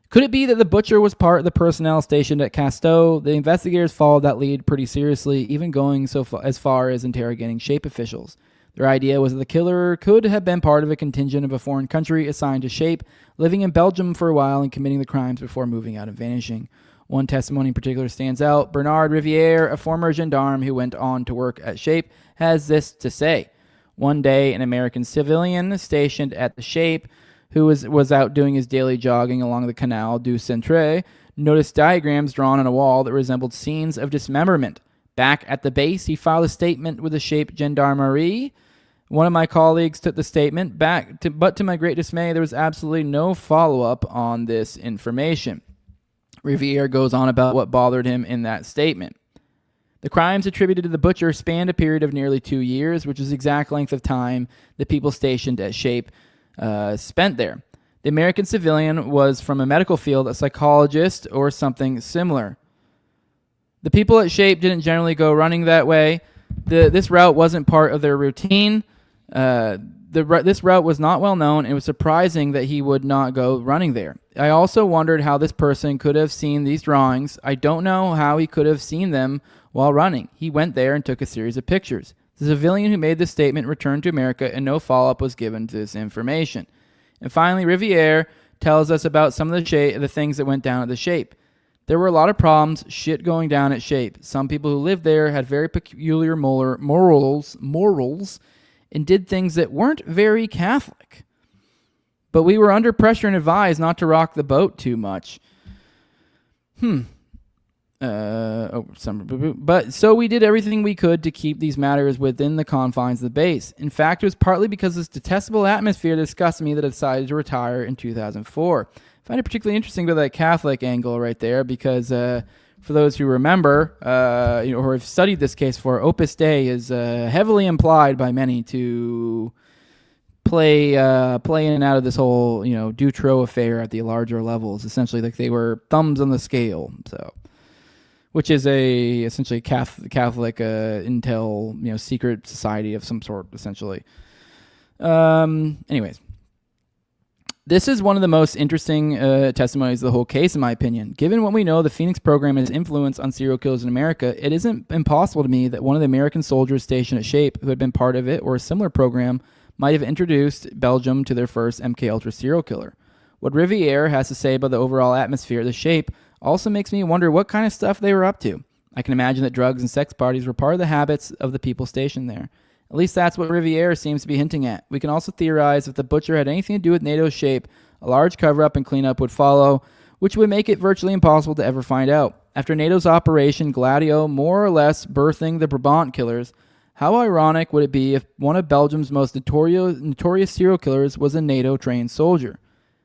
Could it be that the Butcher was part of the personnel stationed at Casteau? The investigators followed that lead pretty seriously, even going as far as interrogating SHAPE officials. Their idea was that the killer could have been part of a contingent of a foreign country assigned to SHAPE, living in Belgium for a while and committing the crimes before moving out and vanishing. One testimony in particular stands out. Bernard Riviere, a former gendarme who went on to work at SHAPE, has this to say. One day, an American civilian stationed at the SHAPE, who was out doing his daily jogging along the Canal du Centre, noticed diagrams drawn on a wall that resembled scenes of dismemberment. Back at the base, he filed a statement with the SHAPE Gendarmerie. One of my colleagues took the statement back, but to my great dismay, there was absolutely no follow-up on this information. Riviere goes on about what bothered him in that statement. The crimes attributed to the Butcher spanned a period of nearly 2 years, which is the exact length of time the people stationed at SHAPE spent there. The American civilian was from a medical field, a psychologist, or something similar. The people at SHAPE didn't generally go running that way. This route wasn't part of their routine. This route was not well known, and it was surprising that he would not go running there. I also wondered how this person could have seen these drawings. I don't know how he could have seen them while running. He went there and took a series of pictures. The civilian who made this statement returned to America, and no follow-up was given to this information. And finally, Riviere tells us about some of the things that went down at the SHAPE. There were a lot of problems, shit going down at SHAPE. Some people who lived there had very peculiar morals, and did things that weren't very Catholic. but we were under pressure and advised not to rock the boat too much. But so we did everything we could to keep these matters within the confines of the base. In fact, it was partly because of this detestable atmosphere that disgusted me that I decided to retire in 2004. I find it particularly interesting about that Catholic angle right there because for those who remember or have studied this case before, Opus Dei is heavily implied by many to play in and out of this whole Dutroux affair at the larger levels. Essentially, like they were thumbs on the scale. So, which is essentially Catholic intel secret society of some sort, essentially. Anyways. This is one of the most interesting testimonies of the whole case, in my opinion. Given what we know of the Phoenix program and its influence on serial killers in America, it isn't impossible to me that one of the American soldiers stationed at SHAPE who had been part of it or a similar program might have introduced Belgium to their first MKUltra serial killer. What Riviere has to say about the overall atmosphere of the SHAPE also makes me wonder what kind of stuff they were up to. I can imagine that drugs and sex parties were part of the habits of the people stationed there. At least that's what Riviere seems to be hinting at. We can also theorize if the butcher had anything to do with NATO's SHAPE, a large cover-up and cleanup would follow, which would make it virtually impossible to ever find out. After NATO's Operation Gladio more or less birthing the Brabant killers, how ironic would it be if one of Belgium's most notorious serial killers was a NATO-trained soldier?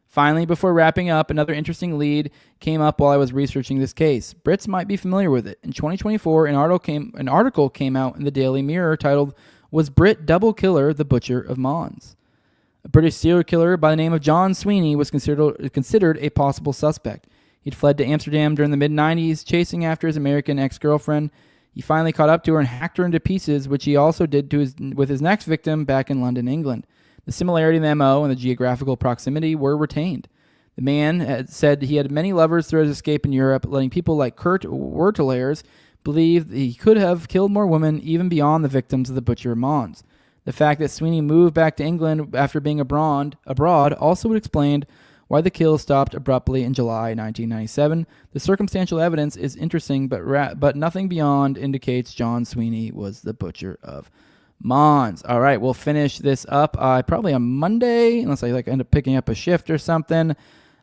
Finally, before wrapping up, another interesting lead came up while I was researching this case. Brits might be familiar with it. In 2024, an article came out in the Daily Mirror titled, "Was Brit Double Killer the Butcher of Mons?" A British serial killer by the name of John Sweeney was considered a possible suspect. He'd fled to Amsterdam during the mid-90s, chasing after his American ex-girlfriend. He finally caught up to her and hacked her into pieces, which he also did with his next victim back in London, England. The similarity in the MO and the geographical proximity were retained. The man had said he had many lovers through his escape in Europe, letting people like Kurt Wertelers believe he could have killed more women even beyond the victims of the Butcher of Mons. The fact that Sweeney moved back to England after being abroad also would explain why the kill stopped abruptly in July 1997. The circumstantial evidence is interesting, but nothing beyond indicates John Sweeney was the Butcher of Mons. All right, we'll finish this up probably on Monday, unless I end up picking up a shift or something.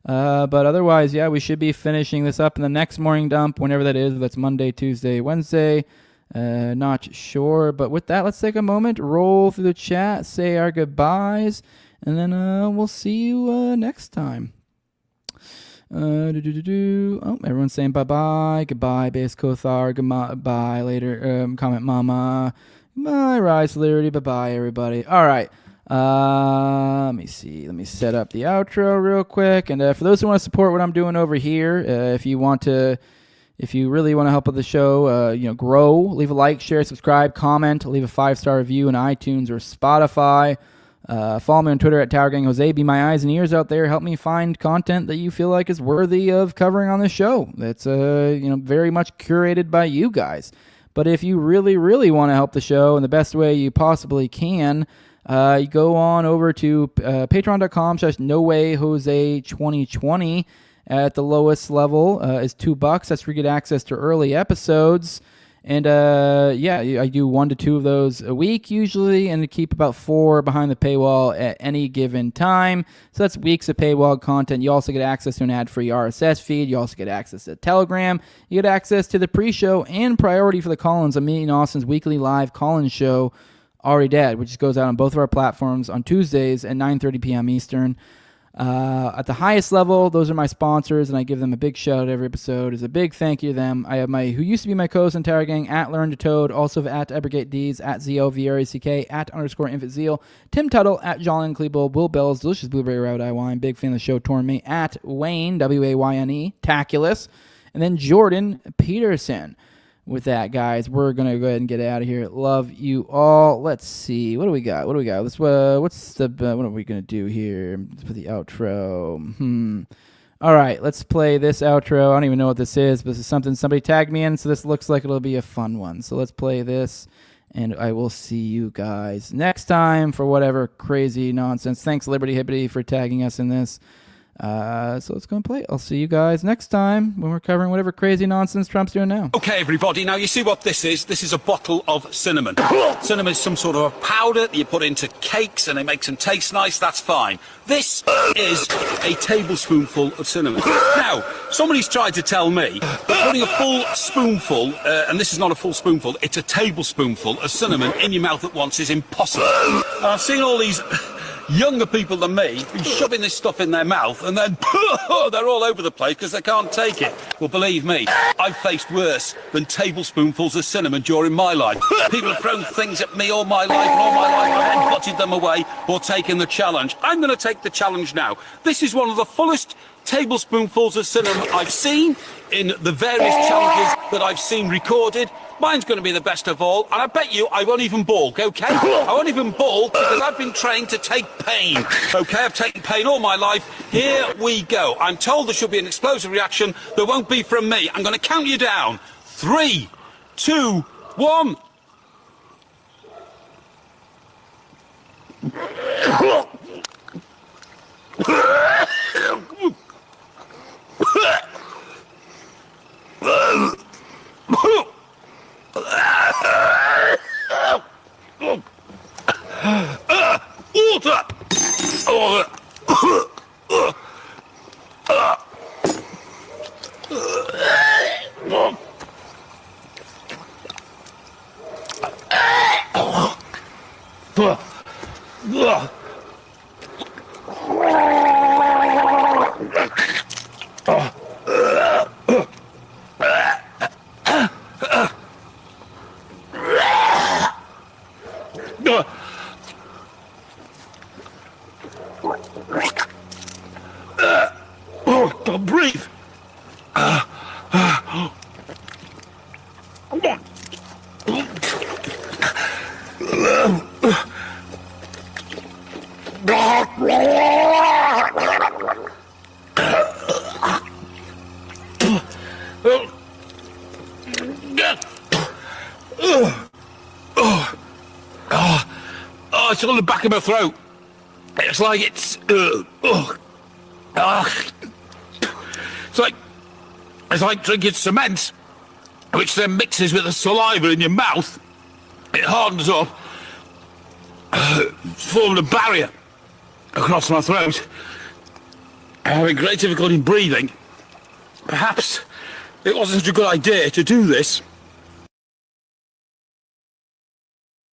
But otherwise, yeah, we should be finishing this up in the next morning dump, whenever that is. That's Monday, Tuesday, Wednesday. Not sure. But with that, let's take a moment, roll through the chat, say our goodbyes, and then we'll see you next time. Oh, everyone's saying bye-bye. Goodbye, Base Kothar. Goodbye later. Comment Mama. Bye, Rise Liberty. Bye-bye, everybody. All right. Let me see. Let me set up the outro real quick. And for those who want to support what I'm doing over here, if you really want to help with the show, grow, leave a like, share, subscribe, comment, leave a 5-star review in iTunes or Spotify. Follow me on Twitter at TowerGangJose. Be my eyes and ears out there. Help me find content that you feel like is worthy of covering on this show. That's very much curated by you guys. But if you really, really want to help the show in the best way you possibly can, you go on over to patreon.com/NoWayJose2020. At the lowest level is $2. That's where you get access to early episodes. And I do 1 to 2 of those a week usually, and to keep about 4 behind the paywall at any given time. So that's weeks of paywall content. You also get access to an ad-free RSS feed. You also get access to Telegram. You get access to the pre-show and priority for the Collins, me and Austin's weekly live Collins show, Already Dead, which goes out on both of our platforms on Tuesdays at 9:30 p.m. Eastern. At the highest level, those are my sponsors, and I give them a big shout out every episode. As a big thank you to them. I have who used to be my co-host in Tower Gang, at Learn to Toad, also at EbbergateDees, at ZOVRACK, at _InfantZeal, Tim Tuttle, at John Klebold, Will Bell's Delicious Blueberry Route I Wine, big fan of the show, Torn Me, at Wayne, Wayne, Taculus, and then Jordan Peterson. With that, guys, we're going to go ahead and get out of here. Love you all. Let's see. What do we got? What are we going to do here for the outro? All right, let's play this outro. I don't even know what this is, but this is something somebody tagged me in, so this looks like it'll be a fun one. So let's play this, and I will see you guys next time for whatever crazy nonsense. Thanks, Liberty Hibbity, for tagging us in this. So let's go and play it. I'll see you guys next time when we're covering whatever crazy nonsense Trump's doing now. Okay, everybody, now you see what this is? This is a bottle of cinnamon. Cinnamon is some sort of a powder that you put into cakes and it makes them taste nice, that's fine. This is a tablespoonful of cinnamon. Now, somebody's tried to tell me that putting a full spoonful, and this is not a full spoonful, it's a tablespoonful of cinnamon in your mouth at once is impossible. And I've seen all these younger people than me be shoving this stuff in their mouth and then they're all over the place because they can't take it. Well, believe me, I've faced worse than tablespoonfuls of cinnamon during my life. People have thrown things at me all my life, and all my life I've headbutted them away or taken the challenge. I'm going to take the challenge now. This is one of the fullest tablespoonfuls of cinnamon I've seen in the various challenges that I've seen recorded. Mine's going to be the best of all, and I bet you I won't even balk, okay? I won't even balk because I've been trained to take pain, okay? I've taken pain all my life. Here we go. I'm told there should be an explosive reaction. There won't be from me. I'm going to count you down. 3, 2, 1. Breathe. It's on the back of my throat. It's like it's it's like drinking cement, which then mixes with the saliva in your mouth. It hardens up, forming a barrier across my throat. I'm having great difficulty in breathing. Perhaps it wasn't such a good idea to do this